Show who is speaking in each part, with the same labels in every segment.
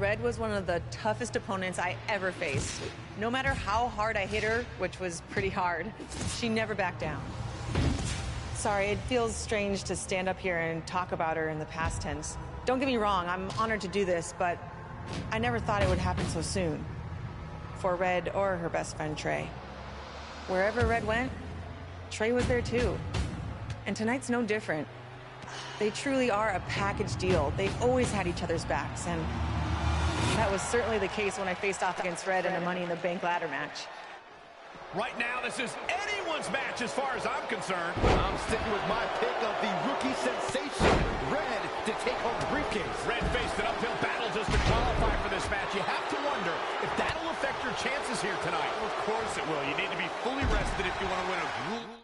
Speaker 1: Red was one of the toughest opponents I ever faced. No matter how hard I hit her, which was pretty hard, she never backed down. Sorry, it feels strange to stand up here and talk about her in the past tense. Don't get me wrong, I'm honored to do this, but I never thought it would happen so soon. For Red or her best friend, Trey. Wherever Red went, Trey was there too. And tonight's no different. They truly are a package deal. They've always had each other's backs, and that was certainly the case when I faced off against Red in a Money in the Bank ladder match.
Speaker 2: Right now, this is anyone's match as far as I'm concerned.
Speaker 3: I'm sticking with my pick of the rookie sensation, Red, to take home the briefcase.
Speaker 2: Red faced an uphill battle just to qualify for this match. You have to wonder if that'll affect your chances here tonight.
Speaker 4: Of course it will. You need to be fully rested if you want to win a group.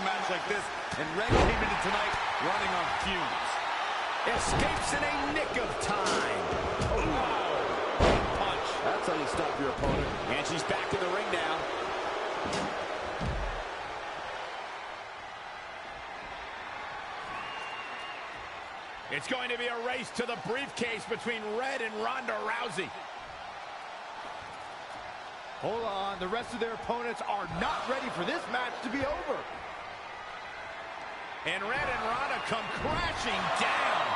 Speaker 4: Match like this, and Red came into tonight running on fumes.
Speaker 2: Escapes in a nick of time. Oh, punch.
Speaker 3: That's how you stop your opponent.
Speaker 2: And she's back in the ring now. It's going to be a race to the briefcase between Red and Ronda Rousey.
Speaker 3: Hold on, the rest of their opponents are not ready for this match to be over.
Speaker 2: And Red and Ronda come crashing down.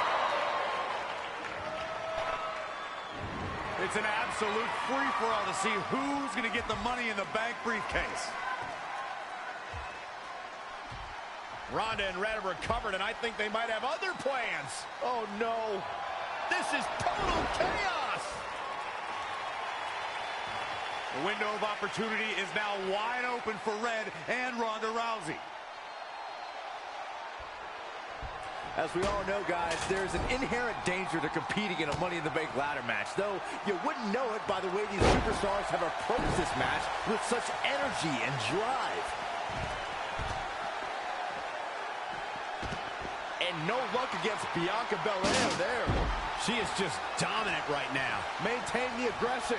Speaker 4: It's an absolute free-for-all to see who's going to get the Money in the Bank briefcase.
Speaker 2: Ronda and Red have recovered, and I think they might have other plans.
Speaker 3: Oh, no.
Speaker 2: This is total chaos.
Speaker 4: The window of opportunity is now wide open for Red and Ronda Rousey.
Speaker 3: As we all know, guys, there's an inherent danger to competing in a Money in the Bank ladder match, though you wouldn't know it by the way these superstars have approached this match with such energy and drive. And no luck against Bianca Belair there.
Speaker 2: She is just dominant right now.
Speaker 3: Maintain the aggression.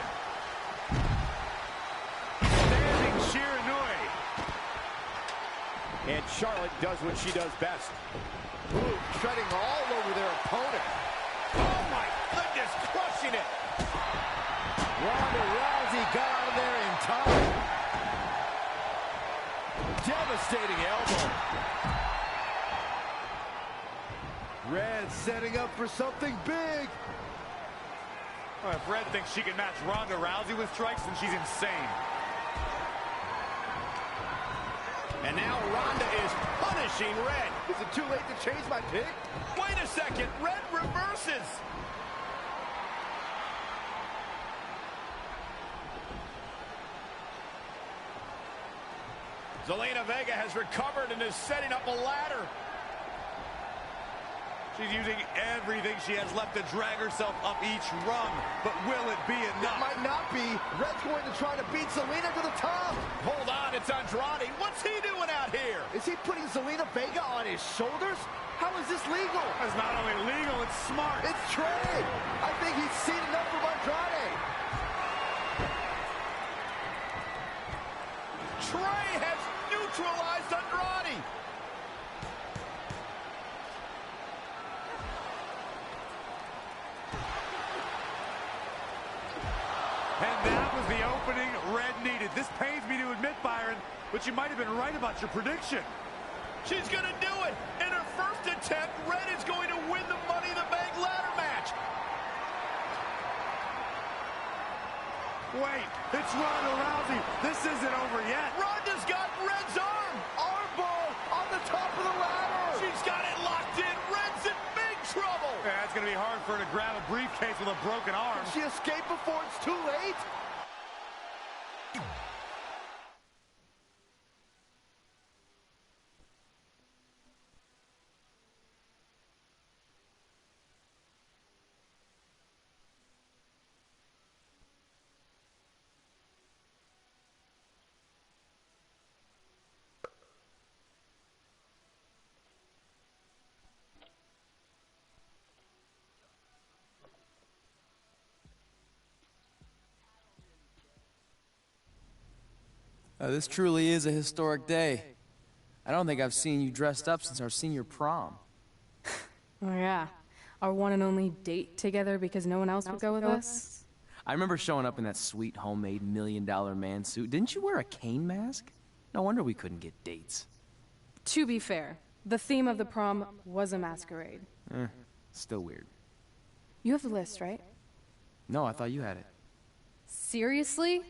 Speaker 4: Standing Shiranui.
Speaker 3: And Charlotte does what she does best. Ooh, treading all over their opponent.
Speaker 2: Oh, my goodness, crushing it.
Speaker 3: Ronda Rousey got out of there in time. Devastating elbow. Red setting up for something big.
Speaker 4: Well, if Red thinks she can match Ronda Rousey with strikes, then she's insane.
Speaker 2: And now Ronda is punishing Red.
Speaker 3: Is it too late to change my pick?
Speaker 2: Wait a second, Red reverses. Zelina Vega has recovered and is setting up a ladder.
Speaker 4: She's using everything she has left to drag herself up each rung. But will it be enough?
Speaker 3: It might not be. Red's going to try to beat Zelina to the top.
Speaker 2: Hold on, it's Andrade. What's he doing out here?
Speaker 3: Is he putting Zelina Vega on his shoulders? How is this legal?
Speaker 4: It's not only legal, it's smart.
Speaker 3: It's Trey. I think he's seen enough from Andrade.
Speaker 2: Trey has neutralized Andrade.
Speaker 4: And that was the opening Red needed. This pains me to admit, Byron, but you might have been right about your prediction.
Speaker 2: She's going to do it. In her first attempt, Red is going to win the Money in the Bank ladder match.
Speaker 4: Wait, it's Ronda Rousey. This isn't over yet.
Speaker 2: Ronda's got Red's arm.
Speaker 3: Armbar on the top of the ladder.
Speaker 2: She's got it locked in. Red's in big trouble.
Speaker 4: Yeah, it's going to be hard for her to grab a briefcase with a broken arm.
Speaker 3: Can she escape before it's too late?
Speaker 5: This truly is a historic day. I don't think I've seen you dressed up since our senior prom.
Speaker 6: Oh yeah, our one and only date together because no one else would go with us?
Speaker 5: I remember showing up in that sweet homemade $1 Million Man suit. Didn't you wear a cane mask? No wonder we couldn't get dates.
Speaker 6: To be fair, the theme of the prom was a masquerade.
Speaker 5: Still weird.
Speaker 6: You have the list, right?
Speaker 5: No, I thought you had it.
Speaker 6: Seriously?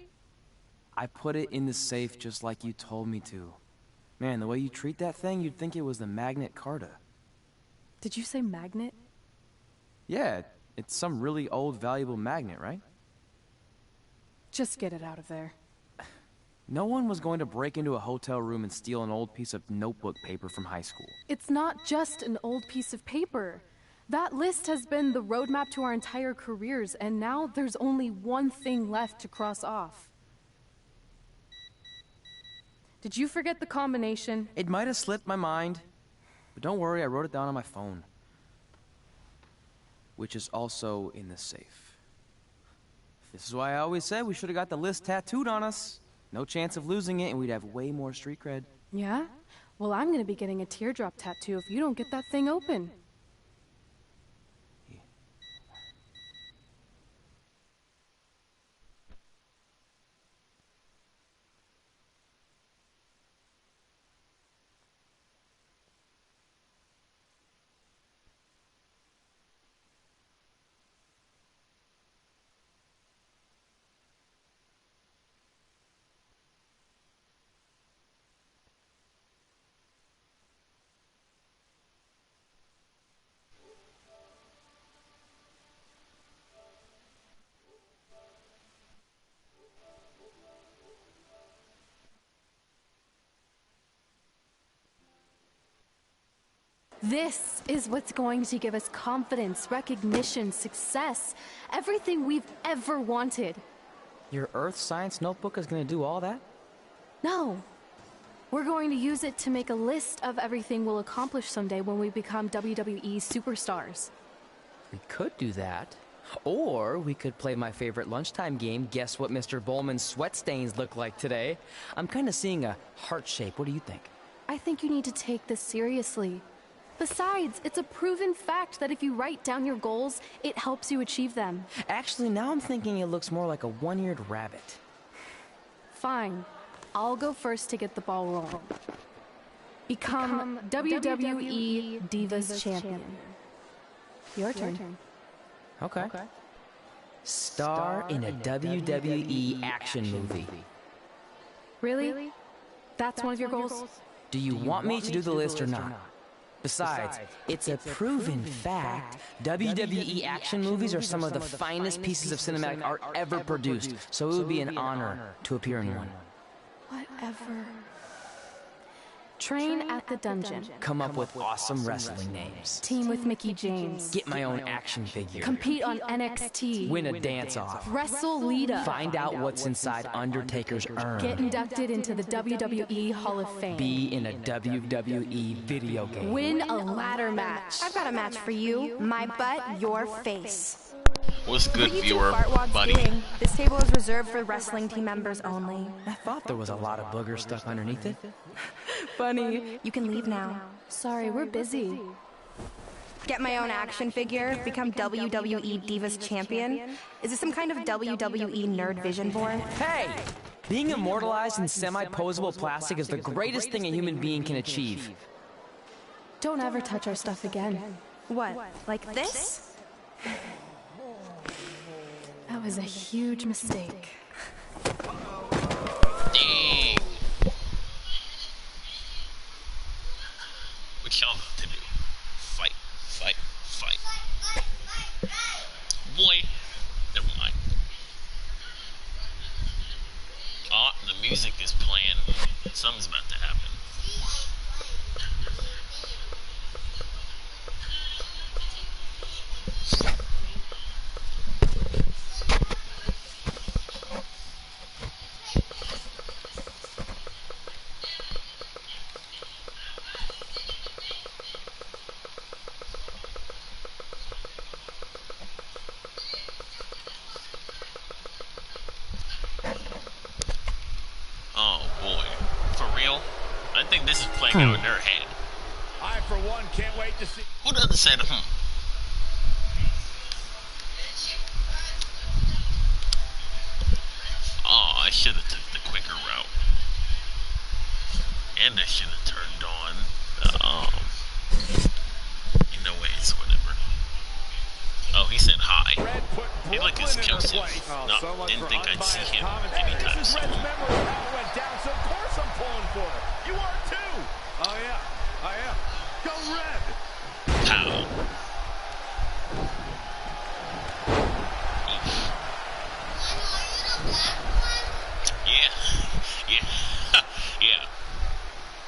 Speaker 5: I put it in the safe just like you told me to. Man, the way you treat that thing, you'd think it was the Magnet Carta.
Speaker 6: Did you say magnet?
Speaker 5: Yeah, it's some really old, valuable magnet, right?
Speaker 6: Just get it out of there.
Speaker 5: No one was going to break into a hotel room and steal an old piece of notebook paper from high school.
Speaker 6: It's not just an old piece of paper. That list has been the roadmap to our entire careers, and now there's only one thing left to cross off. Did you forget the combination?
Speaker 5: It might have slipped my mind, but don't worry, I wrote it down on my phone. Which is also in the safe. This is why I always said we should have got the list tattooed on us. No chance of losing it, and we'd have way more street cred.
Speaker 6: Yeah? Well, I'm gonna be getting a teardrop tattoo if you don't get that thing open. This is what's going to give us confidence, recognition, success, everything we've ever wanted.
Speaker 5: Your Earth Science notebook is going to do all that?
Speaker 6: No. We're going to use it to make a list of everything we'll accomplish someday when we become WWE superstars.
Speaker 7: We could do that. Or we could play my favorite lunchtime game, Guess What Mr. Bowman's Sweat Stains Look Like Today. I'm kind of seeing a heart shape. What do you think?
Speaker 6: I think you need to take this seriously. Besides, it's a proven fact that if you write down your goals, it helps you achieve them.
Speaker 7: Actually, now I'm thinking it looks more like a one-eared rabbit.
Speaker 6: Fine. I'll go first to get the ball rolling. Become WWE Divas Champion. Your turn.
Speaker 7: Okay. Star in a WWE action movie.
Speaker 6: Really? That's one of your goals?
Speaker 7: Do you want me to do the list or not? Besides, it's a proven fact, WWE action movies are some of the finest pieces of cinematic art ever produced, so it would be an honor to appear in one.
Speaker 6: Whatever. Train at the dungeon.
Speaker 7: Come up with awesome wrestling names.
Speaker 6: Team with Mickey James.
Speaker 7: Get my own action figure.
Speaker 6: Compete on NXT.
Speaker 7: Win a dance-off.
Speaker 6: Wrestle Lita.
Speaker 7: Find out what's inside Undertaker's urn.
Speaker 6: Get inducted into the WWE Hall of Fame.
Speaker 7: Be in a WWE video game.
Speaker 6: Win a ladder match.
Speaker 8: I've got a match for you. My butt, your face.
Speaker 9: What's good,
Speaker 8: What are you
Speaker 9: viewer,
Speaker 8: two fartwads
Speaker 9: buddy?
Speaker 8: doing? This table is reserved for wrestling team members only.
Speaker 7: I thought there was a lot of boogers stuck underneath it.
Speaker 6: Funny.
Speaker 8: You can leave now.
Speaker 6: Sorry, we're busy.
Speaker 8: Get my own action figure, become WWE Divas Champion. Is this some kind of WWE nerd vision board?
Speaker 7: Hey! Being immortalized in semi-posable plastic is the greatest thing a human being can achieve.
Speaker 6: Don't ever touch our stuff again.
Speaker 8: What, like this?
Speaker 6: That was a huge mistake.
Speaker 9: Dang. What y'all about to do? Fight, fight, fight. Boy, never mind. Oh, the music is playing. Something's about to happen. think this is playing out in her head.
Speaker 2: I, for one, can't wait to see.
Speaker 9: Who doesn't say Oh, I should have took the quicker route. And I should have turned on you know what, it's whatever. Oh, he said hi. He like his Joseph. No, didn't think I'd see him anytime soon.
Speaker 2: Red's memory of how it went down, so of course I'm pulling for it. You are too.
Speaker 4: Oh, yeah, I am. Go Red!
Speaker 9: Pow. Yeah. Yeah.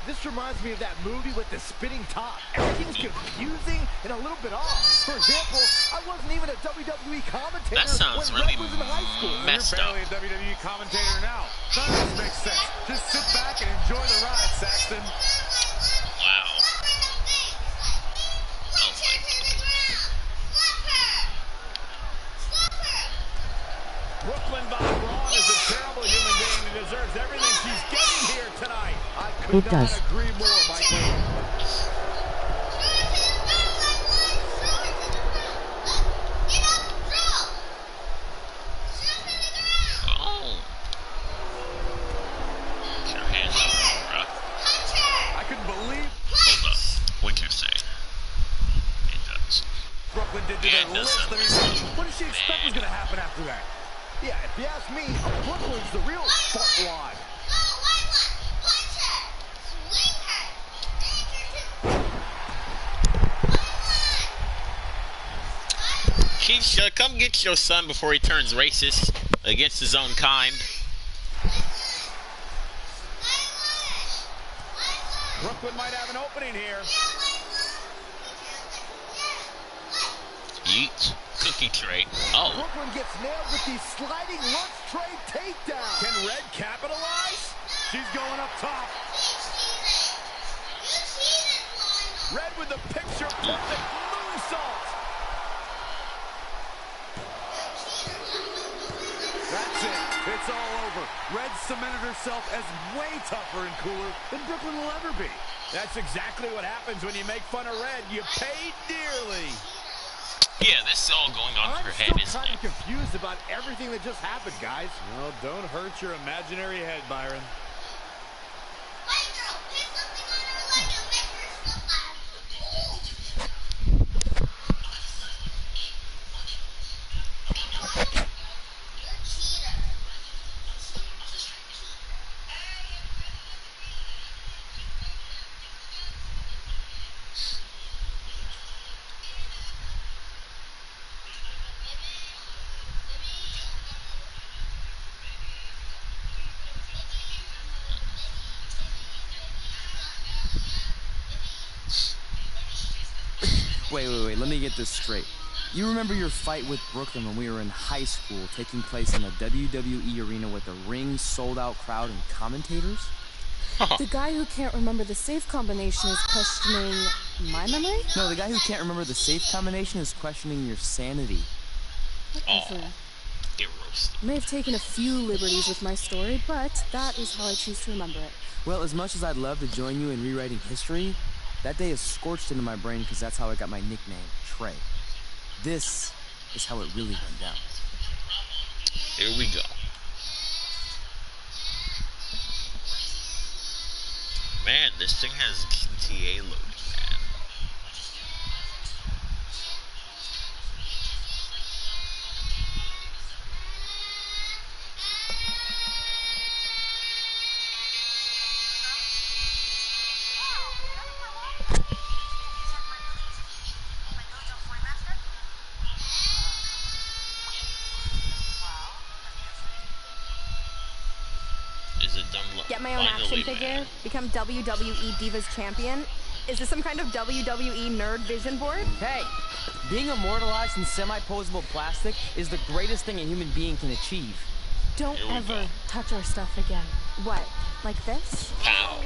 Speaker 3: This reminds me of that movie with the spinning top. Everything's confusing and a little bit off. For example, I wasn't even a WWE commentator
Speaker 9: That sounds
Speaker 3: when
Speaker 9: really
Speaker 3: Red was in high school.
Speaker 9: messed up.
Speaker 4: You're barely a WWE commentator now. None of this makes sense. Just sit back and enjoy the ride, Saxton.
Speaker 9: Wow. Oh my God.
Speaker 2: Brooklyn Bob Braun is a terrible human being who deserves everything she's getting here tonight.
Speaker 3: I could not agree more, Michael.
Speaker 9: Oh. Get your hands up, bro.
Speaker 4: I couldn't believe
Speaker 9: Hold up. What you say? It does.
Speaker 4: Brooklyn did
Speaker 9: Yeah,
Speaker 4: that
Speaker 9: it does
Speaker 4: list.
Speaker 9: sound
Speaker 4: I mean,
Speaker 9: risky.
Speaker 4: what did she expect was going to happen after that?
Speaker 3: Yeah, if you ask me, Brooklyn's the real front line.
Speaker 9: Keisha, come get your son before he turns racist against his own kind.
Speaker 2: Brooklyn might have an opening here.
Speaker 9: Eat cookie tray. Oh,
Speaker 3: Brooklyn gets nailed with the sliding lunch tray takedown.
Speaker 2: Can Red capitalize?
Speaker 4: She's going up top.
Speaker 2: Red with the picture-perfect moonsault.
Speaker 4: That's it. It's all over. Red cemented herself as way tougher and cooler than Brooklyn will ever be.
Speaker 2: That's exactly what happens when you make fun of Red. You pay dearly.
Speaker 9: yeah, this is all going on in her head,
Speaker 3: I'm
Speaker 9: isn't
Speaker 3: still kind
Speaker 9: it?
Speaker 3: of confused about everything that just happened, guys.
Speaker 2: Well, don't hurt your imaginary head, Byron.
Speaker 5: Wait, let me get this straight. You remember your fight with Brooklyn when we were in high school, taking place in a WWE arena with a ring, sold-out crowd, and commentators?
Speaker 6: The guy who can't remember the safe combination is questioning my memory?
Speaker 5: No, the guy who can't remember the safe combination is questioning your sanity.
Speaker 6: Whatever.
Speaker 9: Get roasted.
Speaker 6: May have taken a few liberties with my story, but that is how I choose to remember it.
Speaker 5: Well, as much as I'd love to join you in rewriting history, that day is scorched into my brain because that's how I got my nickname, Trey. This is how it really went down.
Speaker 9: Here we go. Man, this thing has GTA loading, man. Is it done?
Speaker 8: Get my own action figure, become WWE Divas Champion. Is this some kind of WWE nerd vision board?
Speaker 7: Hey, being immortalized in semi-posable plastic is the greatest thing a human being can achieve.
Speaker 6: Don't
Speaker 9: Here we
Speaker 6: ever
Speaker 9: go.
Speaker 6: touch our stuff again.
Speaker 8: What, like this?
Speaker 9: Pow.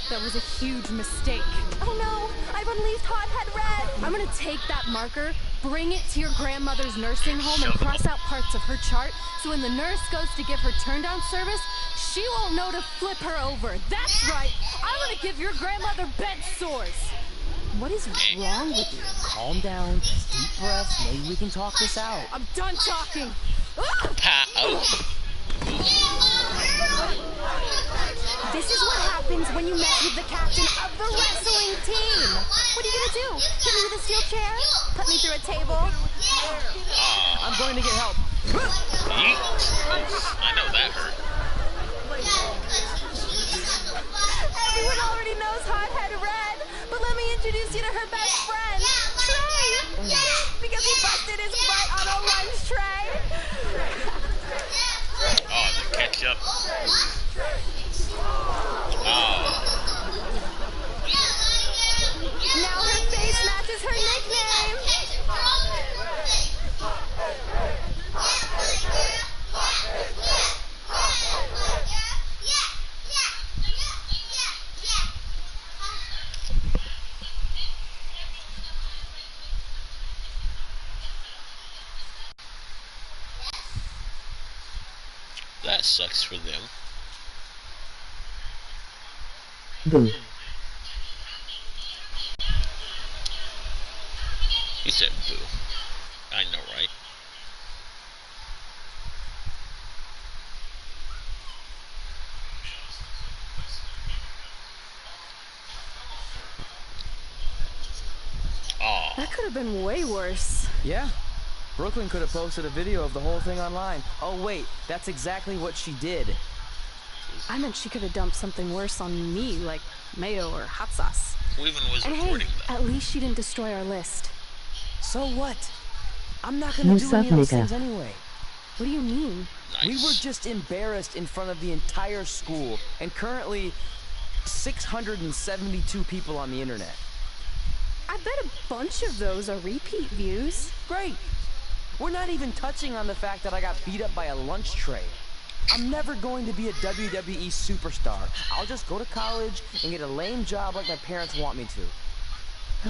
Speaker 6: That was a huge mistake.
Speaker 8: Oh no, I've unleashed Hothead Red!
Speaker 6: I'm gonna take that marker, bring it to your grandmother's nursing home, and cross out parts of her chart, so when the nurse goes to give her turn-down service, she won't know to flip her over. That's right, I'm gonna give your grandmother bed sores.
Speaker 7: What is wrong with you? Calm down, deep breaths, maybe we can talk this out.
Speaker 6: I'm done talking.
Speaker 9: Pow.
Speaker 8: This is what happens when you mess with the captain of the wrestling team. What are you gonna do? Hit me with a steel chair? Put me through a table?
Speaker 7: I'm going to get help.
Speaker 9: I know that hurt.
Speaker 8: Everyone already knows Hothead Red, but let me introduce you to her best friend, Trey. Because he busted his butt on a lunch tray.
Speaker 9: Oh, the ketchup. Oh.
Speaker 8: Now her face matches her nickname.
Speaker 9: That sucks for them.
Speaker 10: Boo.
Speaker 9: He said boo. I know, right? Aw.
Speaker 6: That could have been way worse.
Speaker 7: Yeah. Brooklyn could have posted a video of the whole thing online. Oh wait, that's exactly what she did.
Speaker 6: I meant she could have dumped something worse on me, like mayo or hot sauce.
Speaker 9: Who even was
Speaker 6: And hey,
Speaker 9: recording that?
Speaker 6: at least she didn't destroy our list.
Speaker 7: So what? I'm not gonna do any of those things anyway.
Speaker 6: What do you mean?
Speaker 9: Nice.
Speaker 7: We were just embarrassed in front of the entire school, and currently 672 people on the internet.
Speaker 6: I bet a bunch of those are repeat views.
Speaker 7: Great. We're not even touching on the fact that I got beat up by a lunch tray. I'm never going to be a WWE superstar. I'll just go to college and get a lame job like my parents want me to.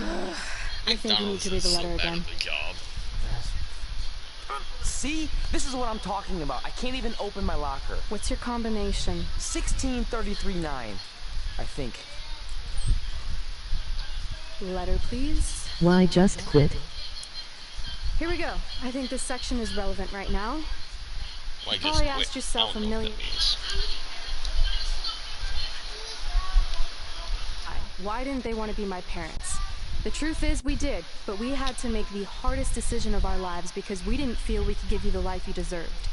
Speaker 6: I think you need to read the letter again.
Speaker 9: Job.
Speaker 7: See? This is what I'm talking about. I can't even open my locker.
Speaker 6: What's your combination?
Speaker 7: 1633-9, I think.
Speaker 6: Letter, please.
Speaker 10: Why just quit?
Speaker 6: Here we go. I think this section is relevant right now.
Speaker 9: Why
Speaker 6: You
Speaker 9: just
Speaker 6: probably
Speaker 9: quit?
Speaker 6: asked yourself
Speaker 9: I
Speaker 6: a
Speaker 9: don't know what
Speaker 6: million.
Speaker 9: that means.
Speaker 6: Why didn't they want to be my parents? The truth is, we did, but we had to make the hardest decision of our lives because we didn't feel we could give you the life you deserved.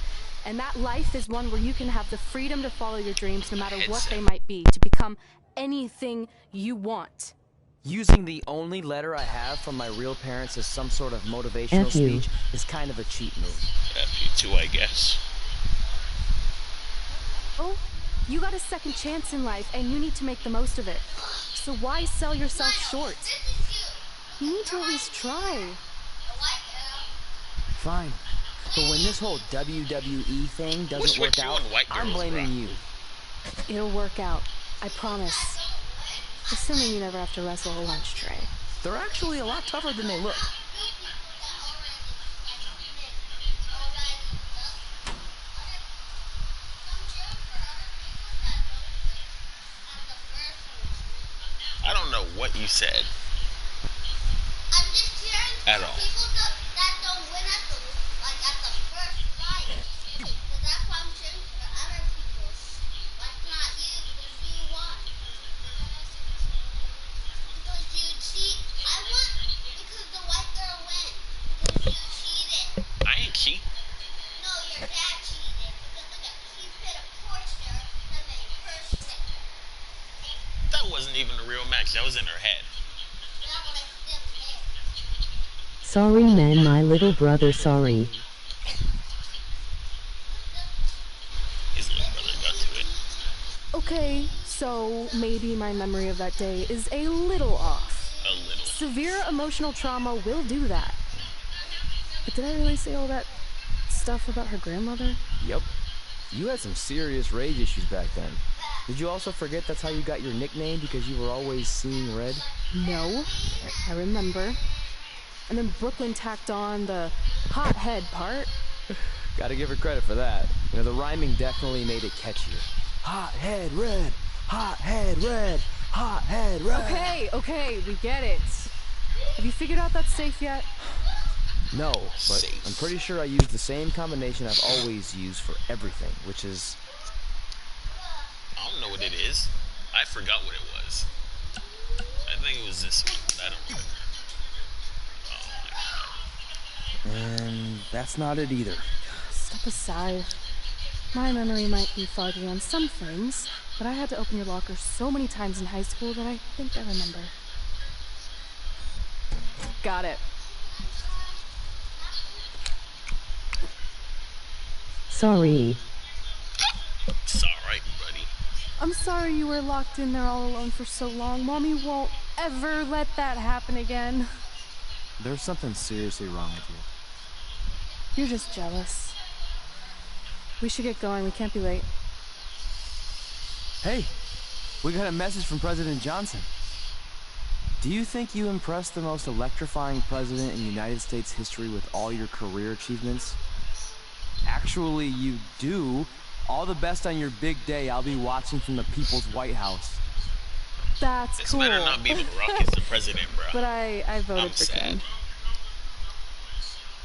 Speaker 6: And that life is one where you can have the freedom to follow your dreams no matter what they might be, to become anything you want.
Speaker 7: Using the only letter I have from my real parents as some sort of motivational
Speaker 10: F you.
Speaker 7: speech is kind of a cheap move.
Speaker 9: F you too, I guess.
Speaker 6: Oh, you got a second chance in life and you need to make the most of it. So why sell yourself short? You need to at least try.
Speaker 7: Fine. But when this whole WWE thing doesn't work out, I'm blaming you.
Speaker 6: It'll work out. I promise. Assuming you never have to wrestle a lunch tray.
Speaker 7: They're actually a lot tougher than they look.
Speaker 9: I don't know what you said. At all. I ain't cheat.
Speaker 11: No, your dad cheated. Because look at, he put a torch there, and then he cursed it.
Speaker 9: That wasn't even a real match. That was in her head.
Speaker 10: Sorry man, my little brother, sorry.
Speaker 9: His little brother got to it.
Speaker 6: Okay, so maybe my memory of that day is a little off.
Speaker 9: A little.
Speaker 6: Severe emotional trauma will do that. But did I really say all that stuff about her grandmother?
Speaker 7: Yep.
Speaker 5: You had some serious rage issues back then. Did you also forget that's how you got your nickname because you were always seeing red?
Speaker 6: No, I remember. And then Brooklyn tacked on the hothead part.
Speaker 5: Gotta give her credit for that. You know, the rhyming definitely made it catchier. Hothead red, hothead red, hothead red.
Speaker 6: Okay, we get it. Have you figured out that safe yet?
Speaker 5: No, but I'm pretty sure I used the same combination I've always used for everything, which is...
Speaker 9: I don't know what it is. I forgot what it was. I think it was this one, but I don't remember. Oh my god.
Speaker 5: And that's not it either.
Speaker 6: Step aside. My memory might be foggy on some things, but I had to open your locker so many times in high school that I think I remember. Got it.
Speaker 10: Sorry.
Speaker 9: It's alright, buddy.
Speaker 6: I'm sorry you were locked in there all alone for so long. Mommy won't ever let that happen again.
Speaker 5: There's something seriously wrong with you.
Speaker 6: You're just jealous. We should get going. We can't be late.
Speaker 5: Hey, we got a message from President Johnson. Do you think you impressed the most electrifying president in United States history with all your career achievements? Actually, you do. All the best on your big day. I'll be watching from the People's White House.
Speaker 6: That's
Speaker 9: This
Speaker 6: cool.
Speaker 9: better not be The Rock is the president, bro.
Speaker 6: But I voted
Speaker 9: I'm
Speaker 6: for
Speaker 9: sad.
Speaker 6: King.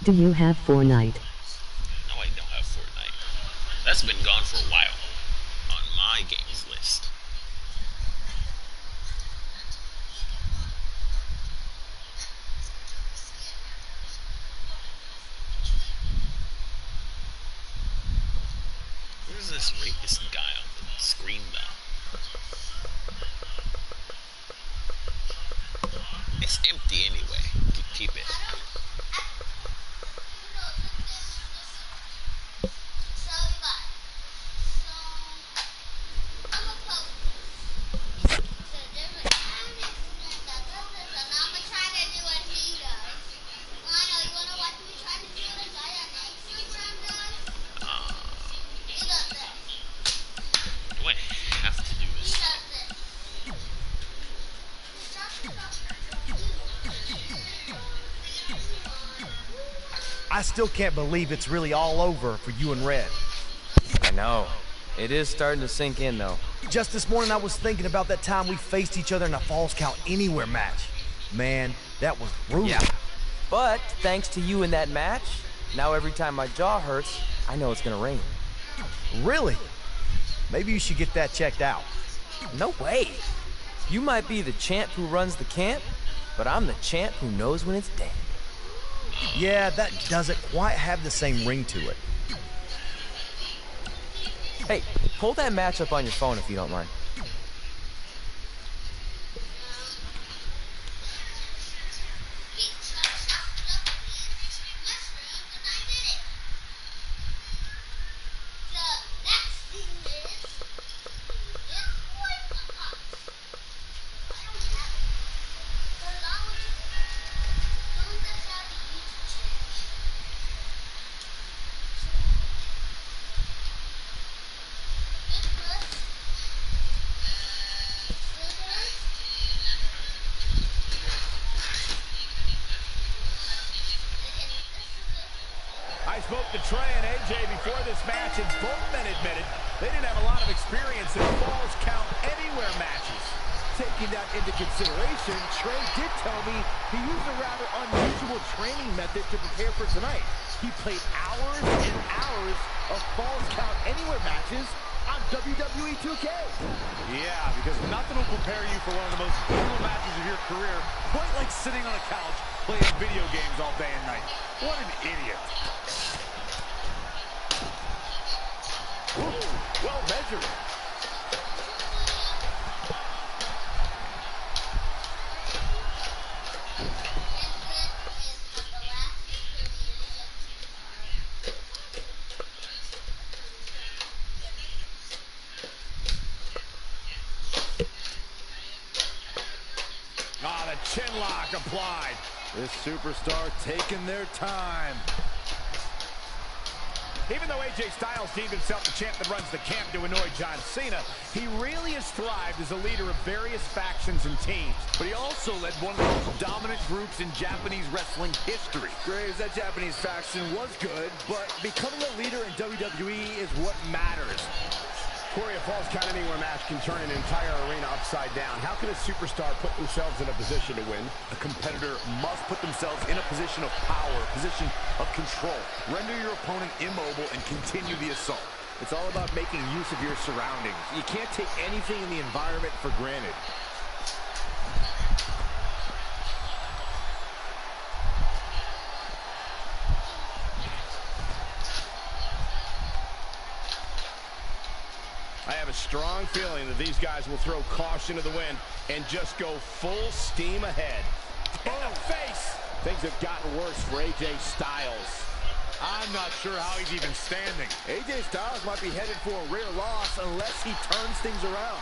Speaker 10: Do you have Fortnite?
Speaker 9: No, I don't have Fortnite. That's been gone for a while. On my games list. Where's this rapist guy on the screen though? It's empty anyway. Keep it. Do I have to do this?
Speaker 12: I still can't believe it's really all over for you and Red.
Speaker 5: I know. It is starting to sink in, though.
Speaker 12: Just this morning I was thinking about that time we faced each other in a Falls Count Anywhere match. Man, that was brutal.
Speaker 5: Yeah. But thanks to you in that match, now every time my jaw hurts, I know it's gonna rain.
Speaker 12: Really? Maybe you should get that checked out.
Speaker 5: No way. You might be the champ who runs the camp, but I'm the champ who knows when it's dead.
Speaker 12: Yeah, that doesn't quite have the same ring to it.
Speaker 5: Hey, pull that match up on your phone if you don't mind.
Speaker 2: I spoke to Trey and AJ before this match, and both men admitted they didn't have a lot of experience in Falls Count Anywhere matches.
Speaker 3: Taking that into consideration, Trey did tell me he used a rather unusual training method to prepare for tonight. He played hours and hours of Falls Count Anywhere matches on WWE 2K.
Speaker 4: Yeah, because nothing will prepare you for one of the most brutal matches of your career, quite like sitting on a couch playing video games all day and night. What an idiot.
Speaker 3: Ooh, well measured.
Speaker 2: Ah, the chin lock applied.
Speaker 3: This superstar taking their time.
Speaker 2: Even though AJ Styles deemed himself the champ that runs the camp to annoy John Cena, he really has thrived as a leader of various factions and teams.
Speaker 3: But he also led one of the most dominant groups in Japanese wrestling history. Graves, that Japanese faction was good, but becoming a leader in WWE is what matters.
Speaker 13: Corey, a Falls Count Anywhere match can turn an entire arena upside down. How can a superstar put themselves in a position to win?
Speaker 3: A competitor must put themselves in a position of power, a position of control. Render your opponent immobile and continue the assault. It's all about making use of your surroundings. You can't take anything in the environment for granted.
Speaker 13: I have a strong feeling that these guys will throw caution to the wind and just go full steam ahead.
Speaker 2: In the face!
Speaker 13: Things have gotten worse for AJ Styles.
Speaker 4: I'm not sure how he's even standing.
Speaker 3: AJ Styles might be headed for a rear loss unless he turns things around.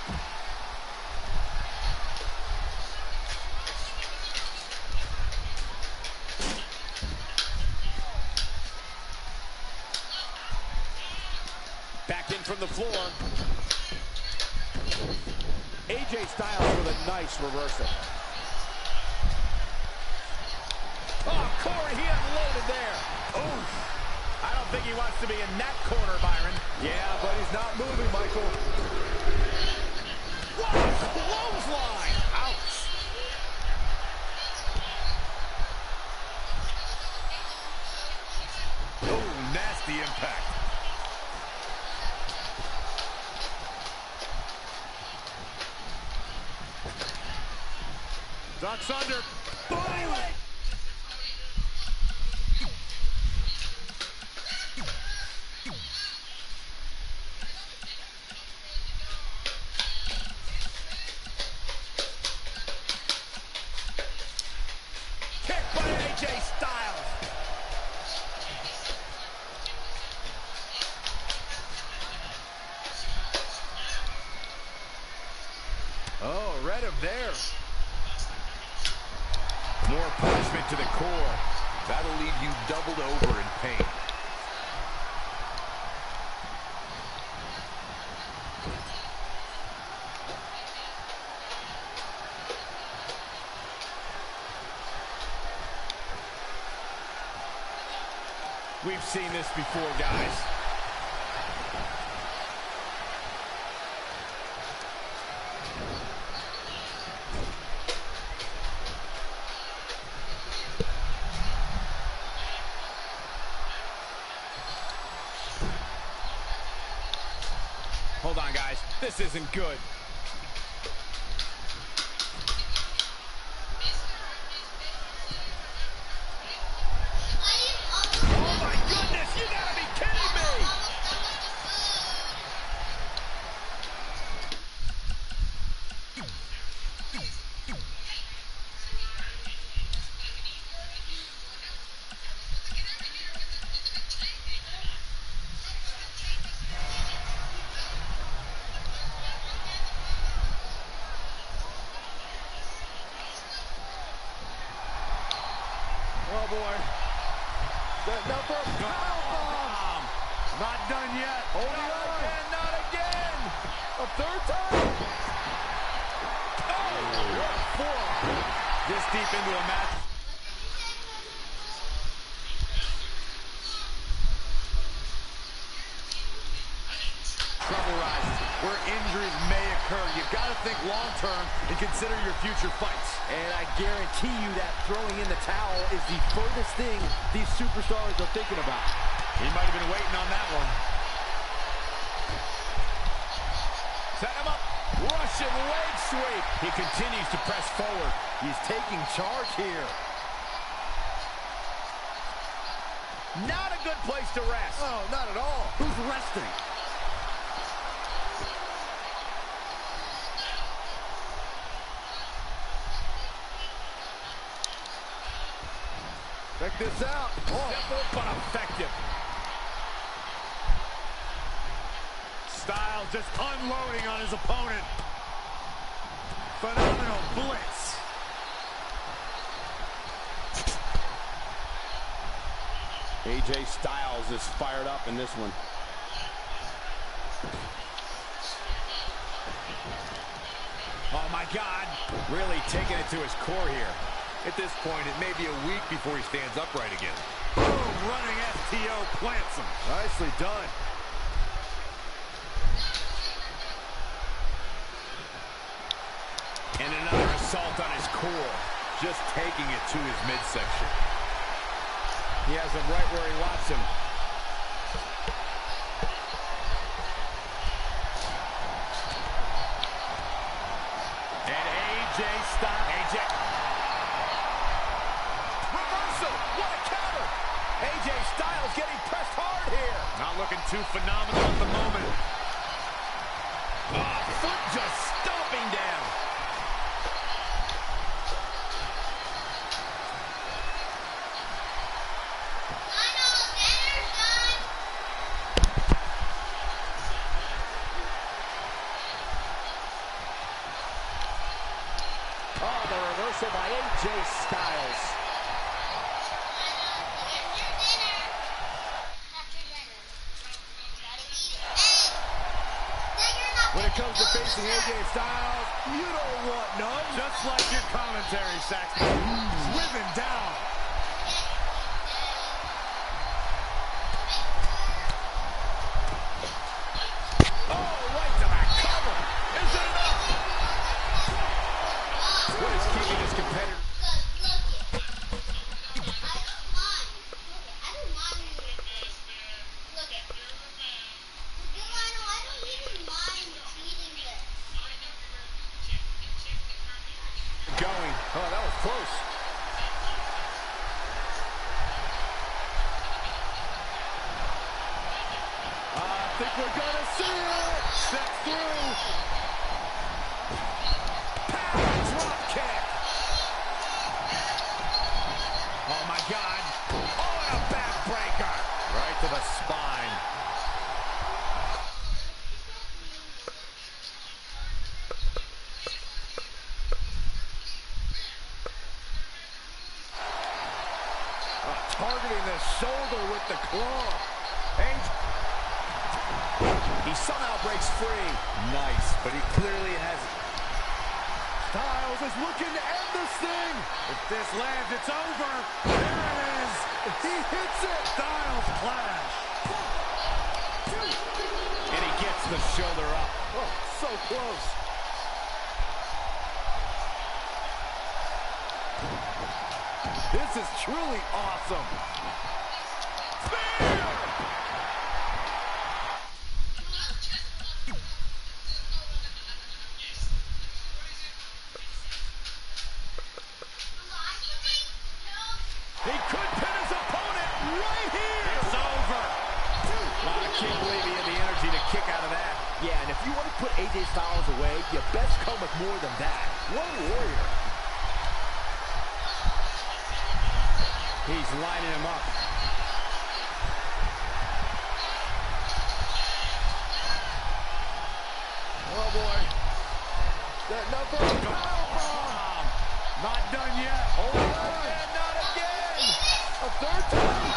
Speaker 13: Back in from the floor. AJ Styles with a nice reversal.
Speaker 2: Oh, Corey, he unloaded there. Oh, I don't think he wants to be in that corner, Byron.
Speaker 3: Yeah, but he's not moving, Michael.
Speaker 2: What a clothesline! Ouch.
Speaker 4: Oh, nasty impact. Ducks under. Body weight.
Speaker 2: Kick by AJ Styles.
Speaker 3: Oh, read him there.
Speaker 2: More punishment to the core.
Speaker 3: That'll leave you doubled over in pain.
Speaker 2: We've seen this before, guys. Hold on, guys. This isn't good. Oh, my goodness! You gotta be kidding me!
Speaker 3: Oh, boy. Setting up a powerbomb.
Speaker 4: Not done yet.
Speaker 3: Holding on.
Speaker 2: Again, not again!
Speaker 3: A third time.
Speaker 2: Oh, what a forearm.
Speaker 4: This deep into a match. Trouble rises where injuries may occur. You've got to think long-term and consider your future fights.
Speaker 3: And I guarantee you that throwing in the towel is the furthest thing these superstars are thinking about.
Speaker 4: He might have been waiting on that one.
Speaker 2: Set him up. Russian leg sweep. He continues to press forward.
Speaker 3: He's taking charge here.
Speaker 2: Not a good place to rest.
Speaker 3: Oh, not at all. Who's resting? Check this out. Oh.
Speaker 2: Simple but effective.
Speaker 4: Styles just unloading on his opponent. Phenomenal blitz.
Speaker 13: AJ Styles is fired up in this one.
Speaker 2: Oh, my God. Really taking it to his core here.
Speaker 4: At this point, it may be a week before he stands upright again. Boom, running STO plants him. Nicely done.
Speaker 2: And another assault on his core.
Speaker 4: Just taking it to his midsection.
Speaker 13: He has him right where he wants him.
Speaker 2: And AJ Styles. AJ. Reversal. What a counter. AJ Styles getting pressed hard here.
Speaker 4: Not looking too phenomenal at the moment.
Speaker 2: Oh, foot just stomping down.
Speaker 3: Oh, the reversal by AJ Styles.
Speaker 2: When it comes to facing AJ Styles, you don't want none.
Speaker 4: Just like your commentary, Saxton. Driven down.
Speaker 2: Oh, right to the cover. Is it enough? What is keeping his competitor? Going.
Speaker 3: Oh, that was close.
Speaker 2: I think we're gonna see it. Step through. Power drop kick. Oh my God. Oh, and a backbreaker.
Speaker 3: Right to the spine.
Speaker 2: Targeting the shoulder with the claw. He somehow breaks free.
Speaker 3: Nice, but he clearly has...
Speaker 4: Styles is looking to end this thing. If this lands, it's over. There it is. He hits it. Styles clash.
Speaker 2: And he gets the shoulder up.
Speaker 3: Oh, so close. This is truly awesome.
Speaker 2: Spear! He could pin his opponent right here.
Speaker 4: It's over.
Speaker 2: I can't believe he had the energy to kick out of that.
Speaker 3: Yeah, and if you want to put AJ Styles away, you best come with more than that. What a warrior.
Speaker 2: He's lining him up.
Speaker 3: Oh, boy. That number one powerbomb.
Speaker 4: Not done yet.
Speaker 2: Oh, and not again.
Speaker 3: A third time.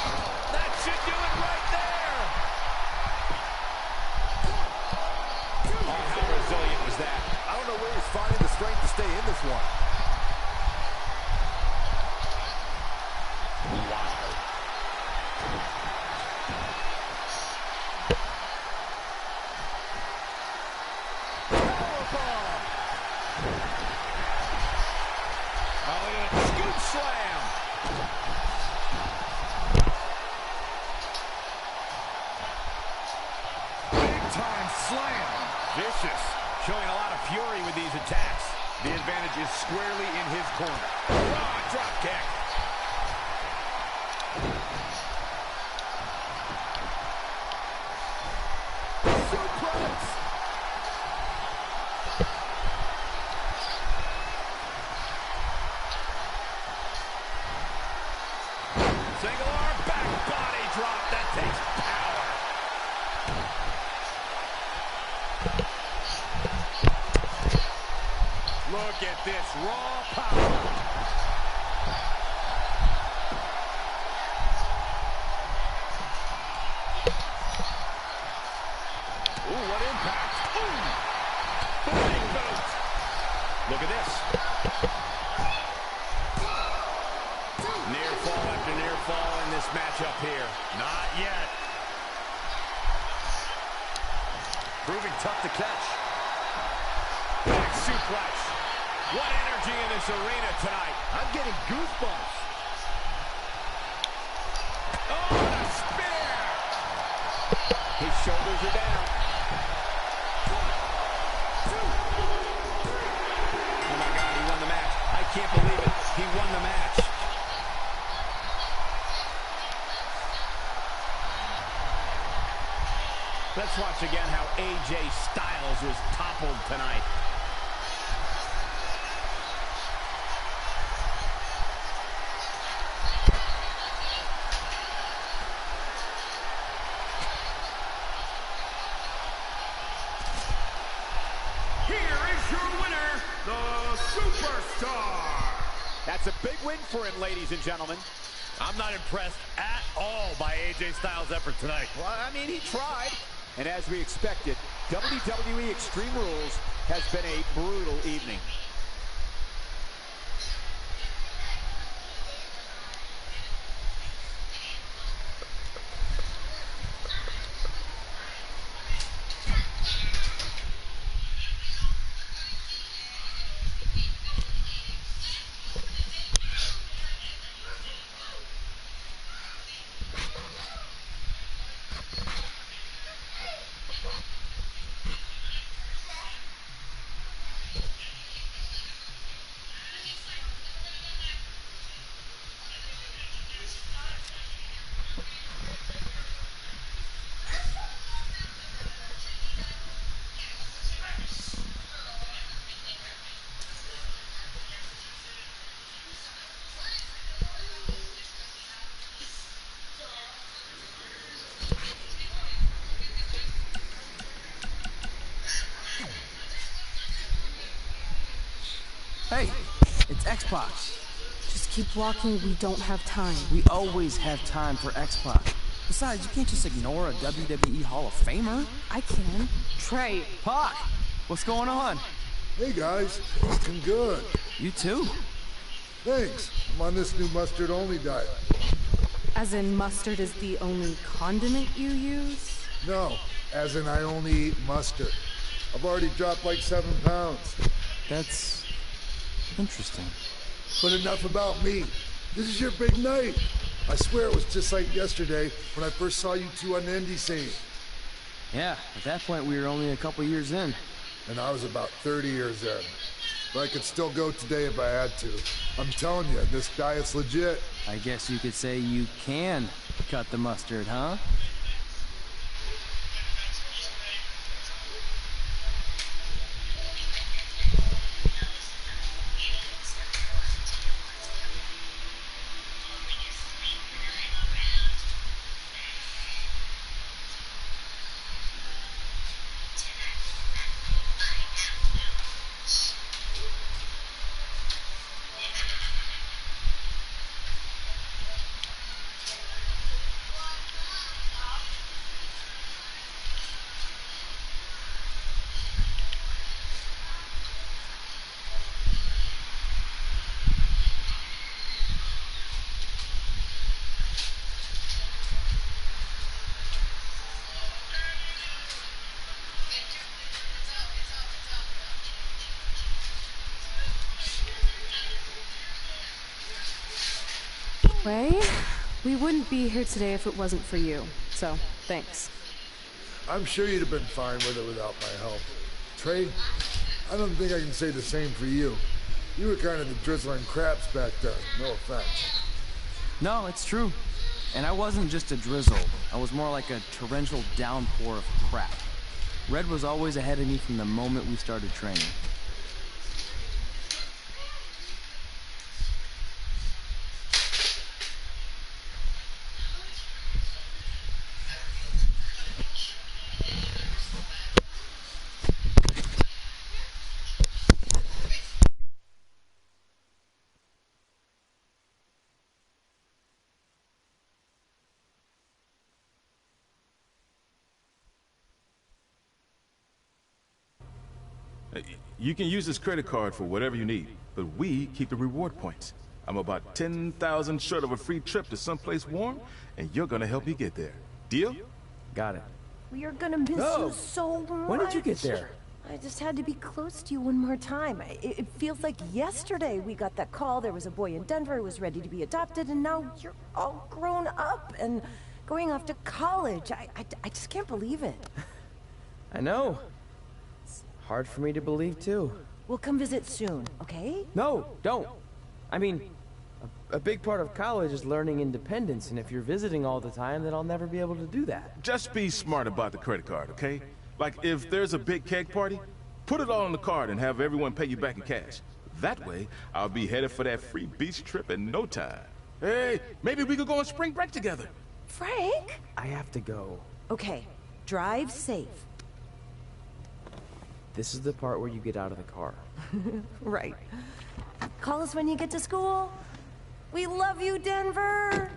Speaker 2: That should do it right there. Oh, how resilient was that?
Speaker 3: I don't know where he's finding the strength to stay in this one. Wow.
Speaker 2: Powerbomb. Oh, look at that scoop slam.
Speaker 4: Big time slam.
Speaker 2: Vicious. Showing a lot of fury with these attacks.
Speaker 4: The advantage is squarely in his corner.
Speaker 2: Oh, drop kick.
Speaker 3: Suplex.
Speaker 2: Single arm back body drop. That takes power.
Speaker 4: Look at this raw power.
Speaker 2: Ooh, what impact. Ooh. Big boot. Look at this. Near fall after near fall in this matchup here.
Speaker 4: Not yet. Proving tough to catch.
Speaker 2: Back suplex. What energy in this arena tonight.
Speaker 3: I'm getting goosebumps.
Speaker 2: Oh, what a spear.
Speaker 3: His shoulders are down.
Speaker 2: Oh, my God, he won the match. I can't believe it. He won the match. Let's watch again how AJ Styles was toppled tonight.
Speaker 13: Here is your winner, the Superstar.
Speaker 2: That's a big win for him, ladies and gentlemen.
Speaker 4: I'm not impressed at all by AJ Styles' effort tonight.
Speaker 2: Well, I mean, he tried. And as we expected, WWE Extreme Rules has been a brutal evening.
Speaker 5: Hey, it's X-Pac.
Speaker 6: Just keep walking, we don't have time.
Speaker 5: We always have time for X-Pac. Besides, you can't just ignore a WWE Hall of Famer.
Speaker 6: I can. Trey.
Speaker 5: Pac, what's going on?
Speaker 14: Hey guys, looking good.
Speaker 5: You too.
Speaker 14: Thanks. I'm on this new mustard-only diet.
Speaker 6: As in mustard is the only condiment you use?
Speaker 14: No, as in I only eat mustard. I've already dropped like 7 pounds.
Speaker 5: That's interesting.
Speaker 14: But enough about me. This is your big night. I swear it was just like yesterday when I first saw you two on the indie scene.
Speaker 5: Yeah, at that point we were only a couple years in.
Speaker 14: And I was about 30 years in. But I could still go today if I had to. I'm telling you, this diet's legit.
Speaker 5: I guess you could say you can cut the mustard, huh?
Speaker 6: Ray, we wouldn't be here today if it wasn't for you. So, thanks.
Speaker 14: I'm sure you'd have been fine with it without my help. Trey, I don't think I can say the same for you. You were kind of the drizzling craps back then, no offense.
Speaker 5: No, it's true. And I wasn't just a drizzle. I was more like a torrential downpour of crap. Red was always ahead of me from the moment we started training.
Speaker 15: You can use this credit card for whatever you need, but we keep the reward points. I'm about 10,000 short of a free trip to someplace warm, and you're gonna help me get there. Deal?
Speaker 5: Got it.
Speaker 16: We are gonna miss you so much.
Speaker 5: When did you get there?
Speaker 16: I just had to be close to you one more time. It feels like yesterday we got that call. There was a boy in Denver who was ready to be adopted, and now you're all grown up and going off to college. I just can't believe it.
Speaker 5: I know. It's hard for me to believe, too.
Speaker 16: We'll come visit soon, okay?
Speaker 5: No, don't. I mean, a big part of college is learning independence, and if you're visiting all the time, then I'll never be able to do that.
Speaker 15: Just be smart about the credit card, okay? Like, if there's a big keg party, put it all on the card and have everyone pay you back in cash. That way, I'll be headed for that free beach trip in no time. Hey, maybe we could go on spring break together.
Speaker 16: Frank?
Speaker 5: I have to go.
Speaker 16: Okay, drive safe.
Speaker 5: This is the part where you get out of the car.
Speaker 16: Right. Call us when you get to school. We love you, Denver!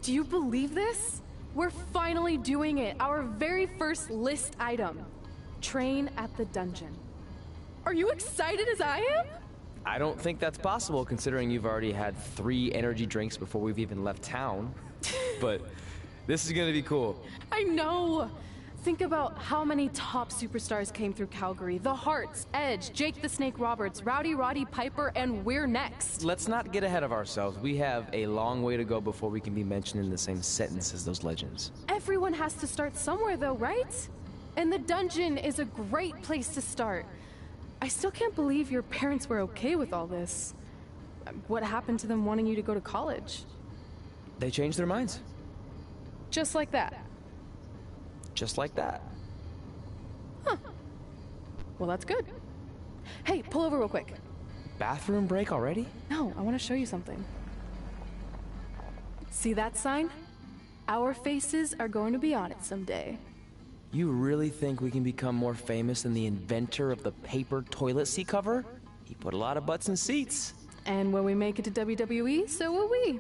Speaker 6: Do you believe this? We're finally doing it. Our very first list item. Train at the dungeon. Are you excited as I am?
Speaker 5: I don't think that's possible, considering you've already had 3 energy drinks before we've even left town. But this is gonna be cool.
Speaker 6: I know. Think about how many top superstars came through Calgary. The Hearts, Edge, Jake the Snake Roberts, Rowdy Roddy Piper, and we're next.
Speaker 5: Let's not get ahead of ourselves. We have a long way to go before we can be mentioned in the same sentence as those legends.
Speaker 6: Everyone has to start somewhere though, right? And the dungeon is a great place to start. I still can't believe your parents were okay with all this. What happened to them wanting you to go to college?
Speaker 5: They changed their minds.
Speaker 6: Just like that.
Speaker 5: Just like that.
Speaker 6: Huh. Well, that's good. Hey, pull over real quick.
Speaker 5: Bathroom break already?
Speaker 6: No, I want to show you something. See that sign? Our faces are going to be on it someday.
Speaker 5: You really think we can become more famous than the inventor of the paper toilet seat cover? He put a lot of butts in seats.
Speaker 6: And when we make it to WWE, so will we.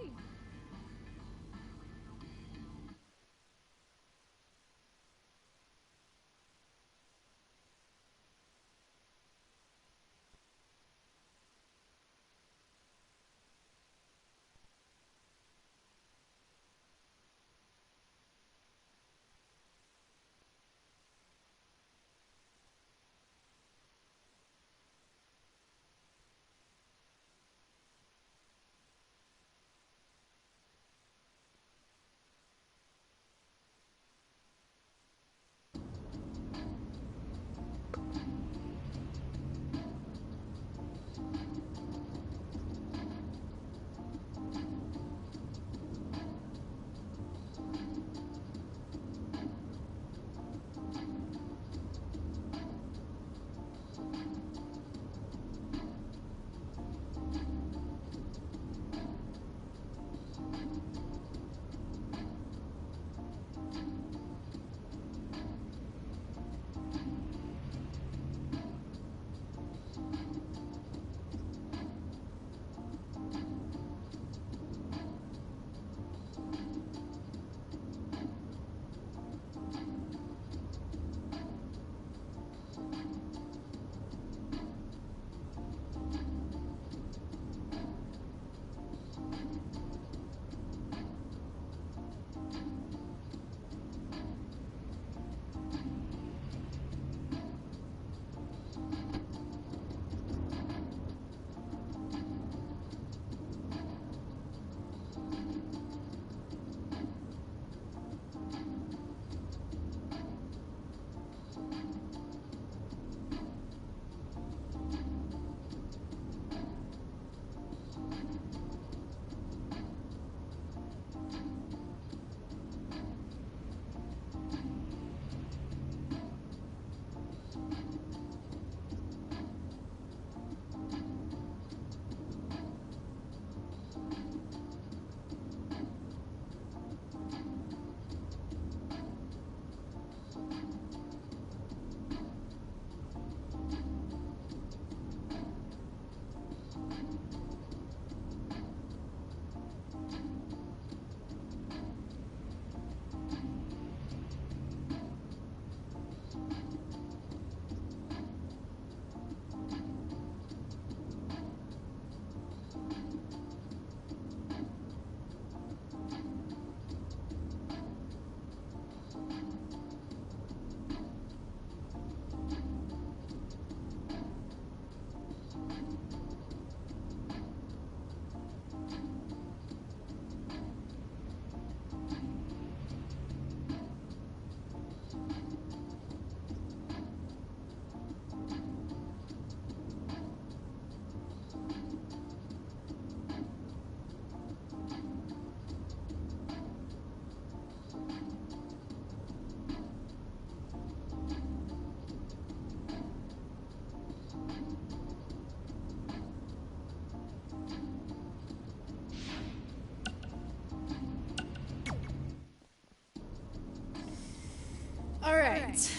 Speaker 6: right.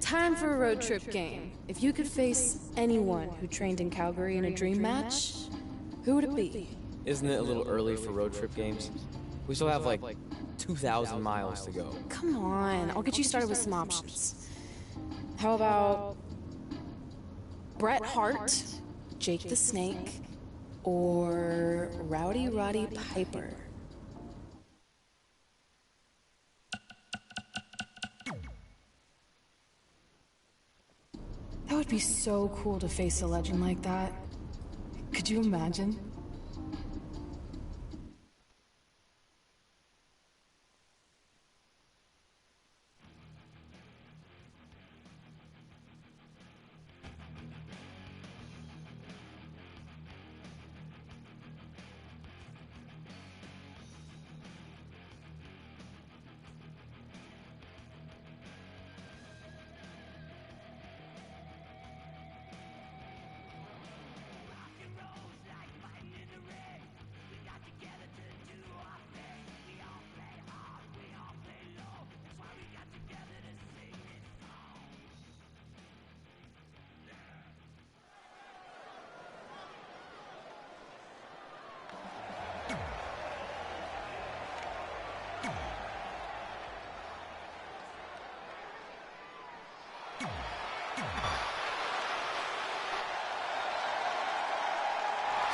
Speaker 6: Time for a road trip game. If you could face anyone who trained in Calgary in a dream match, who would it be?
Speaker 5: Isn't it a little early for road trip games? We still have like 2,000 miles to go.
Speaker 6: Come on, I'll get you started with some options. How about Bret Hart, Jake the Snake, or Rowdy Roddy Piper? That would be so cool to face a legend like that. Could you imagine?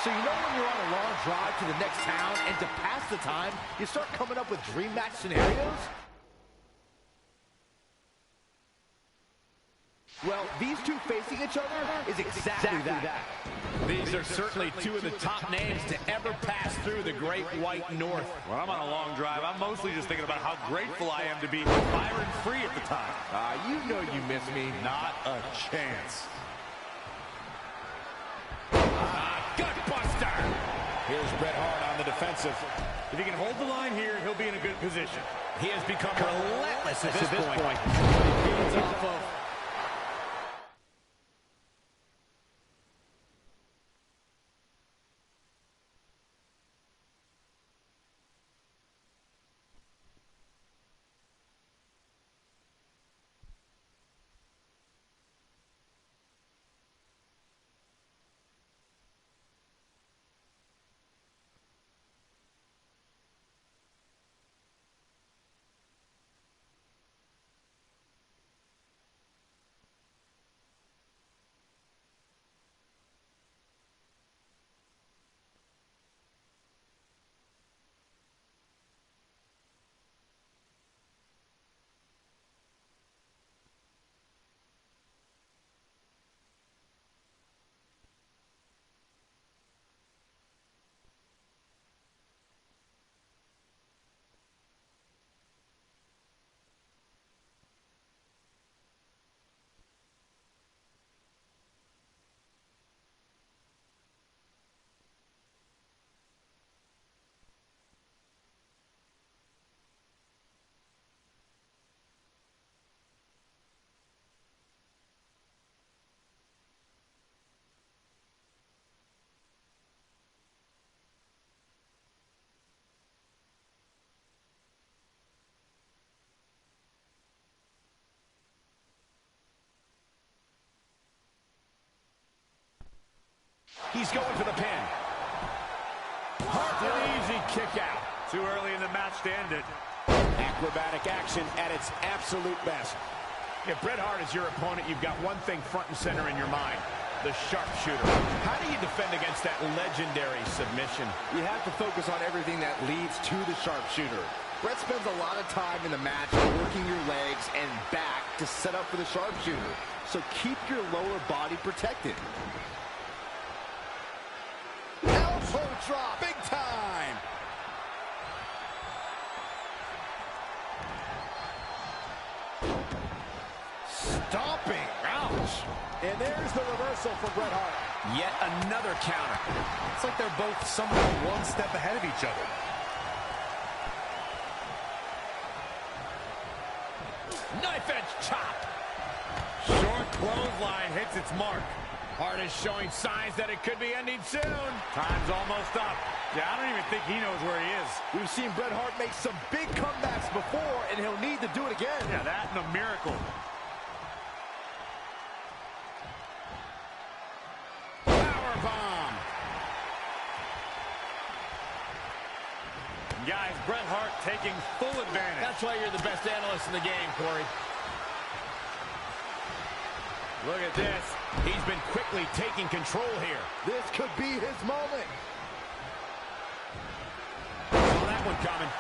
Speaker 3: So you know when you're on a long drive to the next town, and to pass the time, you start coming up with dream match scenarios? Well, these two facing each other is exactly that.
Speaker 2: These are certainly two of the top names to ever pass through the Great White North.
Speaker 4: When I'm on a long drive, I'm mostly just thinking about how grateful I am to be Byron free at the time.
Speaker 3: You know you miss me.
Speaker 4: Not a chance.
Speaker 2: Gutbuster! Here's Bret Hart on the defensive.
Speaker 4: If he can hold the line here, he'll be in a good position.
Speaker 2: He has become relentless at this point. He off of he's going for the pin. Hart with an easy kick out.
Speaker 4: Too early in the match to end it.
Speaker 2: Acrobatic action at its absolute best. If Bret Hart is your opponent, you've got one thing front and center in your mind: the sharpshooter. How do you defend against that legendary submission?
Speaker 3: You have to focus on everything that leads to the sharpshooter. Bret spends a lot of time in the match working your legs and back to set up for the sharpshooter. So keep your lower body protected.
Speaker 2: Elbow drop, big time. Stomping, ouch.
Speaker 13: And there's the reversal for Bret Hart.
Speaker 2: Yet another counter.
Speaker 4: It's like they're both somehow one step ahead of each other.
Speaker 2: Knife edge chop.
Speaker 4: Short clothesline hits its mark.
Speaker 2: Hart is showing signs that it could be ending soon.
Speaker 4: Time's almost up. Yeah, I don't even think he knows where he is.
Speaker 3: We've seen Bret Hart make some big comebacks before, and he'll need to do it again.
Speaker 4: Yeah, that and a miracle. Bret Hart taking full advantage.
Speaker 2: That's why you're the best analyst in the game, Corey. Look at this. He's been quickly taking control here.
Speaker 3: This could be his moment.
Speaker 2: Saw that one coming.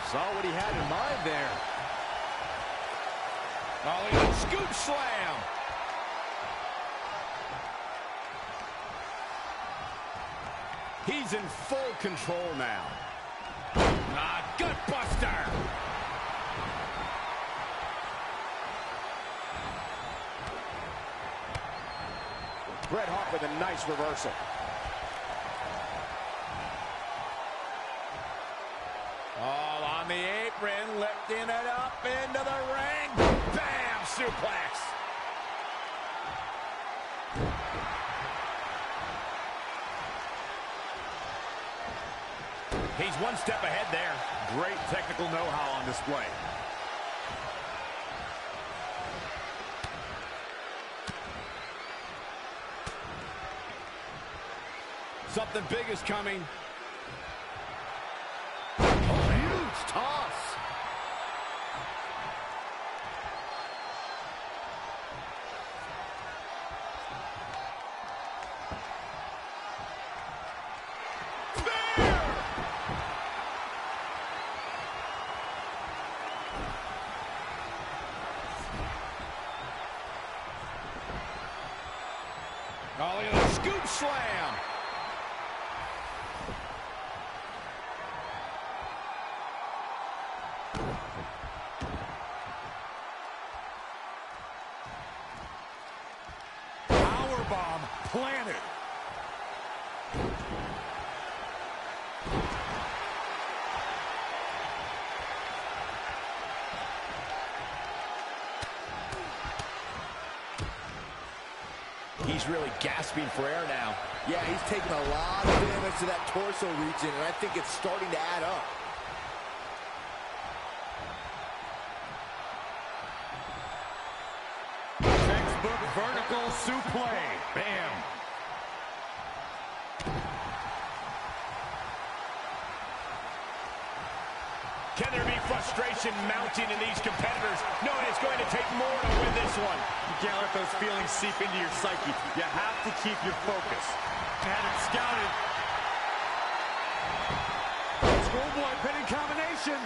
Speaker 3: Saw what he had in mind there.
Speaker 2: Oh, look at that scoop slam. He's in full control now. Gut buster. Bret Hart with a nice reversal. All on the apron, lifting it up into the ring. Bam! Suplex. He's one step ahead there.
Speaker 4: Great technical know-how on display.
Speaker 2: Something big is coming.
Speaker 3: Oh, huge toss.
Speaker 2: Oh, look at the scoop slam.
Speaker 4: Powerbomb planted.
Speaker 2: He's really gasping for air now.
Speaker 3: Yeah, he's taking a lot of damage to that torso region, and I think it's starting to add up.
Speaker 4: Textbook vertical suplex. Bam.
Speaker 2: Can there be frustration mounting in these competitors, knowing it's going to take more to win this one?
Speaker 4: You can't let those feelings seep into your psyche. You have to keep your focus. Had it scouted. Schoolboy pinning combination.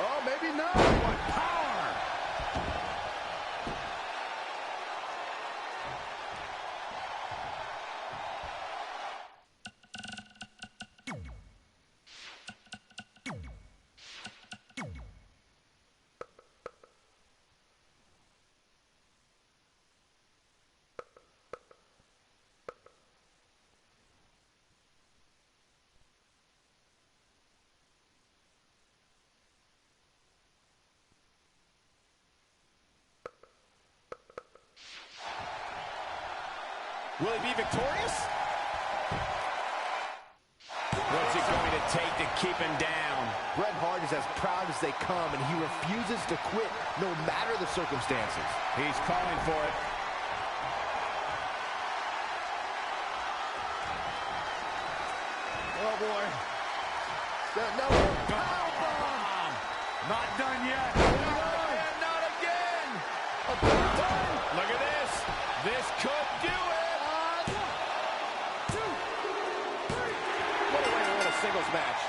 Speaker 3: Oh, maybe not.
Speaker 4: What power!
Speaker 2: Will he be victorious? What's it going to take to keep him down?
Speaker 3: Bret Hart is as proud as they come, and he refuses to quit no matter the circumstances.
Speaker 2: He's calling for it.
Speaker 3: Oh, boy. No, powerbomb.
Speaker 4: Not done yet.
Speaker 2: And not again. A third time. Look at this. This could do it.
Speaker 3: What a way to win a singles match.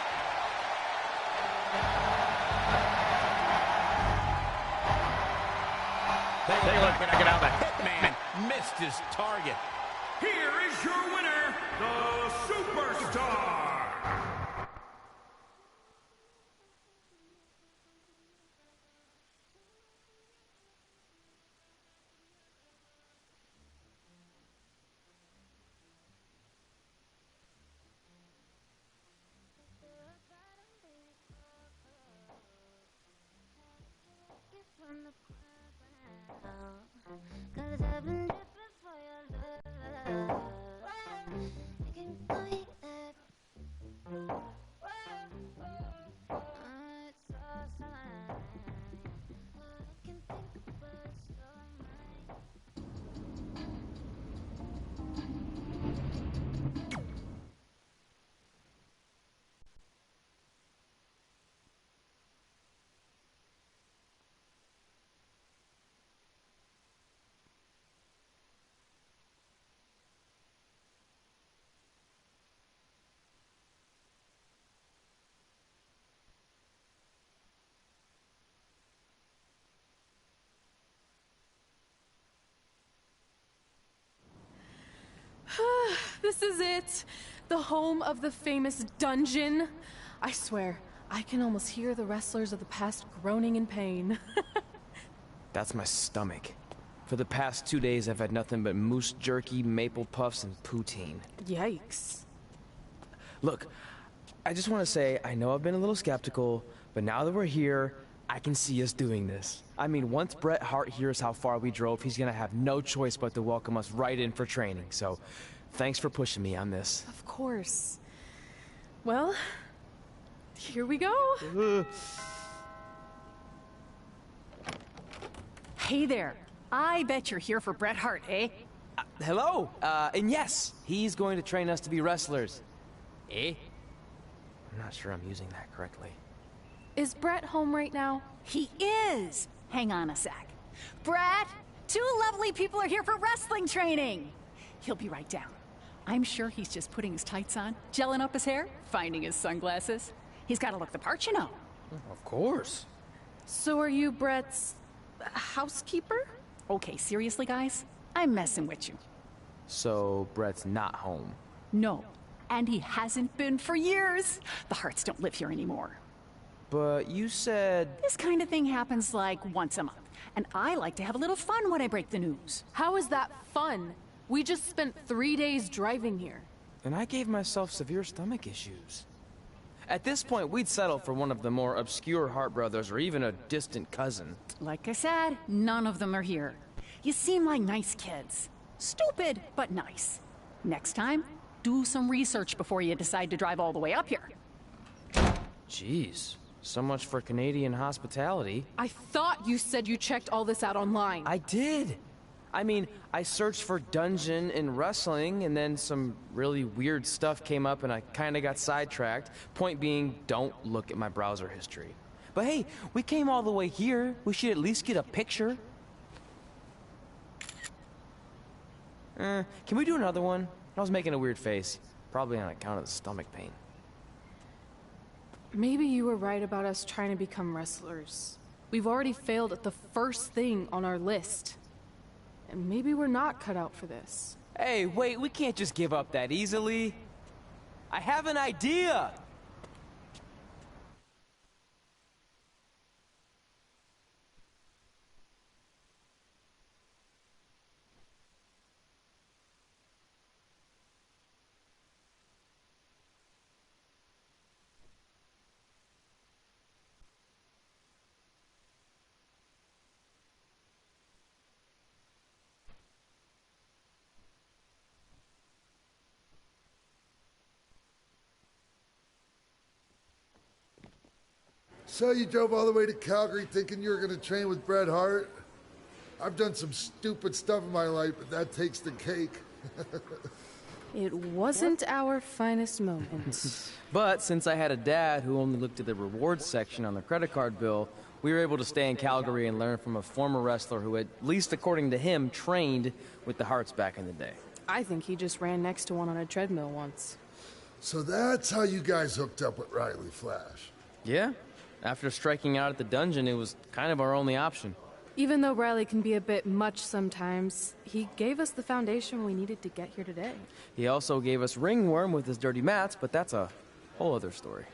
Speaker 2: Take a look. Get out of that. Hitman missed his target.
Speaker 17: Here is your winner, the Superstar.
Speaker 6: This is it. The home of the famous dungeon. I swear, I can almost hear the wrestlers of the past groaning in pain.
Speaker 5: That's my stomach. For the past 2 days, I've had nothing but moose jerky, maple puffs, and poutine.
Speaker 6: Yikes.
Speaker 5: Look, I just want to say, I know I've been a little skeptical, but now that we're here, I can see us doing this. I mean, once Bret Hart hears how far we drove, he's gonna have no choice but to welcome us right in for training. So, thanks for pushing me on this.
Speaker 6: Of course. Well, here we go.
Speaker 18: Hey there. I bet you're here for Bret Hart, eh?
Speaker 5: Hello, and yes, he's going to train us to be wrestlers. Eh? I'm not sure I'm using that correctly.
Speaker 6: Is Bret home right now?
Speaker 18: He is! Hang on a sec. Bret, 2 lovely people are here for wrestling training. He'll be right down. I'm sure he's just putting his tights on, gelling up his hair, finding his sunglasses. He's got to look the part, you know.
Speaker 5: Of course.
Speaker 6: So are you Bret's housekeeper?
Speaker 18: Okay, seriously, guys? I'm messing with you.
Speaker 5: So, Bret's not home?
Speaker 18: No, and he hasn't been for years. The Harts don't live here anymore.
Speaker 5: But you said...
Speaker 18: This kind of thing happens like once a month, and I like to have a little fun when I break the news.
Speaker 6: How is that fun? We just spent 3 days driving here.
Speaker 5: And I gave myself severe stomach issues. At this point, we'd settle for one of the more obscure Hart brothers or even a distant cousin.
Speaker 18: Like I said, none of them are here. You seem like nice kids. Stupid, but nice. Next time, do some research before you decide to drive all the way up here.
Speaker 5: Jeez, so much for Canadian hospitality.
Speaker 6: I thought you said you checked all this out online.
Speaker 5: I did. I mean, I searched for dungeon in wrestling, and then some really weird stuff came up, and I kind of got sidetracked. Point being, don't look at my browser history. But hey, we came all the way here. We should at least get a picture. Can we do another one? I was making a weird face. Probably on account of the stomach pain.
Speaker 6: Maybe you were right about us trying to become wrestlers. We've already failed at the first thing on our list. And maybe we're not cut out for this.
Speaker 5: Hey, wait, we can't just give up that easily. I have an idea!
Speaker 14: So you drove all the way to Calgary thinking you were going to train with Bret Hart? I've done some stupid stuff in my life, but that takes the cake.
Speaker 6: It wasn't our finest moment.
Speaker 5: But since I had a dad who only looked at the rewards section on the credit card bill, we were able to stay in Calgary and learn from a former wrestler who, at least according to him, trained with the Harts back in the day.
Speaker 6: I think he just ran next to one on a treadmill once.
Speaker 14: So that's how you guys hooked up with Riley Flash?
Speaker 5: Yeah. After striking out at the dungeon, it was kind of our only option.
Speaker 6: Even though Riley can be a bit much sometimes, he gave us the foundation we needed to get here today.
Speaker 5: He also gave us ringworm with his dirty mats, but that's a whole other story.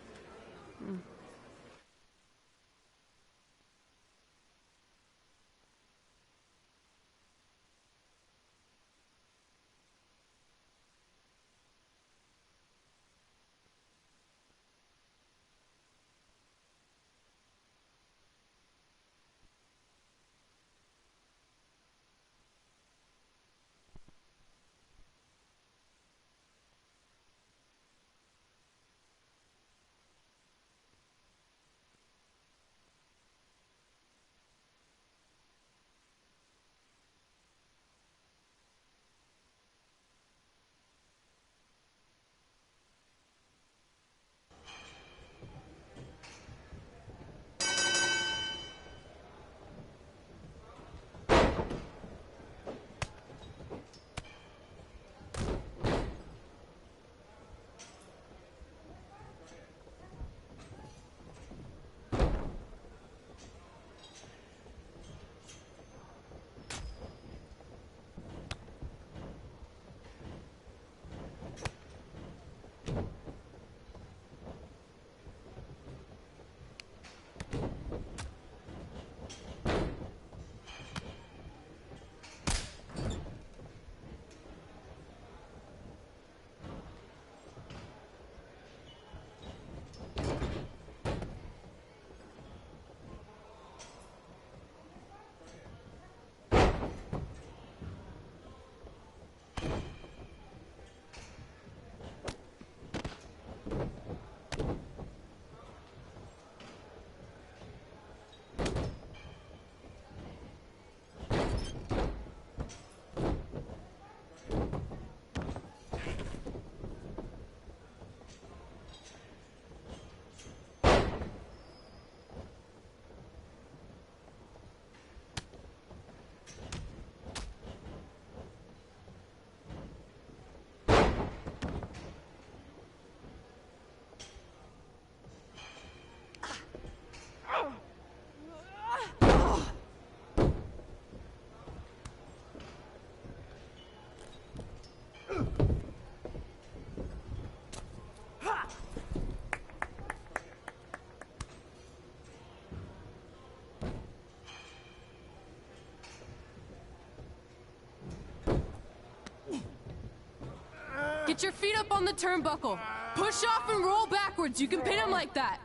Speaker 6: Get your feet up on the turnbuckle. Push off and roll backwards. You can pin him like that.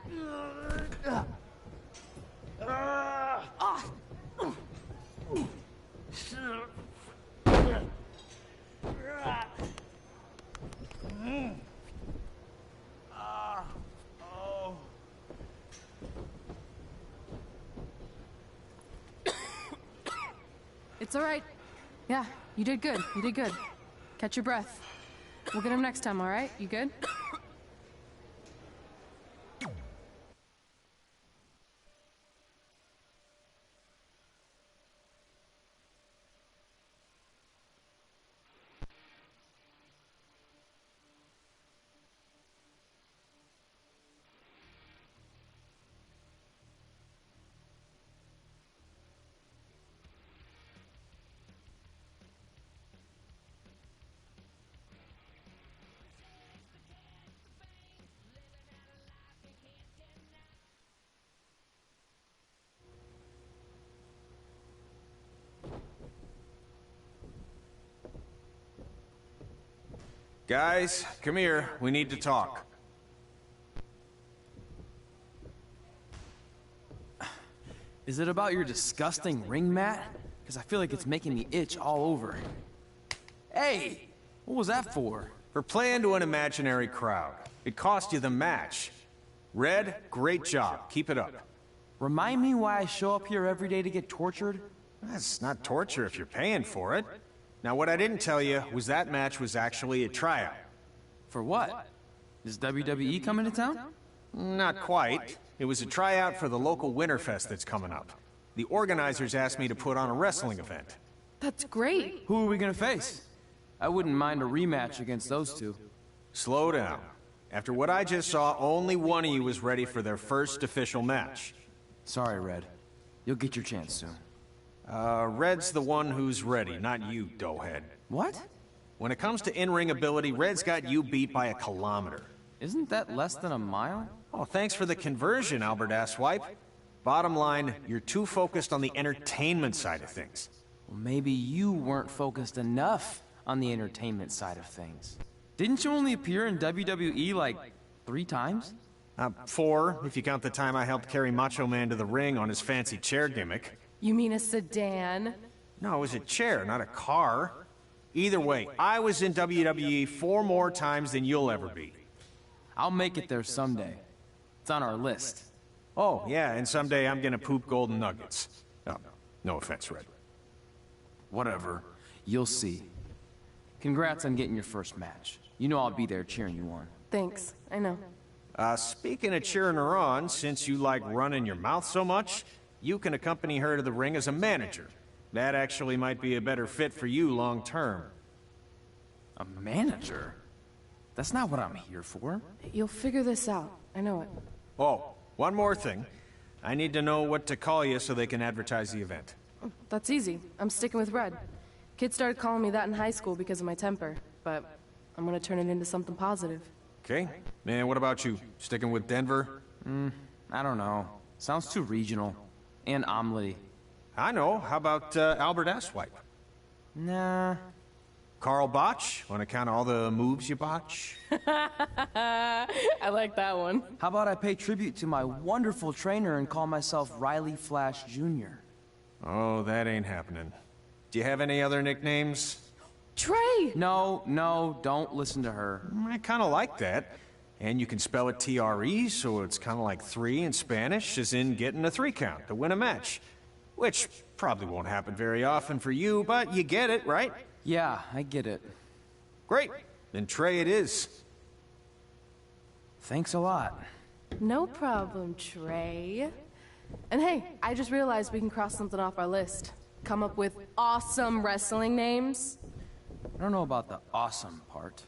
Speaker 6: It's all right. Yeah, you did good. You did good. Catch your breath. We'll get him next time, all right? You good?
Speaker 19: Guys, come here. We need to talk.
Speaker 5: Is it about your disgusting ring mat? Because I feel like it's making me itch all over. Hey! What was that for?
Speaker 19: For playing to an imaginary crowd. It cost you the match. Red, great job. Keep it up.
Speaker 5: Remind me why I show up here every day to get tortured?
Speaker 19: That's not torture if you're paying for it. Now, what I didn't tell you was that match was actually a tryout.
Speaker 5: For what? Is WWE coming to town?
Speaker 19: Not quite. It was a tryout for the local Winterfest that's coming up. The organizers asked me to put on a wrestling event.
Speaker 6: That's great.
Speaker 5: Who are we gonna face? I wouldn't mind a rematch against those two.
Speaker 19: Slow down. After what I just saw, only one of you was ready for their first official match.
Speaker 5: Sorry, Red. You'll get your chance soon.
Speaker 19: Red's the one who's ready, not you, doughhead.
Speaker 5: What?
Speaker 19: When it comes to in-ring ability, Red's got you beat by a kilometer.
Speaker 5: Isn't that less than a mile?
Speaker 19: Oh, thanks for the conversion, Albert Asswipe. Bottom line, you're too focused on the entertainment side of things.
Speaker 5: Well, maybe you weren't focused enough on the entertainment side of things. Didn't you only appear in WWE like 3 times?
Speaker 19: 4, if you count the time I helped carry Macho Man to the ring on his fancy chair gimmick.
Speaker 6: You mean a sedan?
Speaker 19: No, it was a chair, not a car. Either way, I was in WWE 4 more times than you'll ever be.
Speaker 5: I'll make it there someday. It's on our list.
Speaker 19: Oh, yeah, and someday I'm gonna poop golden nuggets. Oh, no offense, Red.
Speaker 5: Whatever. You'll see. Congrats on getting your first match. You know I'll be there cheering you on.
Speaker 6: Thanks. I know.
Speaker 19: Speaking of cheering her on, since you like running your mouth so much, you can accompany her to the ring as a manager. That actually might be a better fit for you long term.
Speaker 5: A manager? That's not what I'm here for.
Speaker 6: You'll figure this out. I know it.
Speaker 19: Oh, one more thing. I need to know what to call you so they can advertise the event.
Speaker 6: That's easy. I'm sticking with Red. Kids started calling me that in high school because of my temper, but I'm gonna turn it into something positive.
Speaker 19: Okay. And what about you? Sticking with Denver?
Speaker 5: I don't know. Sounds too regional. And omelette-y.
Speaker 19: I know. How about Albert Asswipe?
Speaker 5: Nah.
Speaker 19: Carl Botch? On account of all the moves you botch?
Speaker 6: I like that one.
Speaker 5: How about I pay tribute to my wonderful trainer and call myself Riley Flash Jr.?
Speaker 19: Oh, that ain't happening. Do you have any other nicknames?
Speaker 6: Trey!
Speaker 5: No, don't listen to her.
Speaker 19: I kind of like that. And you can spell it T-R-E, so it's kind of like 3 in Spanish, as in getting a 3 count to win a match. Which probably won't happen very often for you, but you get it, right?
Speaker 5: Yeah, I get it.
Speaker 19: Great. Then Trey it is.
Speaker 5: Thanks a lot.
Speaker 6: No problem, Trey. And hey, I just realized we can cross something off our list. Come up with awesome wrestling names.
Speaker 5: I don't know about the awesome part.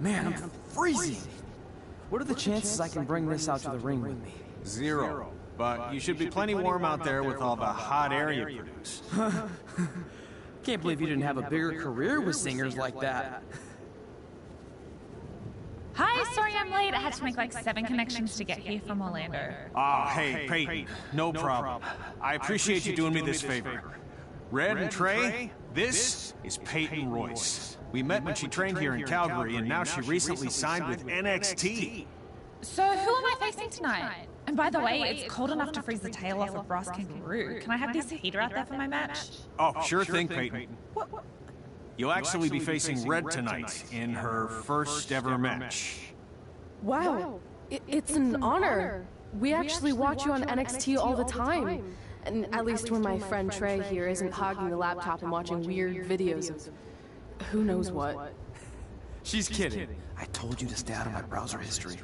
Speaker 5: Man, I'm freezing. What are the chances I can bring this out to the ring with me?
Speaker 19: 0. But you should be plenty warm out there with all the hot air you produce.
Speaker 5: Can't believe you didn't have a bigger career with singers like that.
Speaker 20: Hi, sorry I'm late. I had to make like 7 connections to get here from Orlando.
Speaker 19: Oh, hey, Peyton. No problem. I appreciate you doing me this favor. Red and Trey, this is Peyton Royce. We met when she trained here in Calgary, and now she recently signed with NXT.
Speaker 20: So who am I facing tonight? And by the way, it's cold enough to freeze the tail off a brass kangaroo. Can I have this heater out there for my match?
Speaker 19: Oh, sure thing, Peyton. You'll actually be facing Red tonight in her first ever match.
Speaker 6: Wow, it's an honor. We actually watch you on NXT all the time. And at least when my friend Trey here isn't hogging the laptop and watching weird videos of who knows what.
Speaker 5: She's kidding. I told you to stay out of my browser history.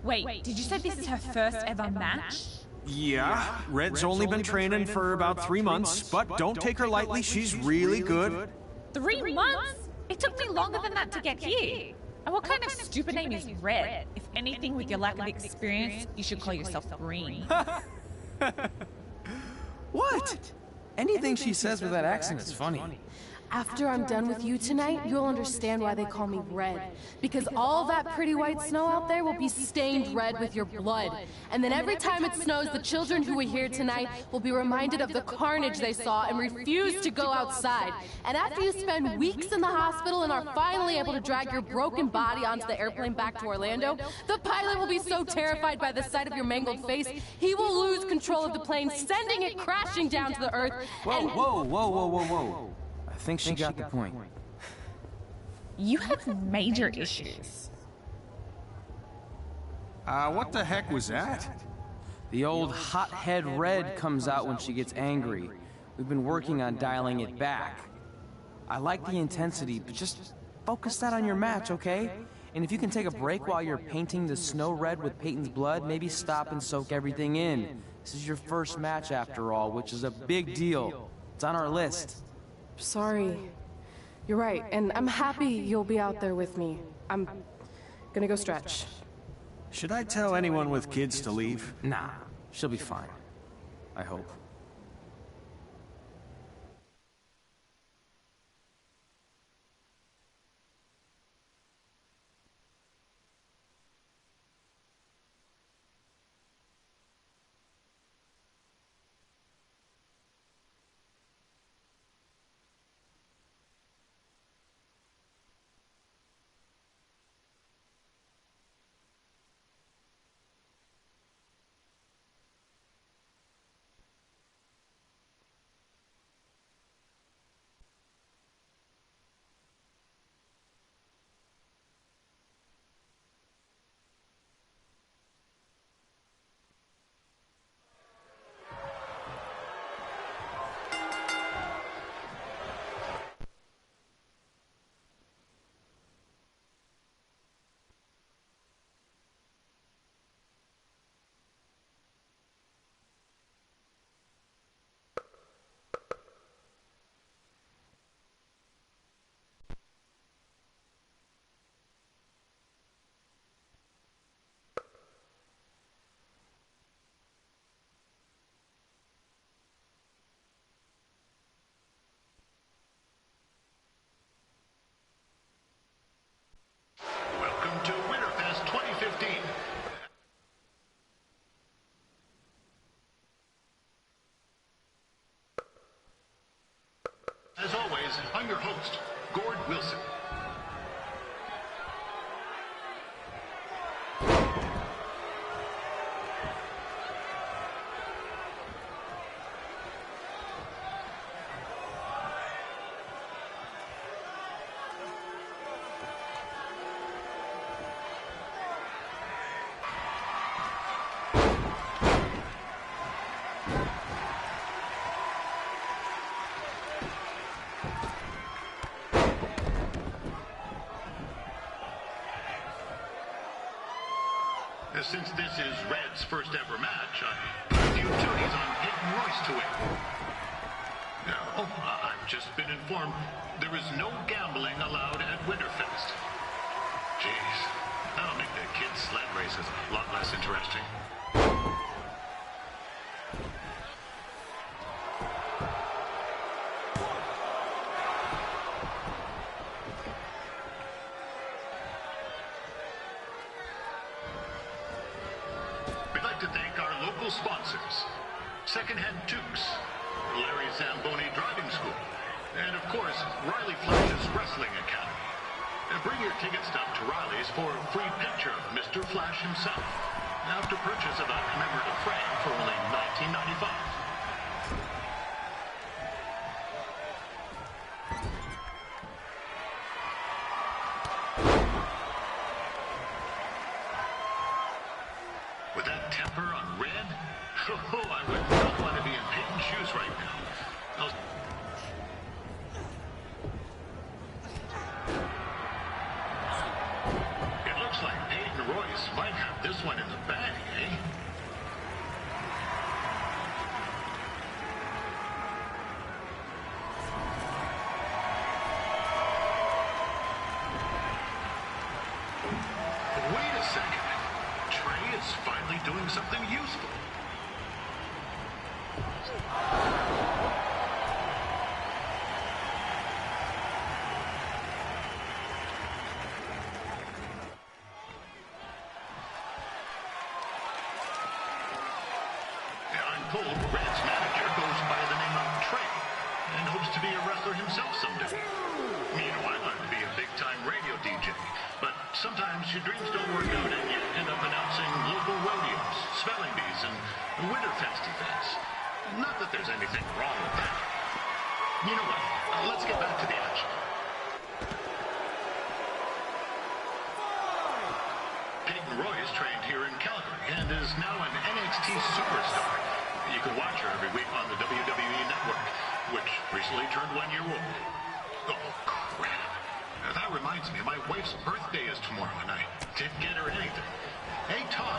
Speaker 20: Wait, did you say this is her first ever match?
Speaker 19: Yeah, Red's only been training for about 3 months, but don't take her lightly, she's really good.
Speaker 20: 3 months? It took me longer than that to get here. And what kind of stupid name is Red? If anything, with your lack of experience, you should call yourself Green.
Speaker 5: What? Anything she says with that accent is funny.
Speaker 6: After I'm done with you tonight, you'll understand why they call me Red. Because all that pretty white snow out there will be stained red with your blood. And then every time it snows, the children who are here tonight will be reminded of the carnage they saw and refuse to go outside. And after you spend weeks in the hospital and are finally able to drag your broken body onto the airplane back to Orlando, the pilot will be so terrified by the sight of your mangled face, he will lose control of the plane, sending it crashing down to the earth.
Speaker 5: Whoa. I think she got the point.
Speaker 20: You have major issues.
Speaker 19: What the heck was that?
Speaker 5: The old hothead Red comes out when she gets angry. We've been working on dialing it back. I like the intensity, but just focus that on your match, okay? And if you can take a break while you're painting the snow red with Peyton's blood, maybe stop and soak everything in. This is your first match after all, which is a big deal. It's on our list.
Speaker 6: Sorry. You're right, and I'm happy you'll be out there with me. I'm gonna go stretch.
Speaker 19: Should I tell anyone with kids to leave?
Speaker 5: Nah, she'll be fine. I hope.
Speaker 17: Welcome to Winterfest 2015. As always, I'm your host, Gord Wilson. since this is Red's first ever match, I put a few toonies on Peyton Royce to win. I've just been informed there is no gambling allowed at Winterfest. Jeez, that'll make the kids' sled races a lot less interesting. We'd like to thank our local sponsors, Secondhand Tukes, Larry Zamboni Driving School, and of course, Riley Flash's Wrestling Academy. And bring your ticket stub to Riley's for a free picture of Mr. Flash himself, after purchase of a commemorative frame for only $19.95. With that temper on Red, I would not want to be in Peyton's shoes right now. It looks like Peyton Royce might have this one in the bag, eh? Wait a second. Trey is finally doing something useful. I'm told Red's manager goes by the name of Trey and hopes to be a wrestler himself someday. You know, I learned to be a big-time radio DJ, but sometimes your dreams don't work out and you end up announcing local rodeos, spelling bees, and Winterfest events. Not that there's anything wrong with that. You know what? Let's get back to the action. Peyton Royce trained here in Calgary and is now an NXT superstar. You can watch her every week on the WWE Network, which recently turned 1 year old. Oh, crap. That reminds me, my wife's birthday is tomorrow, and I didn't get her anything. Hey, Tom,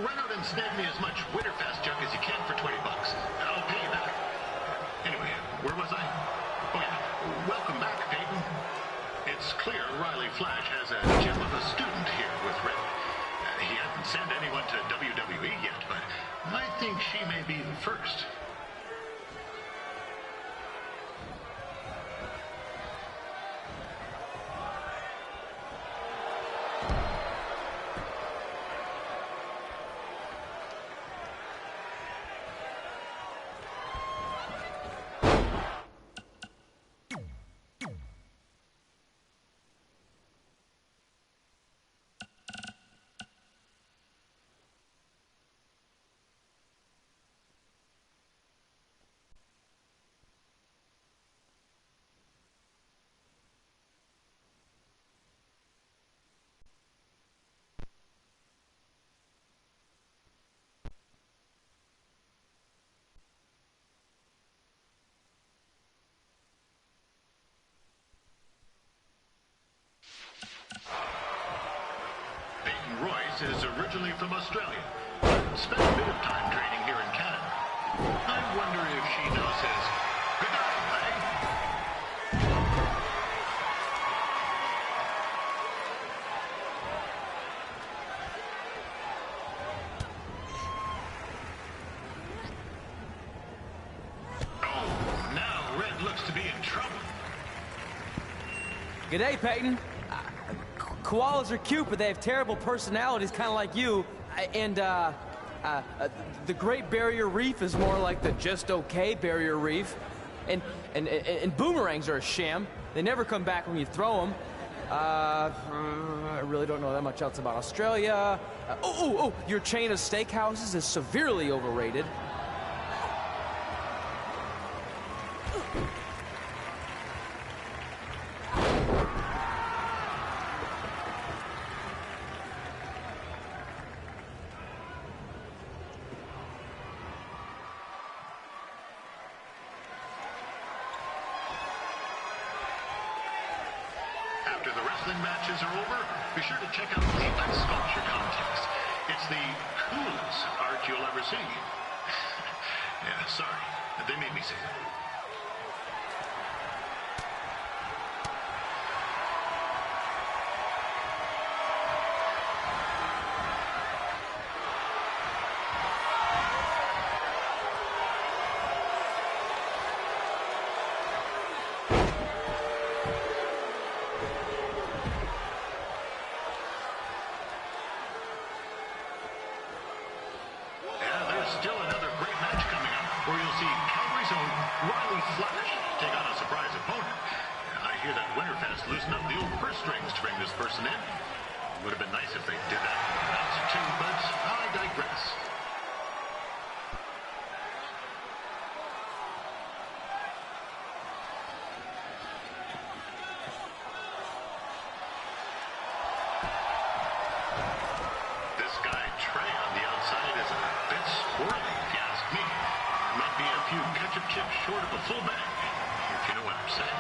Speaker 17: run out and snag me as much Winterfest junk as you can for $20. I'll pay you back. Anyway, where was I? Oh, yeah. Welcome back, Peyton. It's clear Riley Flash has a gem of a student here with Red. He hasn't sent anyone to WWE yet, but I think she may be the first. Royce is originally from Australia, but spent a bit of time training here in Canada. I wonder if she knows his good night, eh? Oh, now Red looks to be in trouble.
Speaker 5: G'day, Peyton. Koalas are cute, but they have terrible personalities, kind of like you. And, the Great Barrier Reef is more like the just okay Barrier Reef. And boomerangs are a sham. They never come back when you throw them. I really don't know that much else about Australia. Your chain of steakhouses is severely overrated.
Speaker 17: After the wrestling matches are over, be sure to check out the Ice Sculpture Contest. It's the coolest art you'll ever see. Yeah, sorry. They made me say that. Loosen up the old purse strings to bring this person in. It would have been nice if they did that for an ounce or two, but I digress. This guy, Trey, on the outside is a bit squirrely, if you ask me. There might be a few ketchup chips short of a full bag, if you know what I'm saying.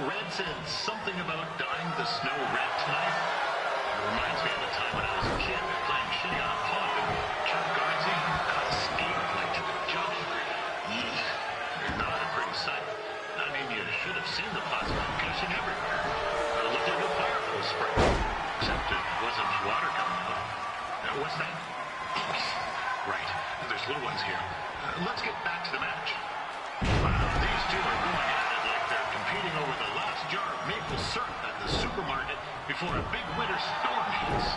Speaker 17: Red said something about dyeing the snow red tonight. It reminds me of the time when I was a kid playing shitty on a pond and Chuck Garnsey got a skate plate to the judge. Not a pretty sight. I mean, you should have seen the plasma gushing everywhere. It looked like a fire hose spray. Except it wasn't water coming out. What's that? Right. There's little ones here. Let's get back to the match. These two are going at it like they're competing over the last jar of maple syrup at the supermarket before a big winter storm hits.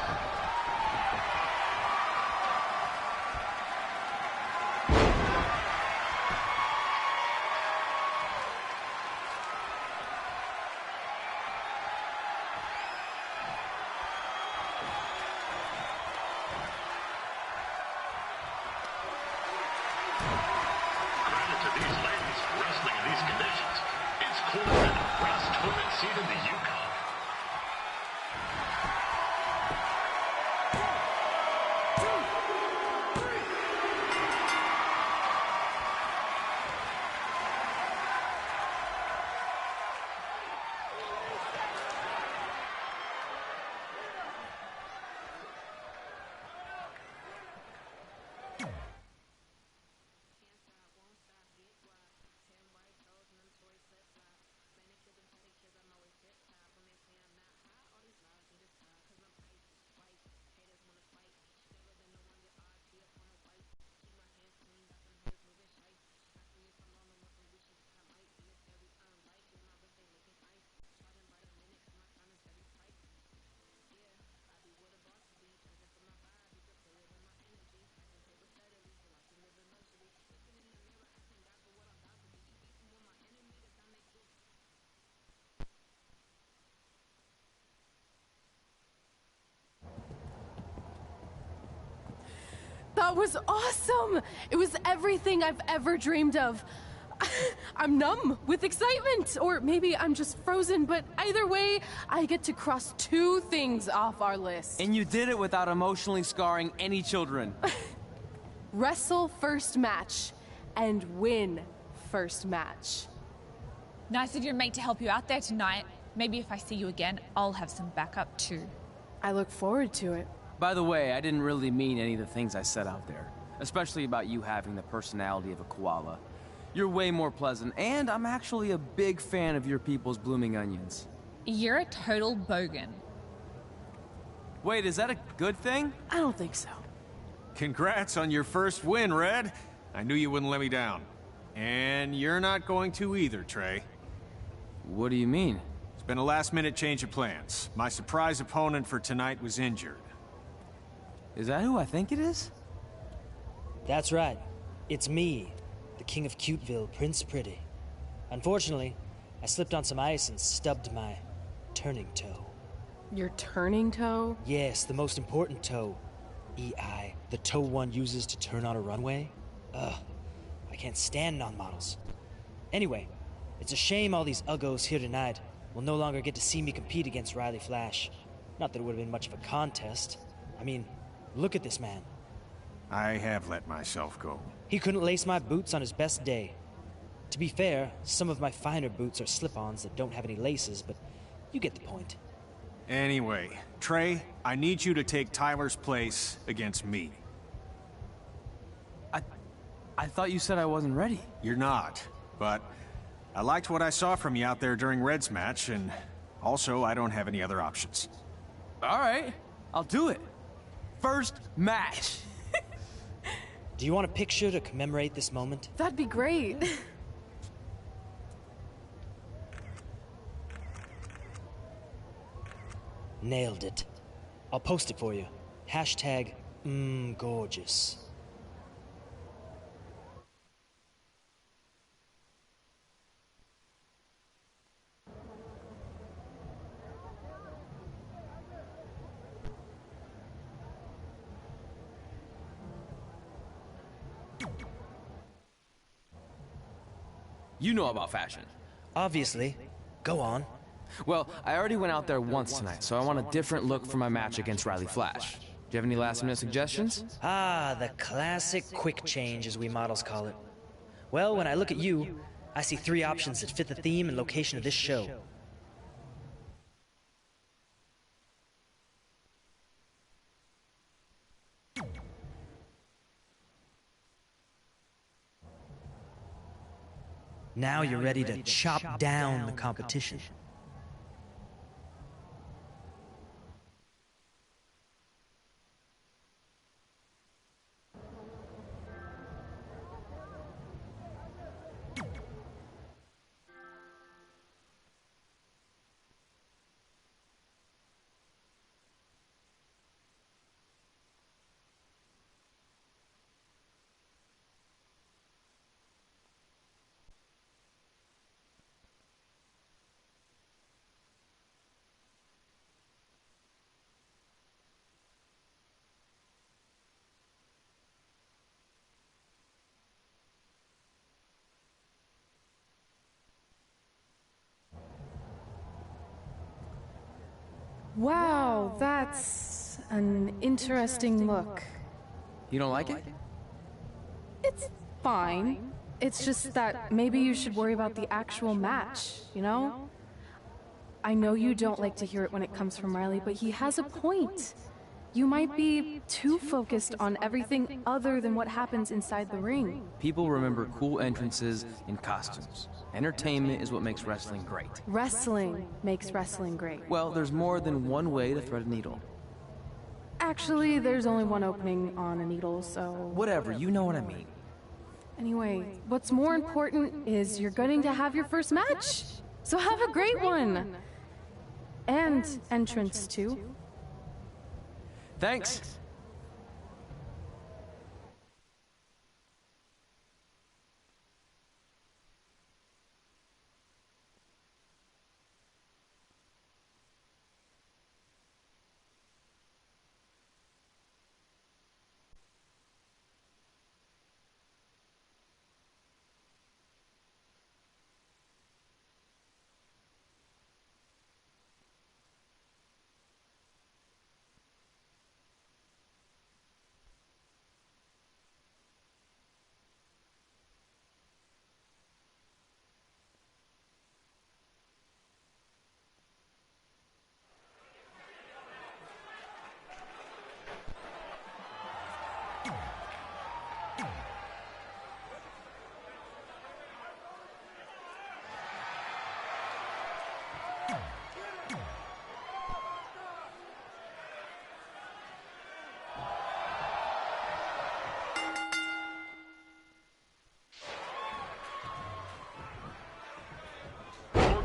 Speaker 6: That was awesome! It was everything I've ever dreamed of. I'm numb with excitement, or maybe I'm just frozen, but either way, I get to cross 2 things off our list.
Speaker 5: And you did it without emotionally scarring any children.
Speaker 6: Wrestle first match, and win first match.
Speaker 20: Nice of your mate to help you out there tonight. Maybe if I see you again, I'll have some backup too.
Speaker 6: I look forward to it.
Speaker 5: By the way, I didn't really mean any of the things I said out there. Especially about you having the personality of a koala. You're way more pleasant, and I'm actually a big fan of your people's blooming onions.
Speaker 20: You're a total bogan.
Speaker 5: Wait, is that a good thing?
Speaker 6: I don't think so.
Speaker 19: Congrats on your first win, Red. I knew you wouldn't let me down. And you're not going to either, Trey.
Speaker 5: What do you mean?
Speaker 19: It's been a last-minute change of plans. My surprise opponent for tonight was injured.
Speaker 5: Is that who I think it is?
Speaker 21: That's right. It's me, the King of Cuteville, Prince Pretty. Unfortunately, I slipped on some ice and stubbed my turning toe.
Speaker 6: Your turning toe?
Speaker 21: Yes, the most important toe. EI, the toe one uses to turn on a runway. Ugh, I can't stand non-models. Anyway, it's a shame all these uggos here tonight will no longer get to see me compete against Riley Flash. Not that it would have been much of a contest. I mean, look at this man.
Speaker 19: I have let myself go.
Speaker 21: He couldn't lace my boots on his best day. To be fair, some of my finer boots are slip-ons that don't have any laces, but you get the point.
Speaker 19: Anyway, Trey, I need you to take Tyler's place against me.
Speaker 5: I thought you said I wasn't ready.
Speaker 19: You're not, but I liked what I saw from you out there during Red's match, and also I don't have any other options.
Speaker 5: All right, I'll do it. First match.
Speaker 21: Do you want a picture to commemorate this moment?
Speaker 6: That'd be great.
Speaker 21: Nailed it. I'll post it for you. Hashtag gorgeous.
Speaker 5: You know about fashion.
Speaker 21: Obviously. Go on.
Speaker 5: Well, I already went out there once tonight, so I want a different look for my match against Riley Flash. Do you have any last-minute suggestions?
Speaker 21: Ah, the classic quick change, as we models call it. Well, when I look at you, I see 3 options that fit the theme and location of this show. Now you're ready to chop down the competition.
Speaker 6: Wow, that's an interesting look.
Speaker 5: You don't like it?
Speaker 6: It's fine. It's just that maybe you should worry about the actual match, you know? I know you don't like to hear it when it comes from Riley, but he has a point. You might be too focused on everything other than what happens inside the ring.
Speaker 5: People remember cool entrances and costumes. Entertainment is what makes wrestling great.
Speaker 6: Wrestling makes wrestling great.
Speaker 5: Well, there's more than one way to thread a needle.
Speaker 6: Actually, there's only one opening on a needle, so...
Speaker 5: Whatever, you know what I mean.
Speaker 6: Anyway, what's more important is you're going to have your first match. So have a great one. And entrance, too.
Speaker 5: Thanks.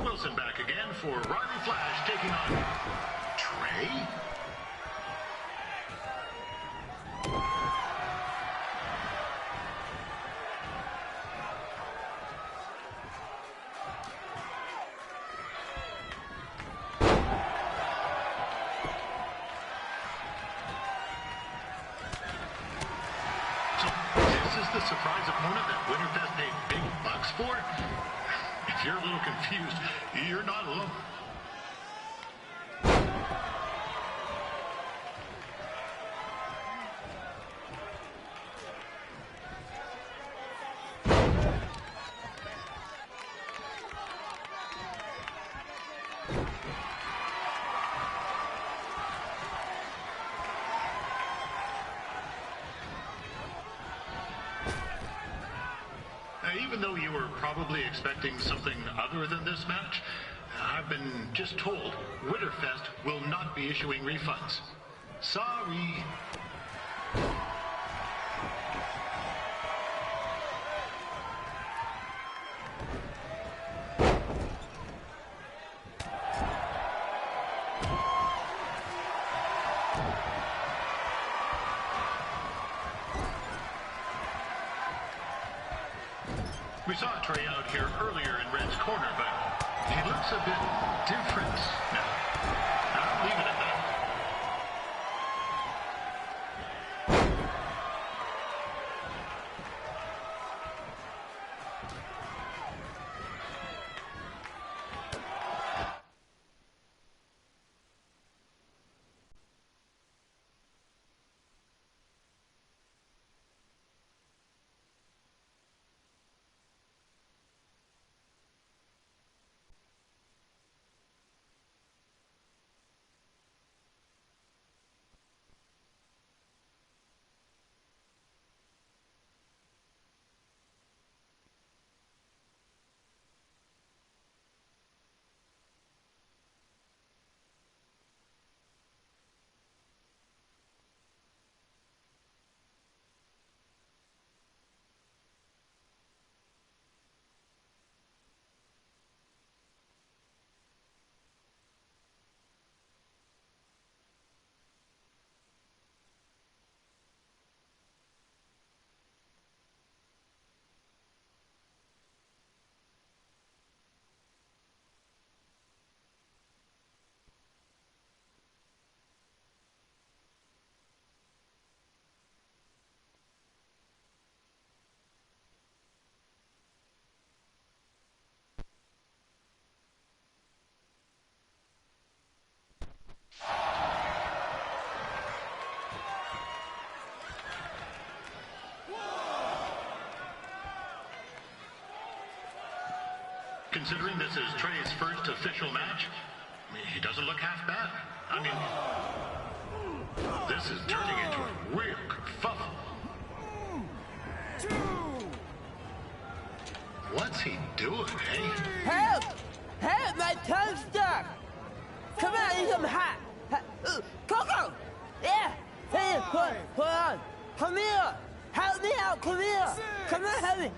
Speaker 17: Wilson back again for Riley Flash taking on Trey. So, this is the surprise opponent that Winterfest paid big bucks for? If you're a little confused, you're not alone. even though you were probably expecting something other than this match, I've been just told Winterfest will not be issuing refunds. Sorry. We saw Trey out here earlier in Red's corner, but he looks a bit different now. I'll leave it at that. Considering this is Trey's first official match, he doesn't look half bad. I mean, this is turning into a real kerfuffle. What's he doing, eh?
Speaker 7: Help! Help! My tongue's stuck! Come on, I need some hot! Coco! Yeah! Hey, hold on! Come here! Help me out! Come here! Come on, help me!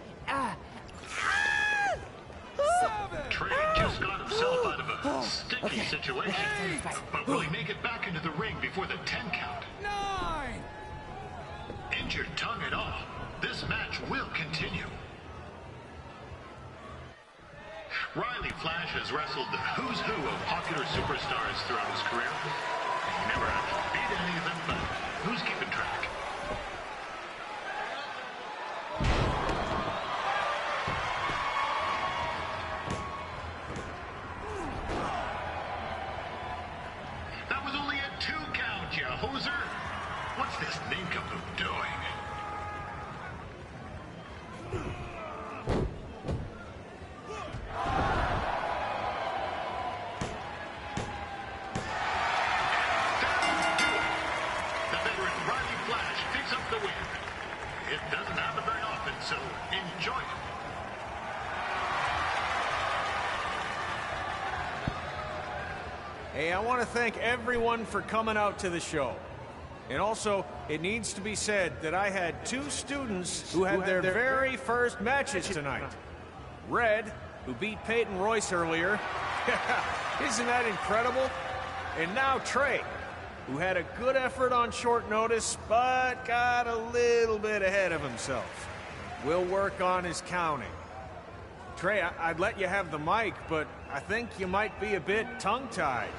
Speaker 17: Trey just got himself out of a sticky situation. But will he make it back into the ring before the 10 count? 9! Injured tongue and all, this match will continue. Riley Flash has wrestled the who's who of popular superstars throughout his career. He never actually beat any of them, but who's keeping track? That was only a 2 count, you hoser. What's this nincompoop doing? It doesn't happen very often, so enjoy it.
Speaker 19: Hey, I want to thank everyone for coming out to the show. And also, it needs to be said that I had 2 students who had their very first matches tonight. Red, who beat Peyton Royce earlier. Isn't that incredible? And now Trey, who had a good effort on short notice, but got a little bit ahead of himself. We'll work on his counting. Trey, I'd let you have the mic, but I think you might be a bit tongue-tied.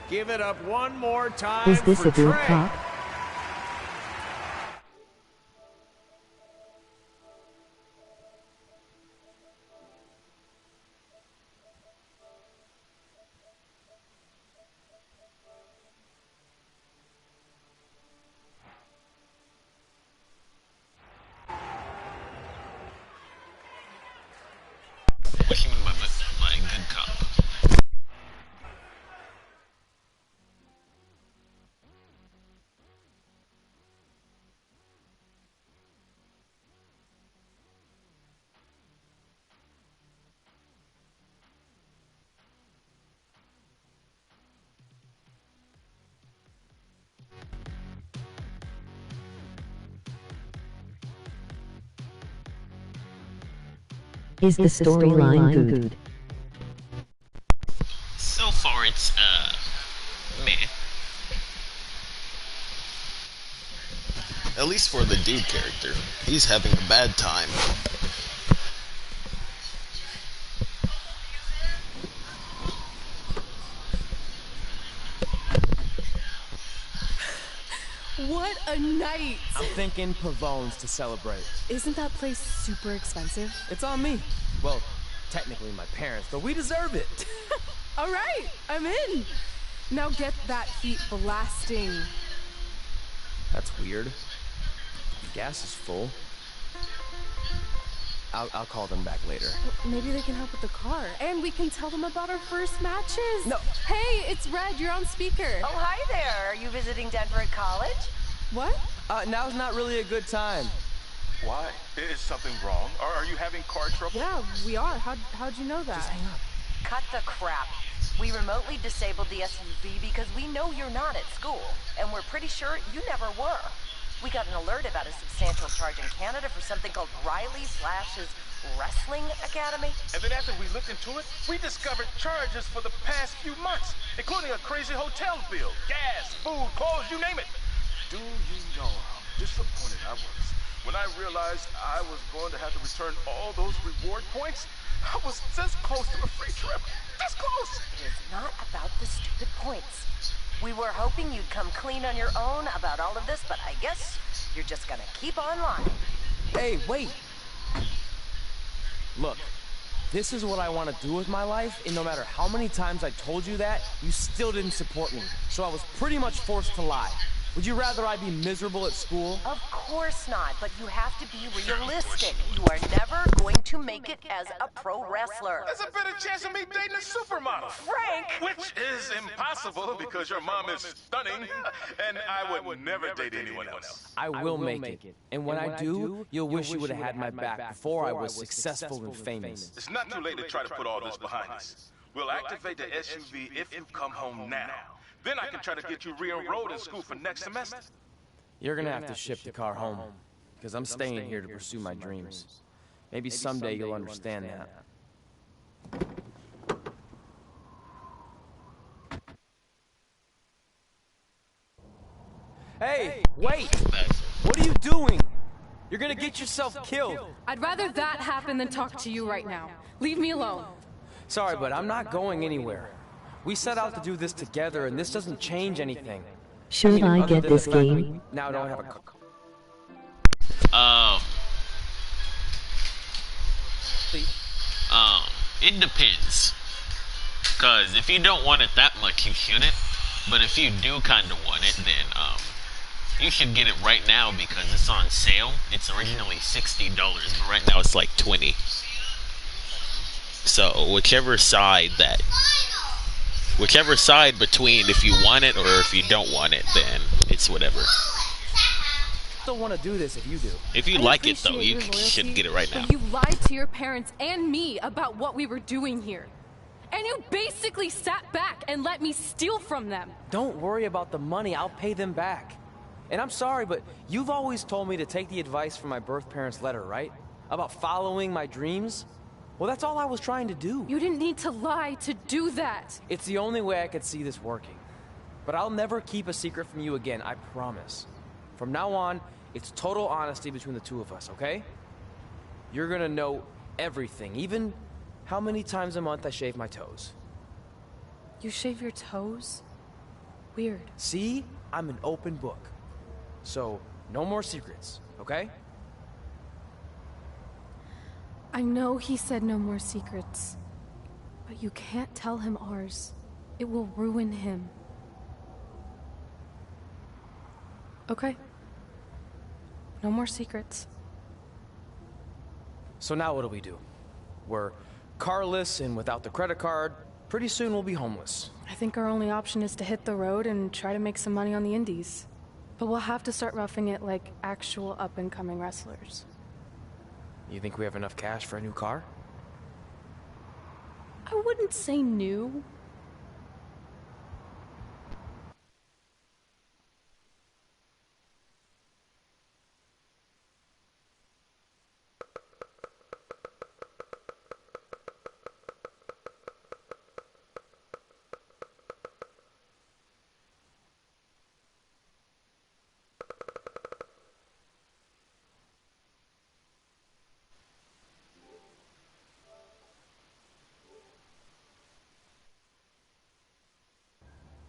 Speaker 19: Give it up one more time
Speaker 10: Is this
Speaker 19: for
Speaker 10: a group
Speaker 19: Trey.
Speaker 10: talk?
Speaker 9: What do you mean by letting good cop?
Speaker 10: Is the storyline good?
Speaker 9: So far, it's, meh. At least for the dude character. He's having a bad time.
Speaker 6: What a night!
Speaker 5: I'm thinking Pavone's to celebrate.
Speaker 6: Isn't that place super expensive?
Speaker 5: It's on me. Well, technically my parents, but we deserve it.
Speaker 6: All right, I'm in. Now get that heat blasting.
Speaker 5: That's weird. Gas is full. I'll call them back later.
Speaker 6: Well, maybe they can help with the car. And we can tell them about our first matches.
Speaker 5: No.
Speaker 6: Hey, it's Red. You're on speaker.
Speaker 16: Oh, hi there. Are you visiting Denver at college?
Speaker 6: What?
Speaker 5: Now's not really a good time.
Speaker 15: Why? Is something wrong? Or are you having car trouble?
Speaker 6: Yeah, we are. How'd you know that?
Speaker 5: Just hang up.
Speaker 16: Cut the crap. We remotely disabled the SUV because we know you're not at school, and we're pretty sure you never were. We got an alert about a substantial charge in Canada for something called Riley/'s Wrestling Academy.
Speaker 15: And then after we looked into it, we discovered charges for the past few months, including a crazy hotel bill, gas, food, clothes, you name it. Do you know how disappointed I was when I realized I was going to have to return all those reward points? I was this close to a free trip. This close!
Speaker 16: It's not about the stupid points. We were hoping you'd come clean on your own about all of this, but I guess you're just gonna keep on lying.
Speaker 5: Hey, wait! Look, this is what I want to do with my life, and no matter how many times I told you that, you still didn't support me. So I was pretty much forced to lie. Would you rather I be miserable at school?
Speaker 16: Of course not, but you have to be realistic. You are never going to make it as a pro wrestler.
Speaker 15: There's a better chance of me dating a supermodel.
Speaker 16: Frank!
Speaker 15: Which is impossible because your mom is stunning, and I would never date anyone else.
Speaker 5: I will make it. And when I do, you'll wish you would have had my back before I was successful and famous.
Speaker 15: It's not too late to try to put all this behind us. We'll activate the SUV if you come home now. Then I can try to get you re-enrolled in school for next semester.
Speaker 5: You're gonna have to ship the car home, because I'm staying here to pursue my dreams. Maybe someday you'll understand that. Hey, wait! What are you doing? You're gonna get yourself killed.
Speaker 6: I'd rather that happen than talk to you right now. Leave me alone.
Speaker 5: Sorry, but I'm not going anywhere. We set out to do this together, and this doesn't change anything.
Speaker 10: Should I get this game?
Speaker 5: Now I don't have a...
Speaker 9: It depends. Cause if you don't want it that much, you shouldn't. But if you do kind of want it, then, you should get it right now because it's on sale. It's originally $60, but right now it's like $20. So, whichever side between if you want it or if you don't want it, then it's whatever.
Speaker 5: I don't want to do this if you do.
Speaker 9: If you like it though, you should get it right now.
Speaker 6: But you lied to your parents and me about what we were doing here. And you basically sat back and let me steal from them.
Speaker 5: Don't worry about the money, I'll pay them back. And I'm sorry, but you've always told me to take the advice from my birth parents' letter, right? About following my dreams? Well, that's all I was trying to do.
Speaker 6: You didn't need to lie to do that.
Speaker 5: It's the only way I could see this working. But I'll never keep a secret from you again, I promise. From now on, it's total honesty between the two of us, okay? You're gonna know everything, even how many times a month I shave my toes.
Speaker 6: You shave your toes? Weird.
Speaker 5: See? I'm an open book. So, no more secrets, okay?
Speaker 6: I know he said no more secrets, but you can't tell him ours. It will ruin him. Okay. No more secrets.
Speaker 5: So now what do? We're carless and without the credit card. Pretty soon we'll be homeless.
Speaker 6: I think our only option is to hit the road and try to make some money on the indies. But we'll have to start roughing it like actual up-and-coming wrestlers.
Speaker 5: You think we have enough cash for a new car?
Speaker 6: I wouldn't say new.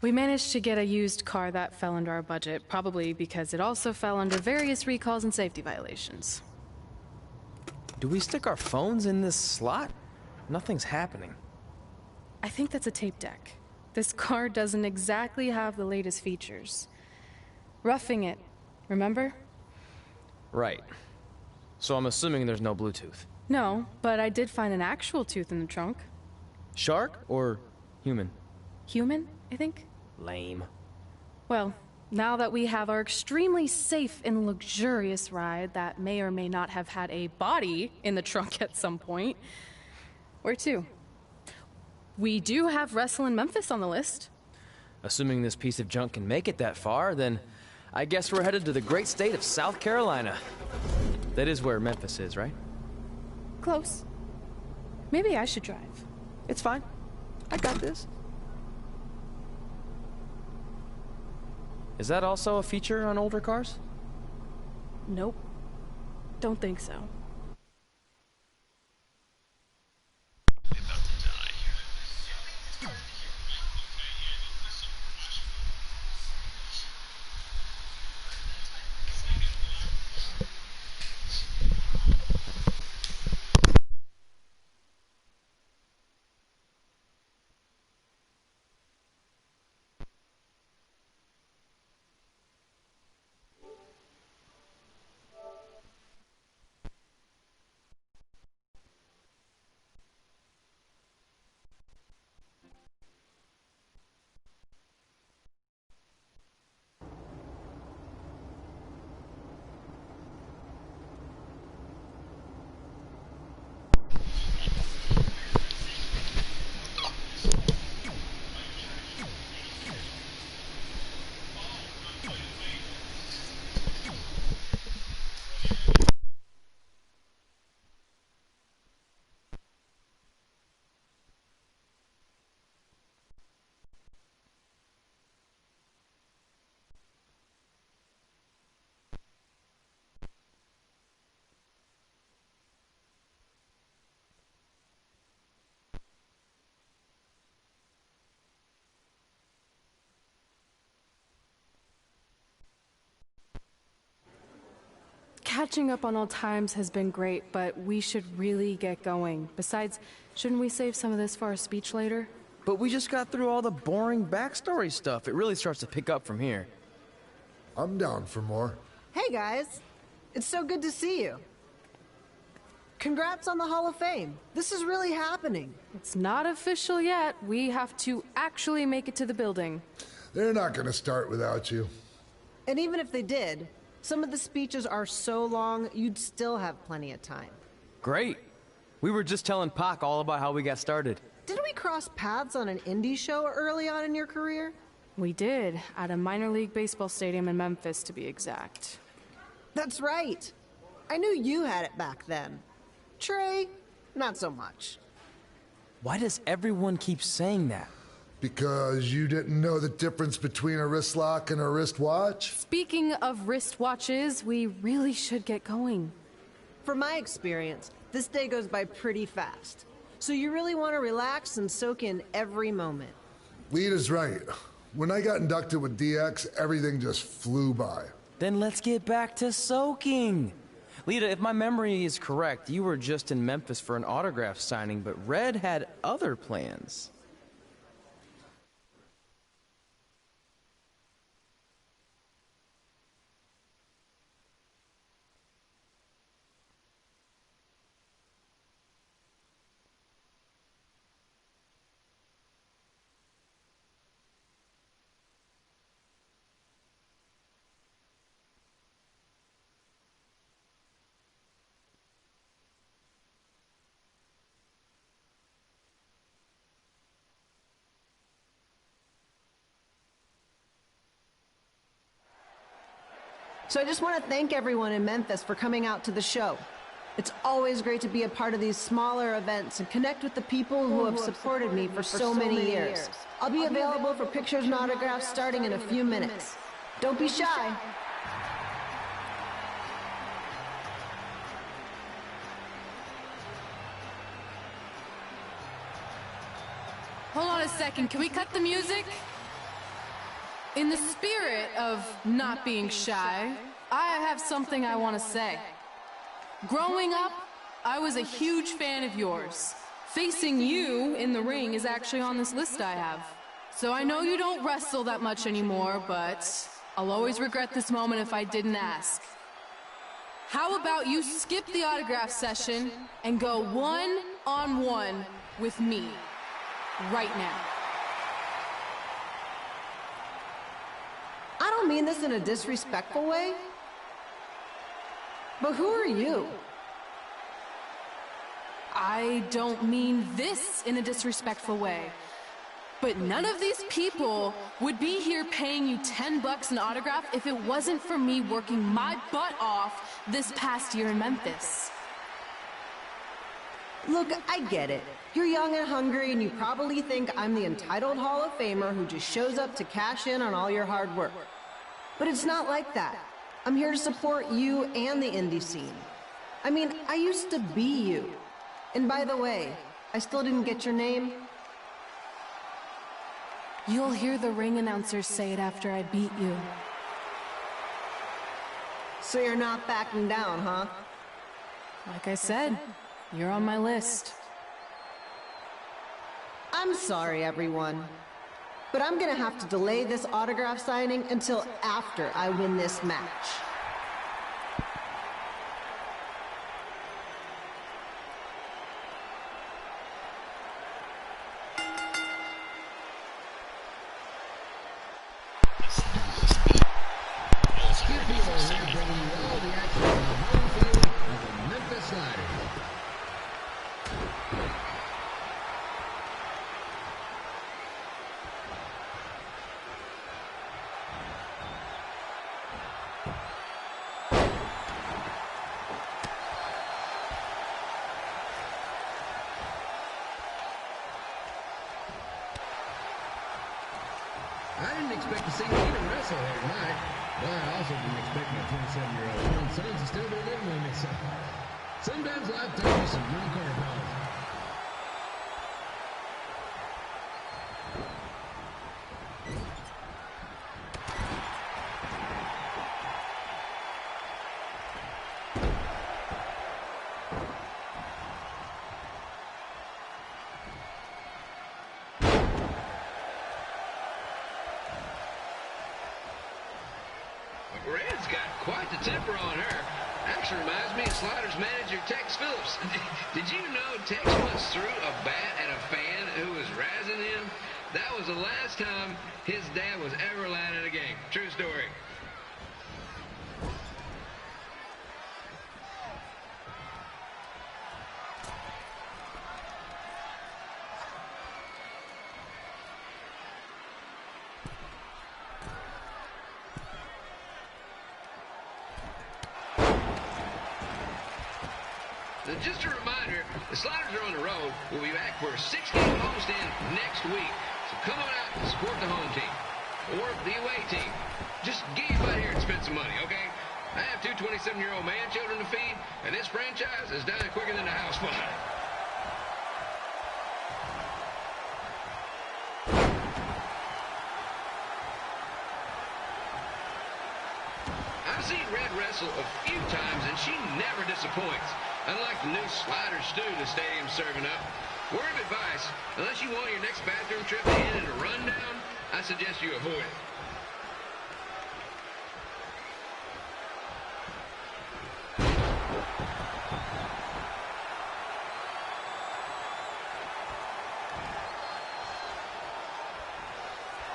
Speaker 6: We managed to get a used car that fell under our budget, probably because it also fell under various recalls and safety violations.
Speaker 5: Do we stick our phones in this slot? Nothing's happening.
Speaker 6: I think that's a tape deck. This car doesn't exactly have the latest features. Roughing it, remember?
Speaker 5: Right. So I'm assuming there's no Bluetooth.
Speaker 6: No, but I did find an actual tooth in the trunk.
Speaker 5: Shark or human?
Speaker 6: Human, I think?
Speaker 5: Lame.
Speaker 6: Well, now that we have our extremely safe and luxurious ride that may or may not have had a body in the trunk at some point, where to? We do have Wrestle in Memphis on the list.
Speaker 5: Assuming this piece of junk can make it that far, then I guess we're headed to the great state of South Carolina. That is where Memphis is, right?
Speaker 6: Close. Maybe I should drive.
Speaker 5: It's fine. I got this. Is that also a feature on older cars?
Speaker 6: Nope. Don't think so. Catching up on old times has been great, but we should really get going. Besides, shouldn't we save some of this for our speech later?
Speaker 5: But we just got through all the boring backstory stuff. It really starts to pick up from here.
Speaker 14: I'm down for more.
Speaker 1: Hey guys, it's so good to see you. Congrats on the Hall of Fame. This is really happening.
Speaker 6: It's not official yet. We have to actually make it to the building.
Speaker 14: They're not gonna start without you.
Speaker 1: And even if they did, some of the speeches are so long, you'd still have plenty of time.
Speaker 5: Great. We were just telling Pac all about how we got started.
Speaker 1: Didn't we cross paths on an indie show early on in your career?
Speaker 6: We did, at a minor league baseball stadium in Memphis, to be exact.
Speaker 1: That's right. I knew you had it back then. Trey, not so much.
Speaker 5: Why does everyone keep saying that?
Speaker 14: Because you didn't know the difference between a wrist lock and a wristwatch?
Speaker 6: Speaking of wristwatches, we really should get going.
Speaker 1: From my experience, this day goes by pretty fast. So you really want to relax and soak in every moment.
Speaker 14: Lita's right. When I got inducted with DX, everything just flew by.
Speaker 5: Then let's get back to soaking. Lita, if my memory is correct, you were just in Memphis for an autograph signing, but Red had other plans.
Speaker 1: So I just want to thank everyone in Memphis for coming out to the show. It's always great to be a part of these smaller events and connect with the people who have supported me for so many years. I'll be available for pictures and autographs starting in a few minutes. Don't be shy.
Speaker 6: Hold on a second, can we cut the music?
Speaker 8: In the spirit of not being shy, I have something I want to say. Growing up, I was a huge fan of yours. Facing you in the ring is actually on this list I have. So I know you don't wrestle that much anymore, but I'll always regret this moment if I didn't ask. How about you skip the autograph session and go one-on-one with me right now?
Speaker 1: I don't mean this in a disrespectful way, but who are you?
Speaker 8: I don't mean this in a disrespectful way, but none of these people would be here paying you $10 an autograph if it wasn't for me working my butt off this past year in Memphis.
Speaker 1: Look, I get it. You're young and hungry, and you probably think I'm the entitled Hall of Famer who just shows up to cash in on all your hard work. But it's not like that. I'm here to support you and the indie scene. I mean, I used to be you. And by the way, I still didn't get your name.
Speaker 8: You'll hear the ring announcers say it after I beat you.
Speaker 1: So you're not backing down, huh?
Speaker 8: Like I said, you're on my list.
Speaker 1: I'm sorry, everyone, but I'm gonna have to delay this autograph signing until after I win this match.
Speaker 22: I didn't expect to see Nina wrestle here tonight, but I also didn't expect my 27-year-old young son to still be living with me, so sometimes life throws me some real curveballs.
Speaker 23: Red's got quite the temper on her. Actually reminds me of Slaughter's manager, Tex Phillips. Did you know Tex once threw a bat at a fan who was razzing him? That was the last time his dad was ever allowed at a game. True story. Just a reminder, the Sliders are on the road. We'll be back for a 6-game homestand next week. So come on out and support the home team. Or the away team. Just get your butt here and spend some money, okay? I have two 27-year-old man-children to feed, and this franchise is dying quicker than the house fire. I've seen Red wrestle a few times, and she never disappoints. Unlike the new slider stew the stadium's serving up. Word of advice, unless you want your next bathroom trip to end in a rundown, I suggest you avoid it.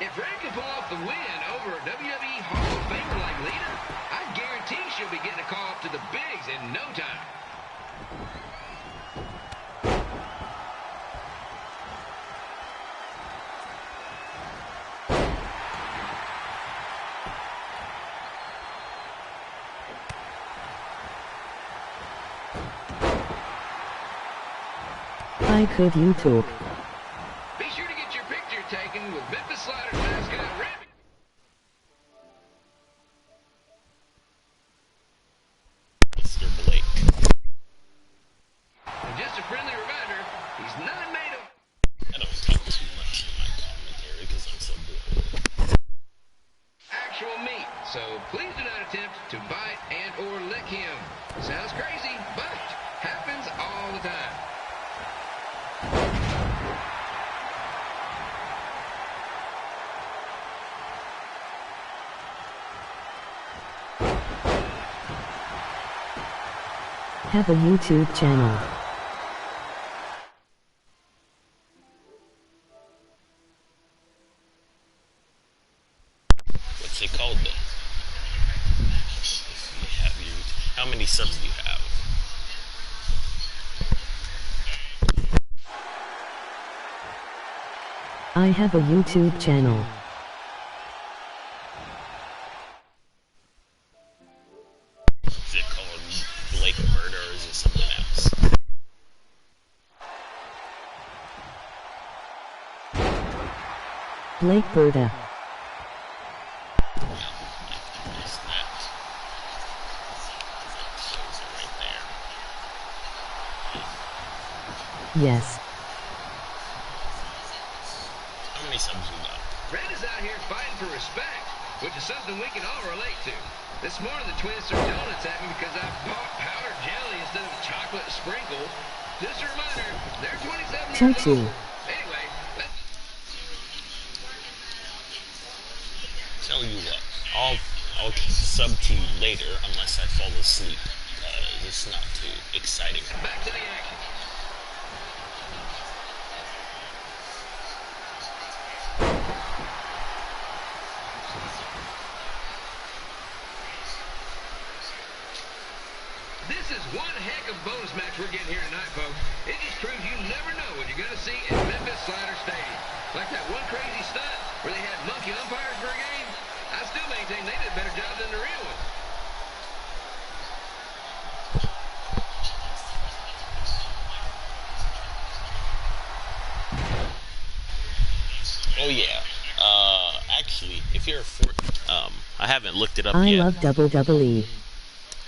Speaker 23: If Red can pull off the win over a WWE Hall of Famer like Lita, I guarantee she'll be getting a call up to the bigs in no time.
Speaker 10: Hi, could you talk?
Speaker 23: Be sure to get your picture taken with Memphis Sliders mascot Red.
Speaker 9: Mr. Blake.
Speaker 23: And just a friendly reminder, he's not made of...
Speaker 9: I don't talk too much in my commentary because I'm so bored.
Speaker 23: Sounds crazy, but happens all the time.
Speaker 10: Have a YouTube channel.
Speaker 9: What's it called then? If you have YouTube. How many subs do you have?
Speaker 10: I have a YouTube channel.
Speaker 9: Is it called Blake Murder or is it something else?
Speaker 10: Blake Berta. Yes.
Speaker 9: How many subs you got?
Speaker 23: Red is out here fighting for respect, which is something we can all relate to. This morning the twins threw donuts at me because I bought powdered jelly instead of chocolate sprinkle. Just a reminder, they're 27 years old. Anyway,
Speaker 9: Tell you what, I'll sub to you later unless I fall asleep. It's not too exciting.
Speaker 23: Back to the action. This is one heck of a bonus match we're getting here tonight, folks. It just proves you never know what you're going to see at Memphis Slider Stadium. Like that one crazy stunt where they had monkey umpires for a game. I still maintain they did a better job than the real one.
Speaker 9: Oh yeah. Actually, if you're a I haven't looked it up
Speaker 10: I
Speaker 9: yet.
Speaker 10: love WWE.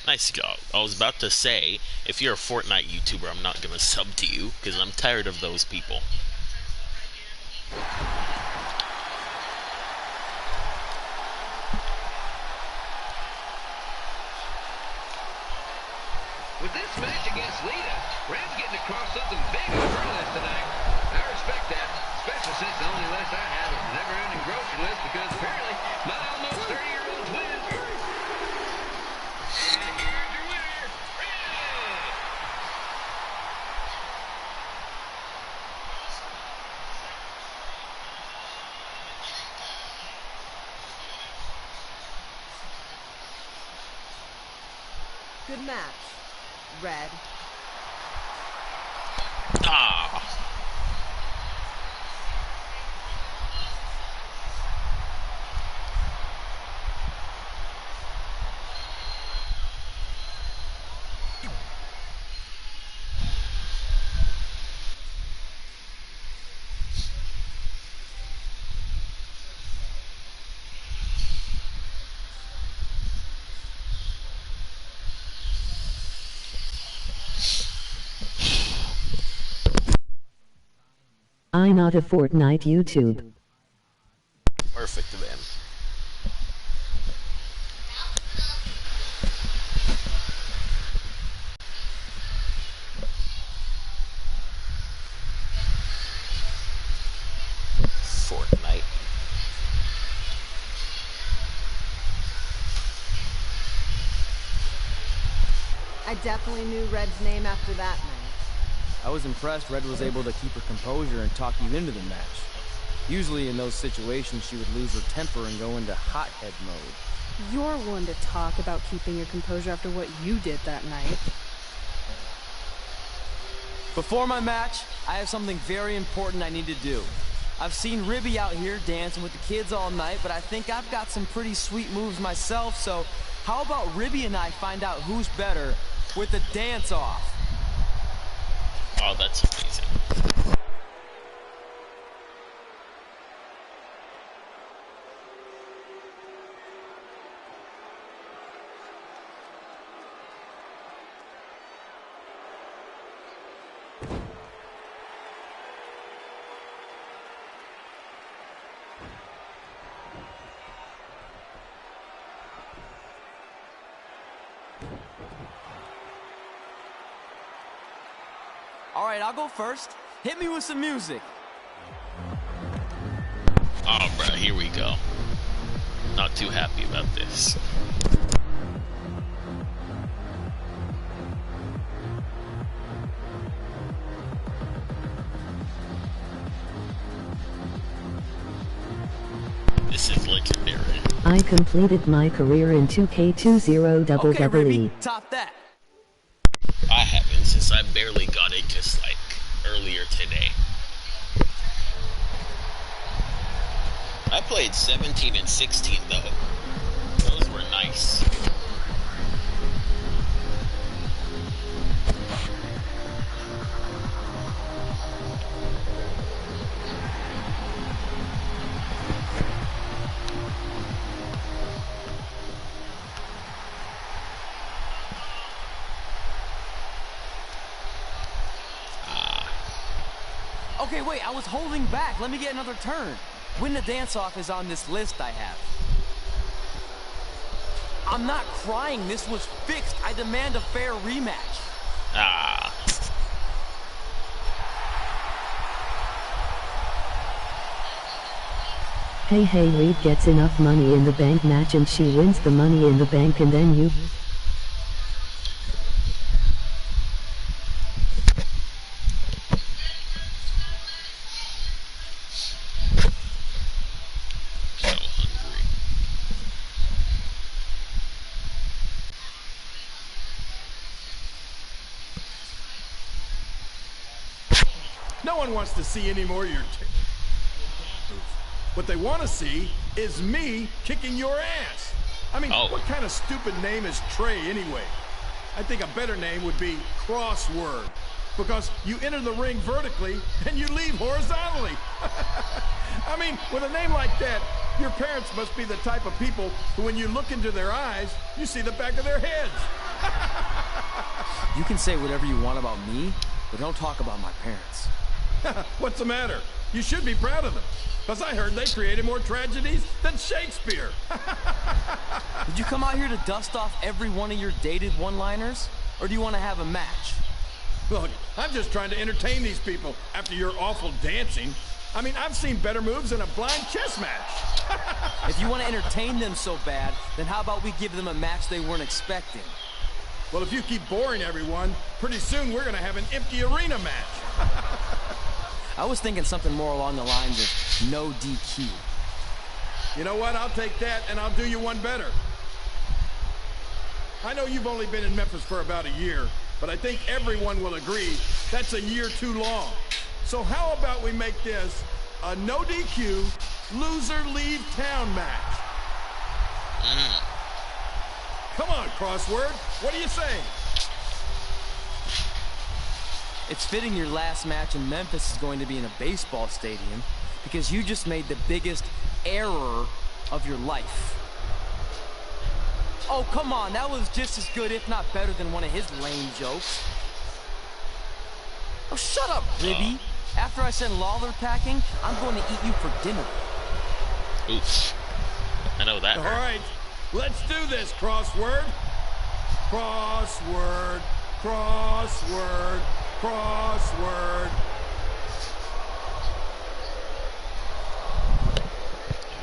Speaker 9: Nice job. I was about to say, if you're a Fortnite YouTuber, I'm not gonna sub to you because I'm tired of those people.
Speaker 23: With this match against Lita, Red's getting across something big on her list tonight. I respect that, especially since the only list I have is a never-ending grocery list because apparently my almost 30-year-old twins are... And here's your winner, Red!
Speaker 1: Good match, Red.
Speaker 9: Ah.
Speaker 10: I not a Fortnite YouTube.
Speaker 9: Perfect then. Fortnite.
Speaker 1: I definitely knew Red's name after that match.
Speaker 5: I was impressed Red was able to keep her composure and talk you into the match. Usually in those situations she would lose her temper and go into hothead mode.
Speaker 6: You're one to talk about keeping your composure after what you did that night.
Speaker 5: Before my match, I have something very important I need to do. I've seen Ribby out here dancing with the kids all night, but I think I've got some pretty sweet moves myself, so how about Ribby and I find out who's better with the dance-off?
Speaker 9: Oh, that's amazing.
Speaker 5: Alright, I'll go first. Hit me with some music.
Speaker 9: Oh, bro, here we go. Not too happy about this. This is legendary.
Speaker 10: I completed my career in 2K20 WWE.
Speaker 5: Top that.
Speaker 9: I haven't, since I barely got it just like earlier today. I played 17 and 16 though. Those were nice.
Speaker 5: Okay, wait, I was holding back. Let me get another turn. Win the dance-off is on this list I have. I'm not crying. This was fixed. I demand a fair rematch.
Speaker 9: Ah.
Speaker 10: Hey, Reed gets enough money in the bank match and she wins the money in the bank and then you...
Speaker 2: No one wants to see any more of your what they want to see is me kicking your ass. I mean, what kind of stupid name is Trey anyway? I think a better name would be Crossword, because you enter the ring vertically and you leave horizontally. I mean, with a name like that, your parents must be the type of people who, when you look into their eyes, you see the back of their heads.
Speaker 5: You can say whatever you want about me, but don't talk about my parents.
Speaker 2: What's the matter? You should be proud of them, because I heard they created more tragedies than Shakespeare.
Speaker 5: Did you come out here to dust off every one of your dated one-liners? Or do you want to have a match?
Speaker 2: Look, I'm just trying to entertain these people after your awful dancing. I mean, I've seen better moves in a blind chess match.
Speaker 5: If you want to entertain them so bad, then how about we give them a match they weren't expecting?
Speaker 2: Well, if you keep boring everyone, pretty soon we're going to have an empty arena match.
Speaker 5: I was thinking something more along the lines of no DQ.
Speaker 2: You know what? I'll take that, and I'll do you one better. I know you've only been in Memphis for about a year, but I think everyone will agree that's a year too long. So how about we make this a no DQ, loser leave town match? Come on, Crossword. What do you say?
Speaker 5: It's fitting your last match in Memphis is going to be in a baseball stadium because you just made the biggest error of your life. Oh, come on. That was just as good, if not better, than one of his lame jokes. Oh, shut up, Ribby. After I send Lawler packing, I'm going to eat you for dinner.
Speaker 9: Oops. I know that hurt.
Speaker 2: All right. Let's do this, Crossword. Crossword. Crossword. Crossword.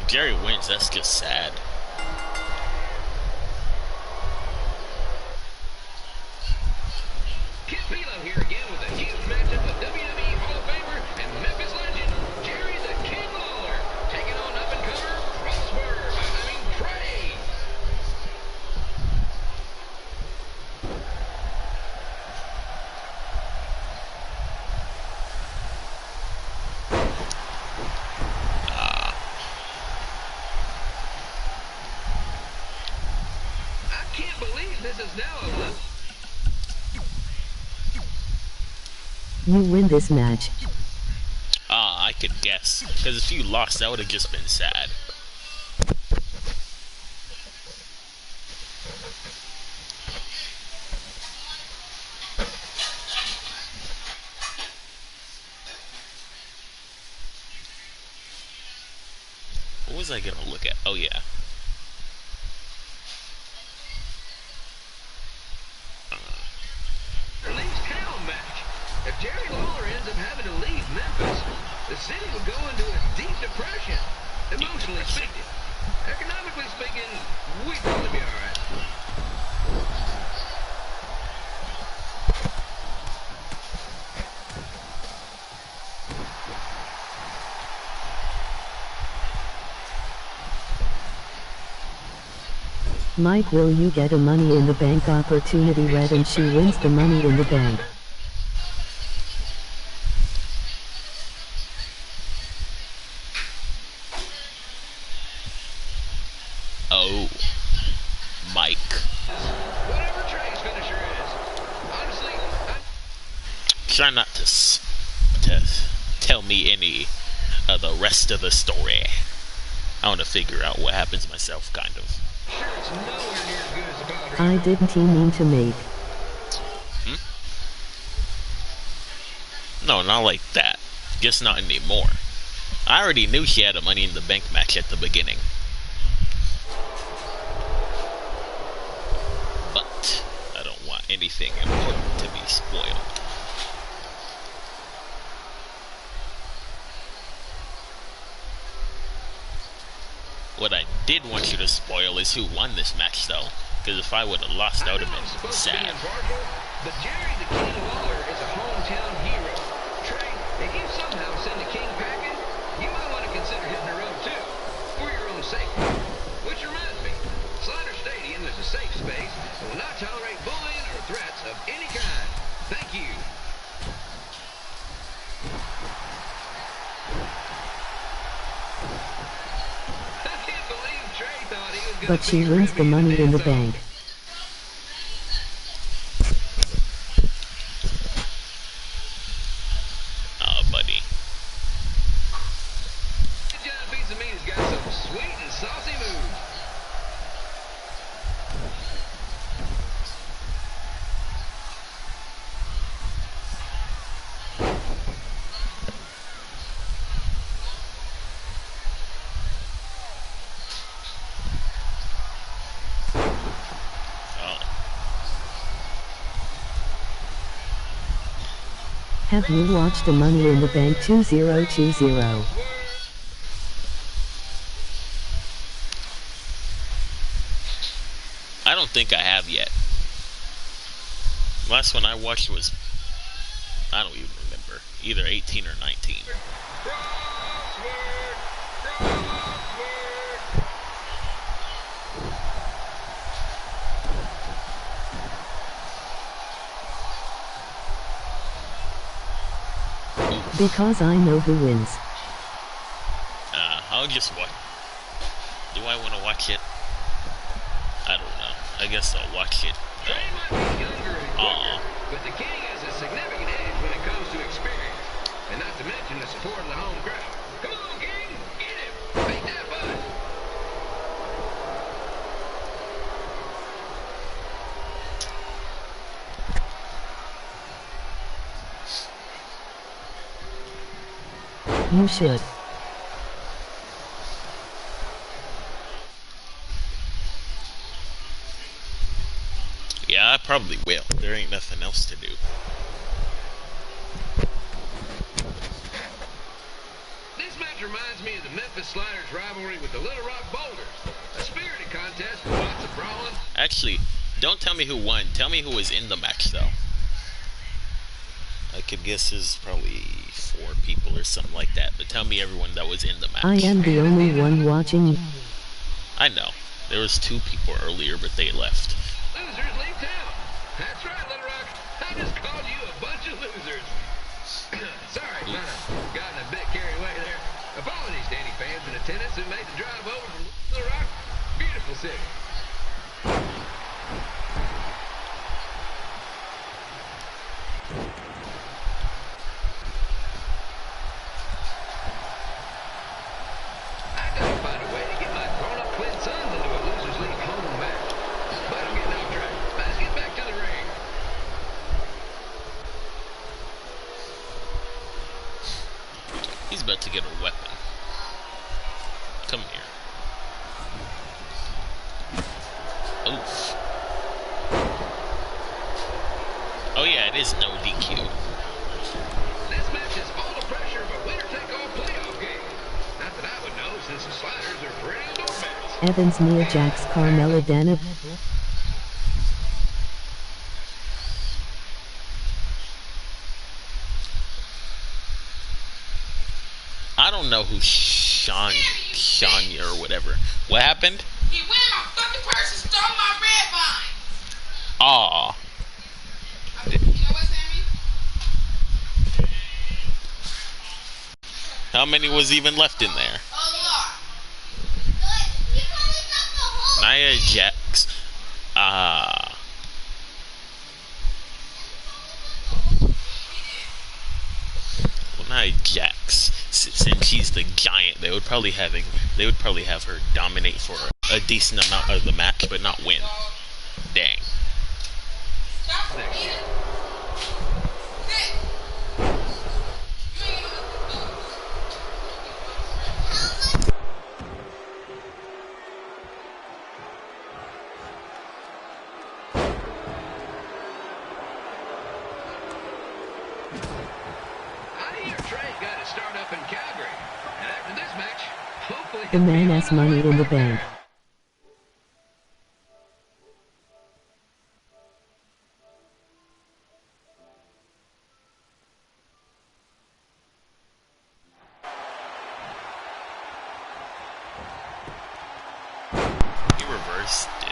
Speaker 9: If Jerry wins, that's just sad.
Speaker 23: Kid Philo here again with a huge matchup with WWE Hall of Famer and Memphis legend, Jerry the King Lawler, taking on up-and-comer Trey. I can't believe this is now a...
Speaker 10: You win this match.
Speaker 9: I could guess. Because if you lost, that would have just been sad. What was I gonna look at? Oh, yeah.
Speaker 23: Lee's town match. If Jerry Lawler ends up having to leave Memphis, the city would go into a deep depression, emotionally speaking. Economically speaking, we'd probably be all right.
Speaker 10: Mike, will you get a Money in the Bank opportunity? Red and she wins the Money in the Bank.
Speaker 9: Oh, Mike.
Speaker 23: Whatever Trey's finisher is. Honestly,
Speaker 9: Try not to tell me any of the rest of the story. I want to figure out what happens myself, kind of.
Speaker 10: I didn't mean to make.
Speaker 9: No, not like that. Just not anymore. I already knew she had a Money in the Bank match at the beginning. But I don't want anything important to be spoiled. What I did want you to spoil is who won this match, though. Because if I would have lost, that would have been sad.
Speaker 23: but Jerry the King Lawler is a hometown hero. Trey, if you somehow send the King packing, you might want to consider hitting the road too, for your own safety. Which reminds me, Slider Stadium is a safe space and will not tolerate bullying or threats of any kind. Thank you.
Speaker 10: But she wins the Money in the Bank.
Speaker 9: Oh, buddy.
Speaker 23: John Pizza Meat has got some sweet and saucy moves.
Speaker 10: Have you watched the Money in the Bank 2020?
Speaker 9: I don't think I have yet. Last one I watched was, I don't even remember, either 18 or 19.
Speaker 10: Because I know who wins.
Speaker 9: I'll just watch. Do I want to watch it? I don't know. I guess I'll watch it.
Speaker 23: But the King has a significant edge when it comes to experience, and not to mention the support of the home crowd. Come on, King, get him! Make that buzz!
Speaker 10: You should.
Speaker 9: Yeah, I probably will. There ain't nothing else to do.
Speaker 23: This match reminds me of the Memphis Sliders rivalry with the Little Rock Boulders. A spirited contest with lots of brawling.
Speaker 9: Actually, don't tell me who won. Tell me who was in the match, though. I could guess there's probably 4 people or something like that, but tell me everyone that was in the match.
Speaker 10: I am the only one watching.
Speaker 9: I know. There was 2 people earlier, but they left.
Speaker 23: Losers leave town. That's right, Little Rock. I just called you a bunch of losers. Sorry, might have gotten a bit carried away there. Apologies to any fans in attendance who made the drive over from Little Rock. Beautiful city.
Speaker 9: He's about to get a weapon. Come here. Oof. Oh yeah, it is no DQ.
Speaker 23: since the sliders are perennial doormats.
Speaker 10: Evans, Nia Jax, Carmella, Dana.
Speaker 9: I don't know who Shania or whatever. What happened?
Speaker 11: He went my fucking purse and stole my red vine.
Speaker 9: Aw.
Speaker 11: You know what, Sammy?
Speaker 9: How many was even left in there? Nia Jax. Well, Nia Jax, since she's the giant, they would probably have her dominate for a decent amount of the match, but not win. Dang.
Speaker 10: The man has money in the bank.
Speaker 9: He reversed it.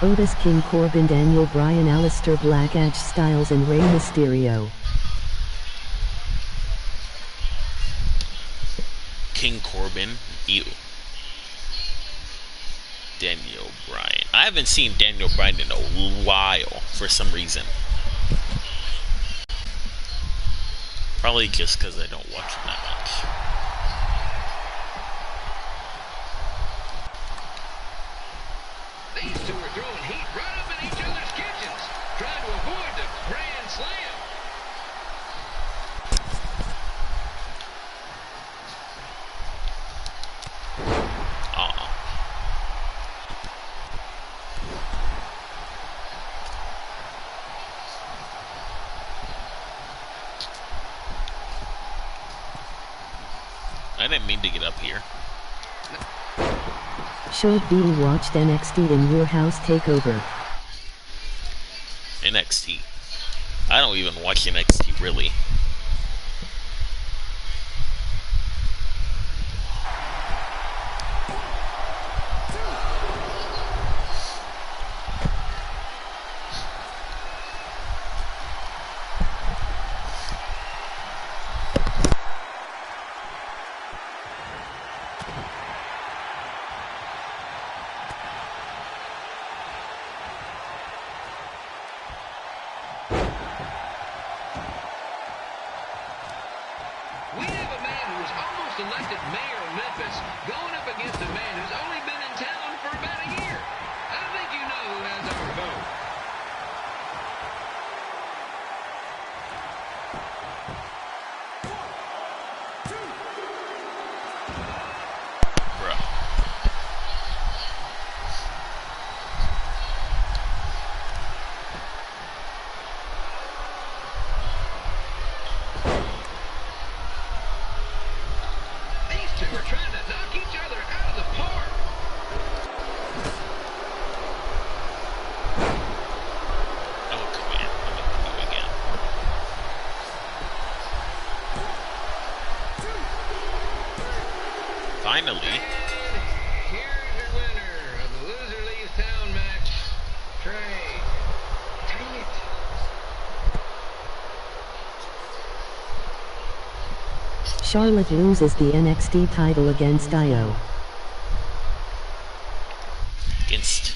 Speaker 10: Otis, King Corbin, Daniel Bryan, Aleister Black, Edge Styles, and Rey Mysterio.
Speaker 9: King Corbin, ew. Daniel Bryan. I haven't seen Daniel Bryan in a while for some reason. Probably just because I don't watch him that much.
Speaker 23: These two are throwing heat right up in each other's kitchens, trying to avoid the Grand Slam.
Speaker 9: I didn't mean to get up here.
Speaker 10: Showed being watched NXT in your house takeover.
Speaker 9: NXT. I don't even watch NXT really.
Speaker 23: Elected mayor of Memphis, going up against a man who's only been in town for about a year. I think you know who has our vote.
Speaker 9: Finally.
Speaker 23: Here's your winner of the Loser Leaves Town match, Trey. Dang it.
Speaker 10: Charlotte loses the NXT title against Io.
Speaker 9: Against.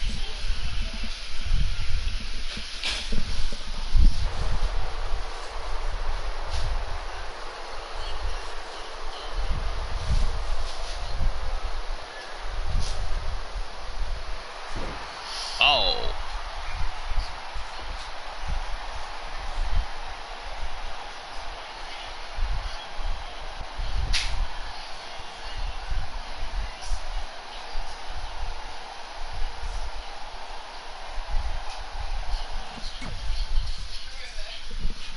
Speaker 9: Oh.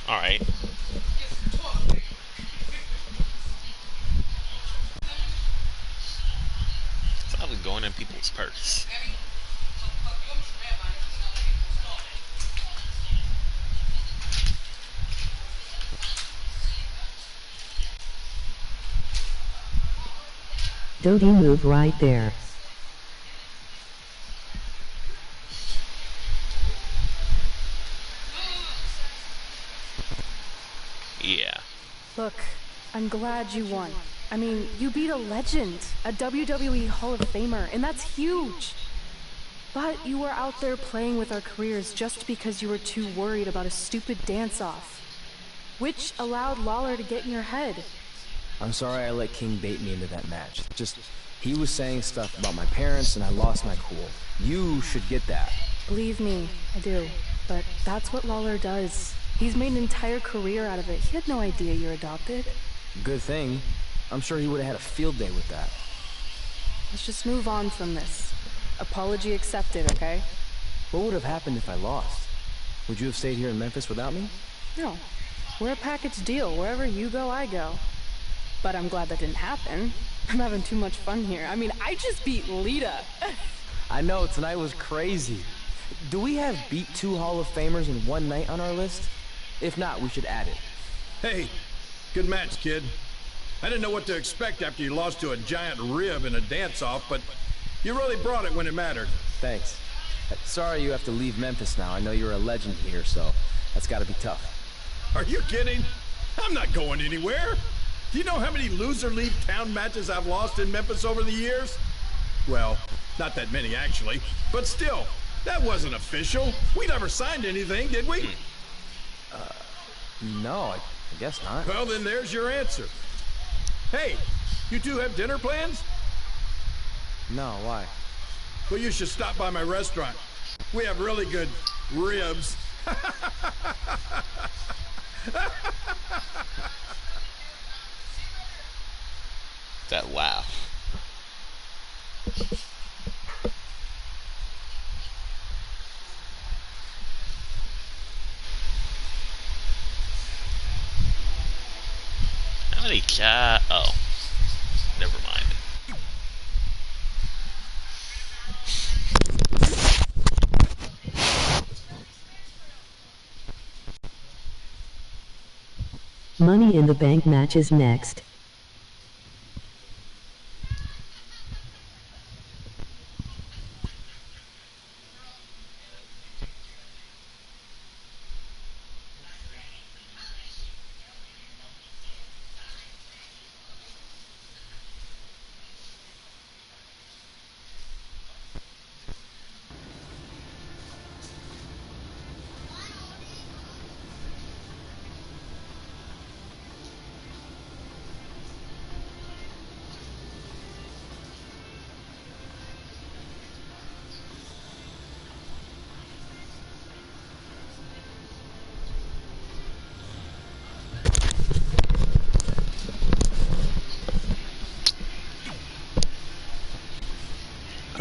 Speaker 9: Alright. It's probably going in people's purse.
Speaker 10: Don't you move right there.
Speaker 9: Yeah.
Speaker 6: Look, I'm glad you won. I mean, you beat a legend, a WWE Hall of Famer, and that's huge. But you were out there playing with our careers just because you were too worried about a stupid dance-off, which allowed Lawler to get in your head.
Speaker 5: I'm sorry I let King bait me into that match. He was saying stuff about my parents and I lost my cool. You should get that.
Speaker 6: Believe me, I do. But that's what Lawler does. He's made an entire career out of it. He had no idea you're adopted.
Speaker 5: Good thing. I'm sure he would have had a field day with that.
Speaker 6: Let's just move on from this. Apology accepted, okay?
Speaker 5: What would have happened if I lost? Would you have stayed here in Memphis without me?
Speaker 6: No. We're a package deal. Wherever you go, I go. But I'm glad that didn't happen. I'm having too much fun here. I mean, I just beat Lita.
Speaker 5: I know, tonight was crazy. Do we have beat 2 Hall of Famers in one night on our list? If not, we should add it.
Speaker 4: Hey, good match, kid. I didn't know what to expect after you lost to a giant rib in a dance-off, but you really brought it when it mattered.
Speaker 5: Thanks. Sorry you have to leave Memphis now. I know you're a legend here, so that's gotta be tough.
Speaker 4: Are you kidding? I'm not going anywhere. Do you know how many loser leave town matches I've lost in Memphis over the years? Well, not that many actually, but still, that wasn't official. We never signed anything, did we?
Speaker 5: No, I guess not.
Speaker 4: Well, then there's your answer. Hey, you two have dinner plans?
Speaker 5: No, why?
Speaker 4: Well, you should stop by my restaurant. We have really good ribs.
Speaker 9: That laugh. How many cat? Oh, never mind.
Speaker 10: Money in the Bank match is next.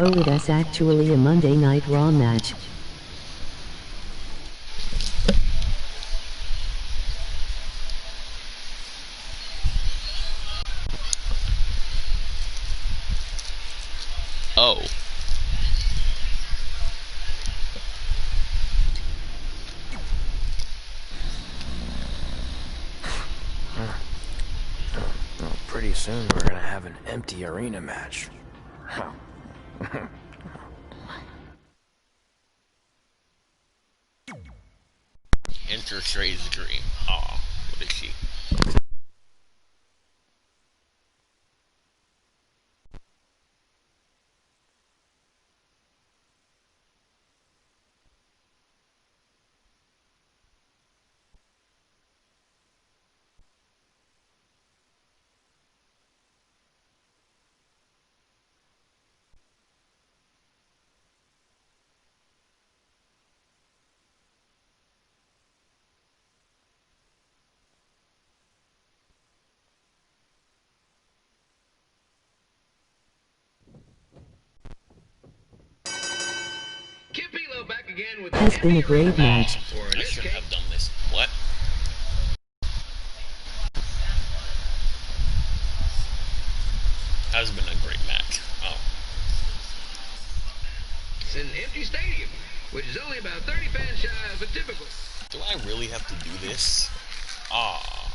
Speaker 10: Oh, that's actually a Monday Night Raw match.
Speaker 9: Oh.
Speaker 5: Well, pretty soon we're gonna have an empty arena match.
Speaker 9: Enter Trey's dream. Aw, what is she?
Speaker 23: Kipilo back again with
Speaker 10: Has been a great match.
Speaker 23: Or in
Speaker 9: I
Speaker 23: this
Speaker 9: should
Speaker 23: case,
Speaker 9: have done this. What? Has been a great match. Oh.
Speaker 23: it's an empty stadium, which is only about 30 fans shy of a typical.
Speaker 9: Do I really have to do this? Ah.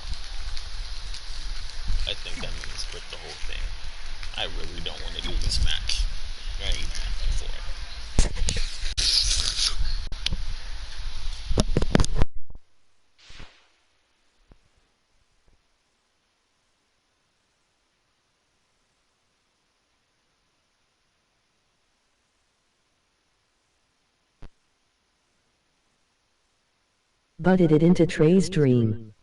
Speaker 9: I think that means quit the whole thing. I really don't want to do this match. I ain't asking for it.
Speaker 10: Butted it into Trey's dream.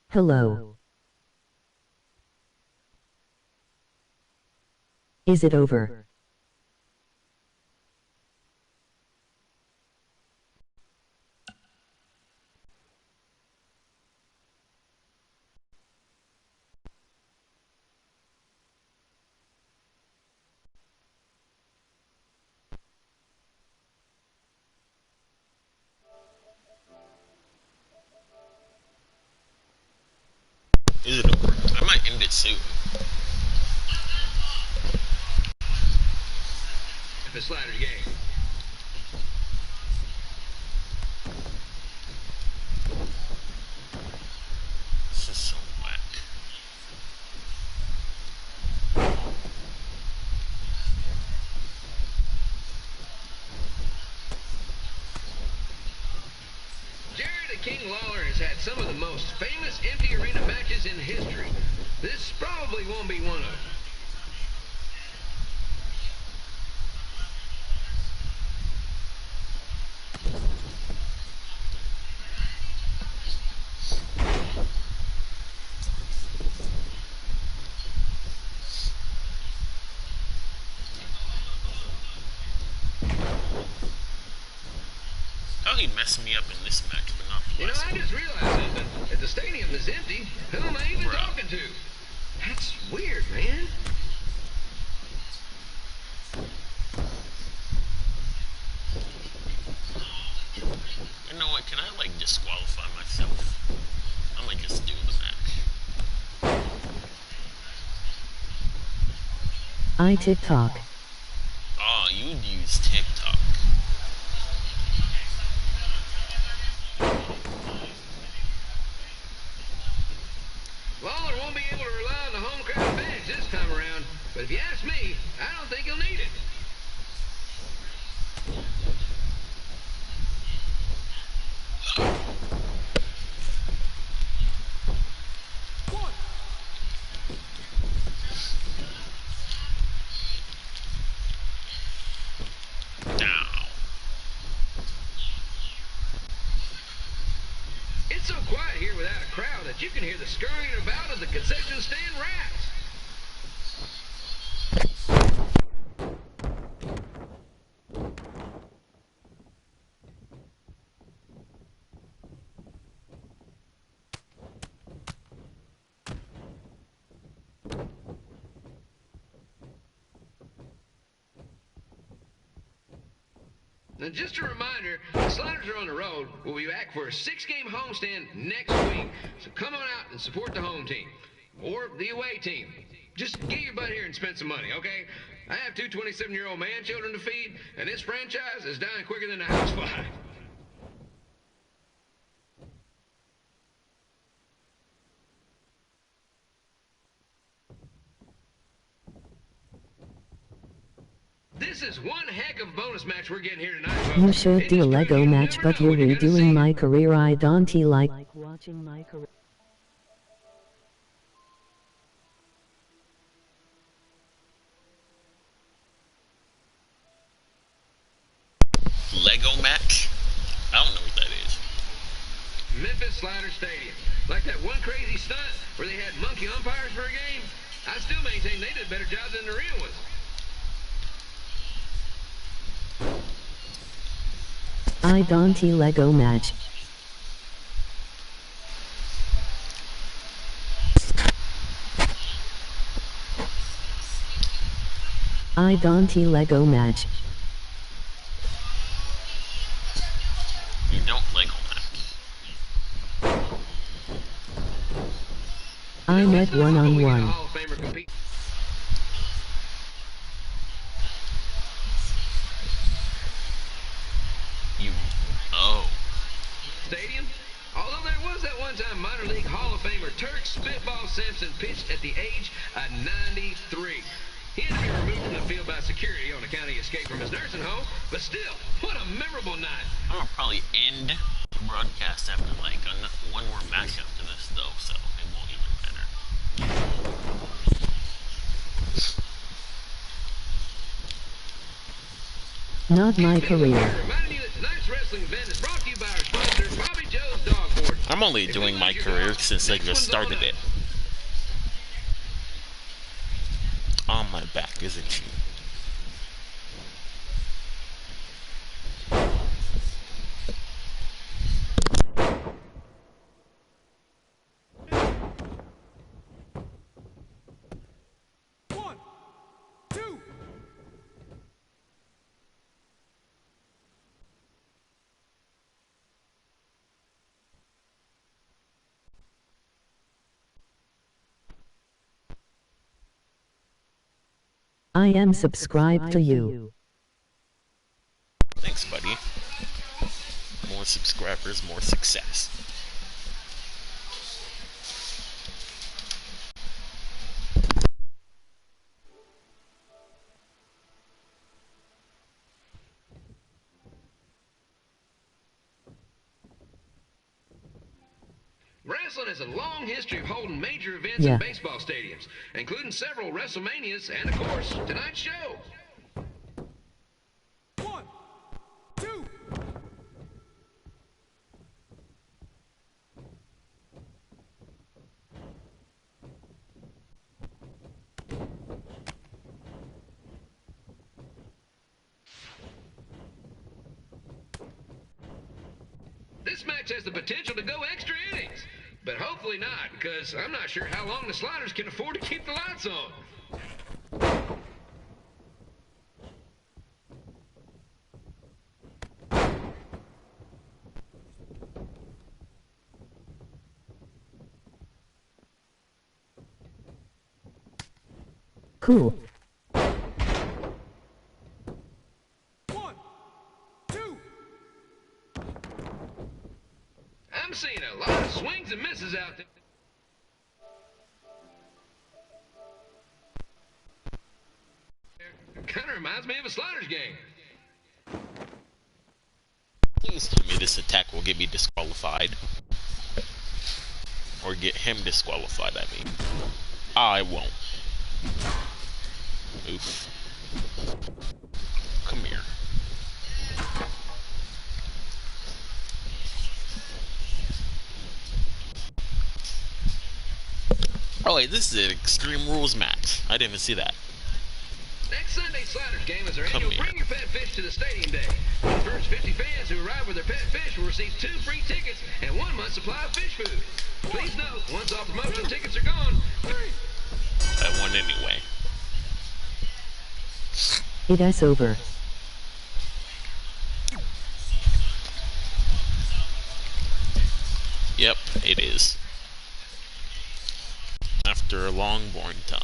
Speaker 10: Hello. Is it over?
Speaker 9: Is it over? I might end it soon.
Speaker 23: The slider game.
Speaker 9: This is so whack.
Speaker 23: Jerry the King Lawler has had some of the most famous empty arena matches in history. This probably won't be one of them.
Speaker 9: How he messed me up in this match, but not the
Speaker 23: You know,
Speaker 9: last
Speaker 23: I
Speaker 9: one.
Speaker 23: just realized something. If the stadium is empty, who am I even
Speaker 9: Bruh.
Speaker 23: talking to? That's weird, man.
Speaker 9: You know what? Can I like disqualify myself? I'm gonna just do the match.
Speaker 10: I TikTok.
Speaker 9: Oh, you'd use TikTok.
Speaker 23: Lawler won't be able to rely on the home crowd advantage this time around, but if you ask me, I don't think he'll need it.
Speaker 9: Now.
Speaker 23: It's so quiet here without a crowd that you can hear the scurrying about of the concession stand rats. And just a reminder, the Sliders are on the road. We'll be back for a 6-game homestand next week. So come on out and support the home team. Or the away team. Just get your butt here and spend some money, okay? I have 2 27-year-old man children to feed, and this franchise is dying quicker than a housefly. This is one heck of a bonus match we're getting here tonight, folks.
Speaker 10: You should do a Lego match, but you're redoing my career. I don't like watching my career.
Speaker 9: Lego match? I don't know what that is.
Speaker 23: Memphis Slider Stadium. Like that one crazy stunt where they had monkey umpires for a game. I still maintain they did a better job than the real ones.
Speaker 10: isnt Lego match. isnt Lego match.
Speaker 9: You don't Lego match.
Speaker 10: I'm at 1-on-1.
Speaker 23: Stadium? Although there was that one-time minor league Hall of Famer Turk Spitball Simpson pitched at the age of 93. He had to be removed from the field by security on account of the escape from his nursing home, but still, what a memorable night.
Speaker 9: I'm gonna probably end the broadcast after like one more match after this though, so it won't even matter.
Speaker 10: Not my career.
Speaker 9: I'm only doing my career since I just started it. On my back, isn't you?
Speaker 10: I am subscribed to you.
Speaker 9: Thanks, buddy. More subscribers, more success.
Speaker 23: Wrestling has a long history of holding major events in baseball stadiums, including several WrestleManias and, of course, tonight's show. This match has the potential to go extra innings, but hopefully not, because I'm not sure how long the Sliders can afford to keep the lights on.
Speaker 10: Cool.
Speaker 23: I'm seeing a lot of swings and misses out there. Kind of reminds me of a Sliders game.
Speaker 9: Please tell me this attack will get me disqualified. Or get him disqualified, I mean. I won't. Oof. Come here. Oh wait, this is an Extreme Rules match. I didn't even see that.
Speaker 23: Next Sunday's Sliders game is our annual Bring Your Pet Fish to the Stadium Day. The first 50 fans who arrive with their pet fish will receive 2 free tickets and 1 month's supply of fish food. Please note, once all promotion tickets are gone,
Speaker 9: I won anyway.
Speaker 10: It's over.
Speaker 9: Yep, it is. After a long, boring time.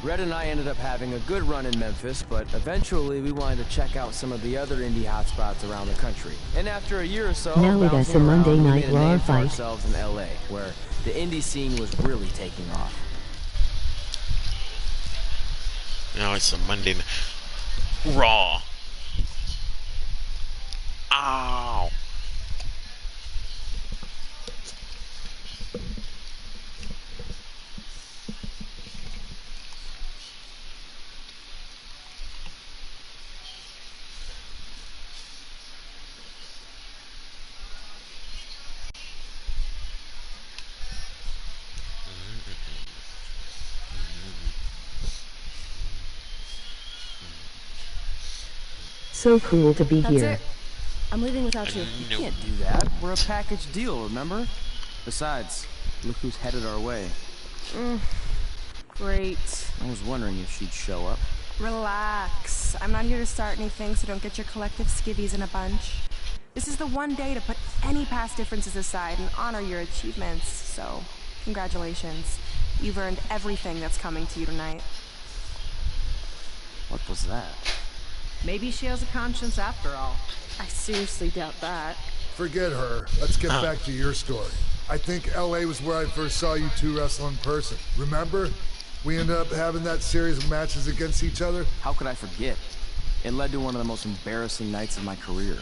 Speaker 5: Red and I ended up having a good run in Memphis, but eventually we wanted to check out some of the other indie hotspots around the country. And after a year or so,
Speaker 10: Now it is a Monday Night Raw fight.
Speaker 5: Ourselves in LA, where the indie scene was really taking off.
Speaker 9: Now it's a Monday Night Raw. Ow.
Speaker 10: So cool to be
Speaker 6: That's
Speaker 10: here.
Speaker 6: it. I'm leaving without you.
Speaker 5: You can't do that. We're a package deal, remember? Besides, look who's headed our way.
Speaker 3: Great.
Speaker 5: I was wondering if she'd show up.
Speaker 3: Relax. I'm not here to start anything, so don't get your collective skivvies in a bunch. This is the one day to put any past differences aside and honor your achievements, so congratulations. You've earned everything that's coming to you tonight.
Speaker 5: What was that?
Speaker 1: Maybe she has a conscience after all.
Speaker 3: I seriously doubt that.
Speaker 14: Forget her. Let's get back to your story. I think LA was where I first saw you two wrestle in person. Remember? We ended up having that series of matches against each other.
Speaker 5: How could I forget? It led to one of the most embarrassing nights of my career.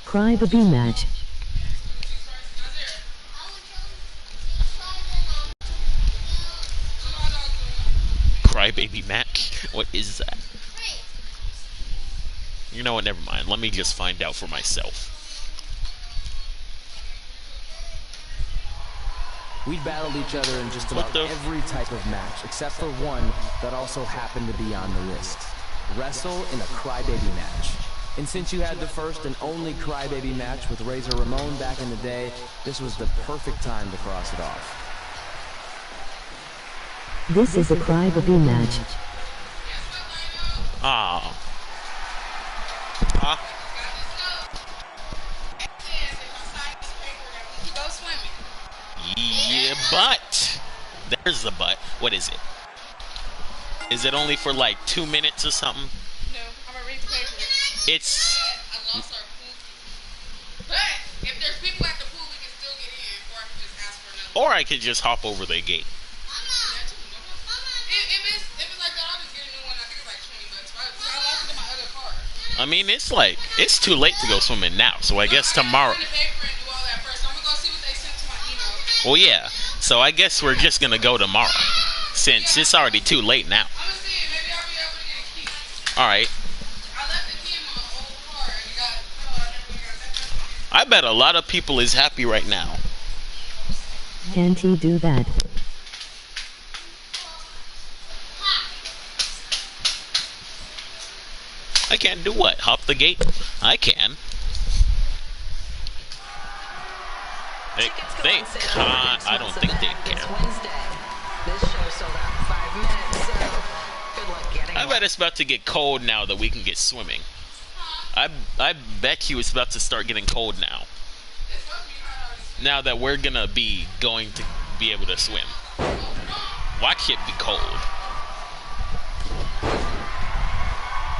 Speaker 10: Crybaby match.
Speaker 9: Crybaby match? What is that? You know what, never mind. Let me just find out for myself.
Speaker 5: We'd battled each other in just about every type of match, except for one that also happened to be on the list. Wrestle in a crybaby match. And since you had the first and only crybaby match with Razor Ramon back in the day, this was the perfect time to cross it off.
Speaker 10: This is a crybaby match.
Speaker 9: Ah. Yeah, but there's the but. What is it? Is it only for like 2 minutes or something?
Speaker 11: No, I'm gonna read the paper.
Speaker 9: It's.
Speaker 11: I lost our pool. But if there's people at the pool, we can still get in, or I can just ask for another.
Speaker 9: Or I could just hop over the gate.
Speaker 11: If it's like that, I'll just get a new one. I think it's like $20. I lost it in my other car.
Speaker 9: I mean, it's too late to go swimming now, so I guess tomorrow. Well, yeah, so I guess we're just gonna go tomorrow, since it's already too late now. Alright. I bet a lot of people is happy right now.
Speaker 10: Can't he do that?
Speaker 9: I can't do what? Hop the gate? I can. They can't. I don't think they can. I bet it's about to get cold now that we can get swimming. I bet you it's about to start getting cold now. Now that we're gonna be going to be able to swim. Watch it be cold.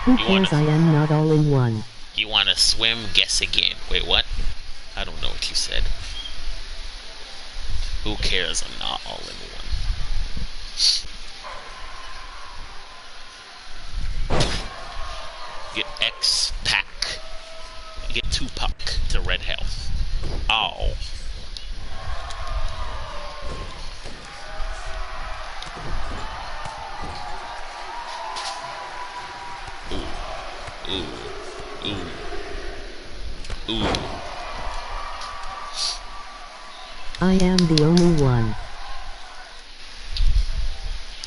Speaker 10: Who cares? I am not all in one.
Speaker 9: You wanna swim? Guess again. Wait, what? I don't know what you said. Who cares? I'm not all in one. Get X pack. Get 2 puck to red health. Ow. Ooh. Ooh. Ooh.
Speaker 10: I am the only one.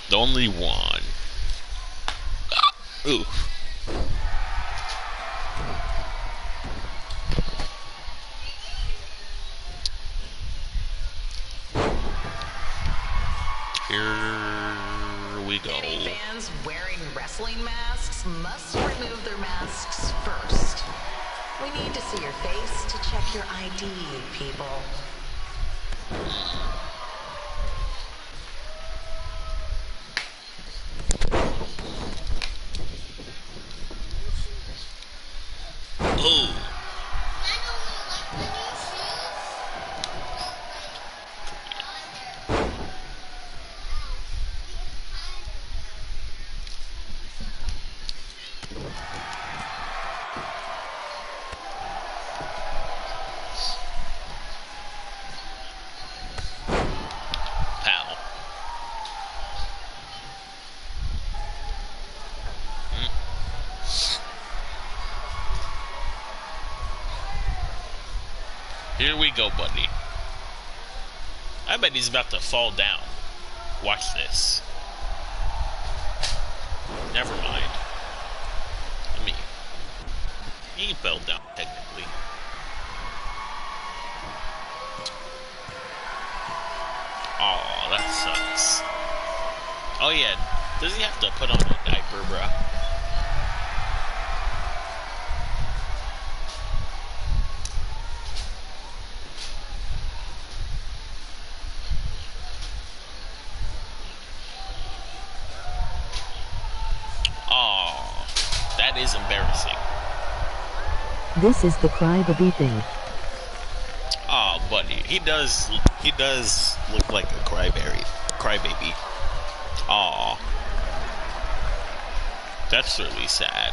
Speaker 9: The only one. Ooh. Here we go.
Speaker 12: Any fans wearing wrestling masks must remove their masks first. We need to see your face to check your ID, people.
Speaker 9: Oh. Here we go, buddy. I bet he's about to fall down. Watch this. Never mind. I mean, he fell down, technically. Oh, that sucks. Oh yeah, does he have to put on a diaper, bruh? Oh, that is embarrassing.
Speaker 10: This is the crybaby thing.
Speaker 9: Oh, buddy, he does look like a crybaby. Aw. That's really sad.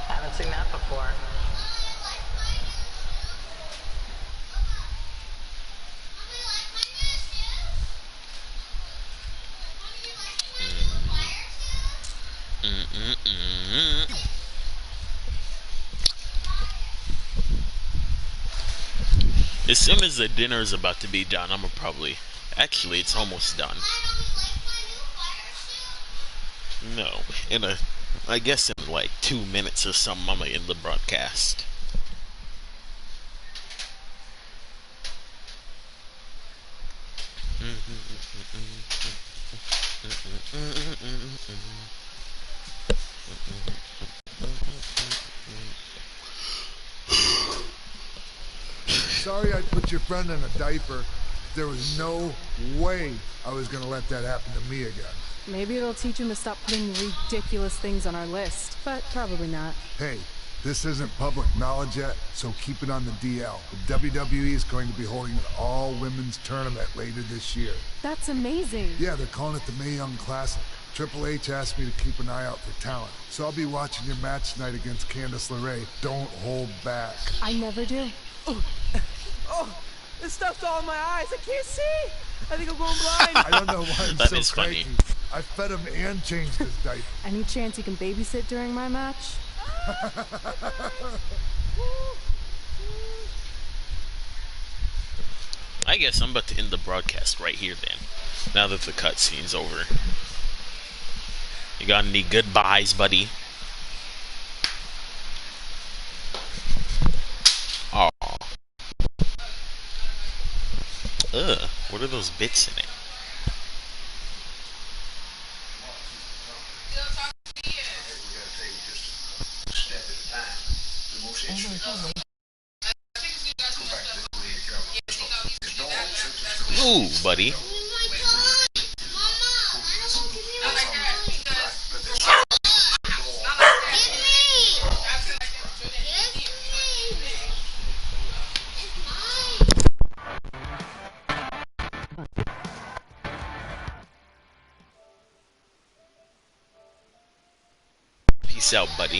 Speaker 12: Haven't seen that before.
Speaker 9: As soon as the dinner is about to be done, I'm gonna probably... Actually, it's almost done. No, I guess in like 2 minutes or something, I'm gonna end the broadcast.
Speaker 14: Sorry I put your friend in a diaper. There was no way I was gonna let that happen to me again.
Speaker 8: Maybe it'll teach him to stop putting ridiculous things on our list, but probably not.
Speaker 14: Hey, this isn't public knowledge yet, so keep it on the DL. The WWE is going to be holding an all-women's tournament later this year.
Speaker 8: That's amazing.
Speaker 14: Yeah, they're calling it the Mae Young Classic. Triple H asked me to keep an eye out for talent, so I'll be watching your match tonight against Candice LeRae. Don't hold back.
Speaker 8: I never do.
Speaker 5: Oh, this stuff's all in my eyes. I can't see. I think I'm going blind.
Speaker 14: I don't know why I'm
Speaker 9: That
Speaker 14: so
Speaker 9: is funny.
Speaker 14: cranky. I fed him and changed his diaper.
Speaker 8: Any chance you can babysit during my match?
Speaker 9: I guess I'm about to end the broadcast right here then. Now that the cutscene's over. You got any goodbyes, buddy? Aw. Ugh, what are those bits in it? Ooh, buddy. Peace out, buddy.